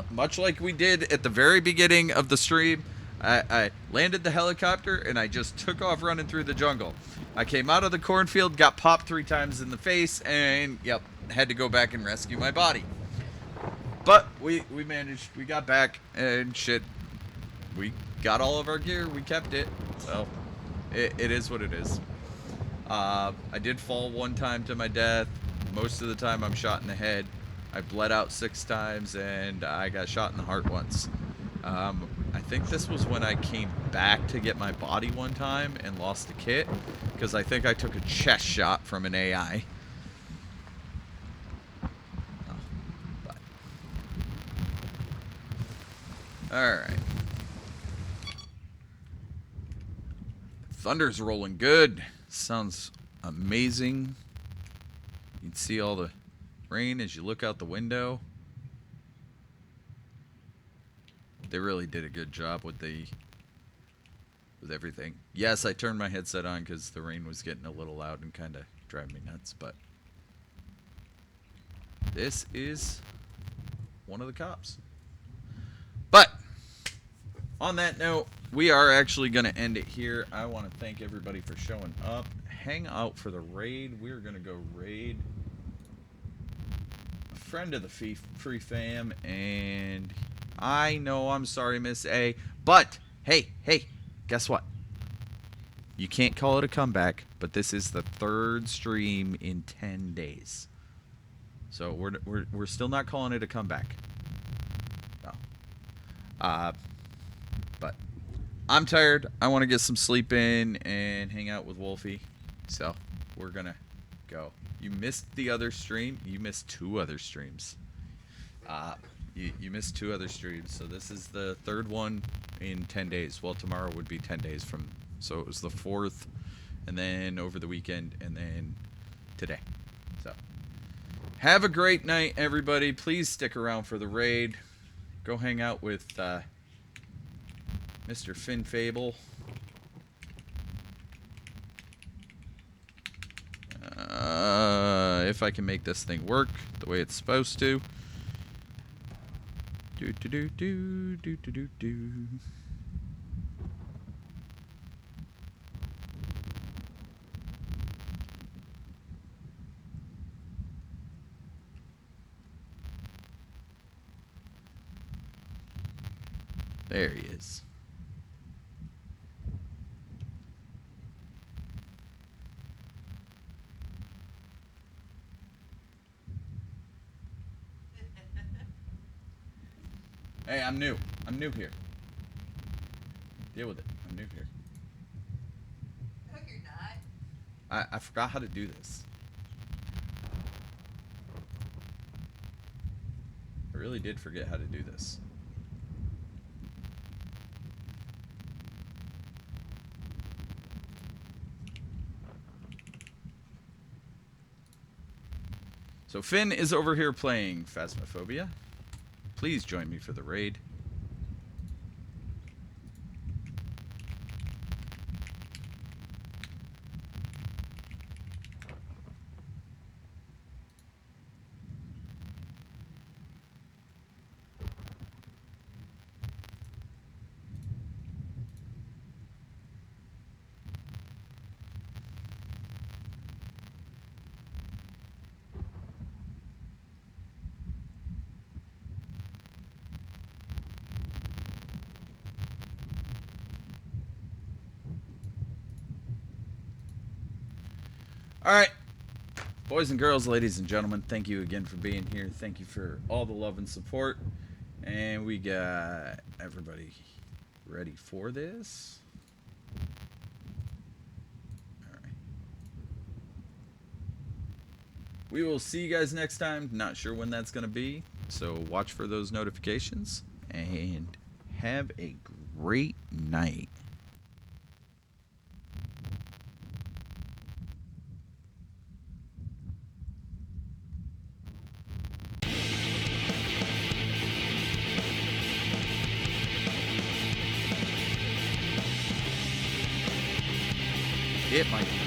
much like we did at the very beginning of the stream. I landed the helicopter and I just took off running through the jungle. I came out of the cornfield, got popped 3 times in the face, and yep, had to go back and rescue my body. But we managed, we got back, and shit, we got all of our gear, we kept it, so it is what it is. I did fall 1 time to my death. Most of the time I'm shot in the head. I bled out 6 times, and I got shot in the heart once. I think this was when I came back to get my body 1 time and lost a kit, because I think I took a chest shot from an AI. Alright. Thunder's rolling good. Sounds amazing. You can see all the rain as you look out the window. They really did a good job with everything. Yes, I turned my headset on because the rain was getting a little loud and kind of driving me nuts, but this is one of the cops. But on that note, we are actually going to end it here. I want to thank everybody for showing up. Hang out for the raid. We're going to go raid a friend of the Free Fam, and I know I'm sorry, Miss A, but hey, guess what? You can't call it a comeback, but this is the 3rd stream in 10 days. So we're still not calling it a comeback. No. But I'm tired. I want to get some sleep in and hang out with Wolfie. So we're gonna go. You missed the other stream. You missed 2 other streams. You missed 2 other streams. So this is the 3rd one in 10 days. Well, tomorrow would be 10 days from. So it was the 4th, and then over the weekend, and then today. So have a great night, everybody. Please stick around for the raid. Go hang out with Mr. Finn Fable. If I can make this thing work the way it's supposed to. Do. There he is. Hey, I'm new. I'm new here. Deal with it. I'm new here. No, you're not. I forgot how to do this. I really did forget how to do this. So Finn is over here playing Phasmophobia. Please join me for the raid. All right, boys and girls, ladies and gentlemen, thank you again for being here. Thank you for all the love and support. And we got everybody ready for this. All right. We will see you guys next time. Not sure when that's going to be, so watch for those notifications. And have a great night. It might be.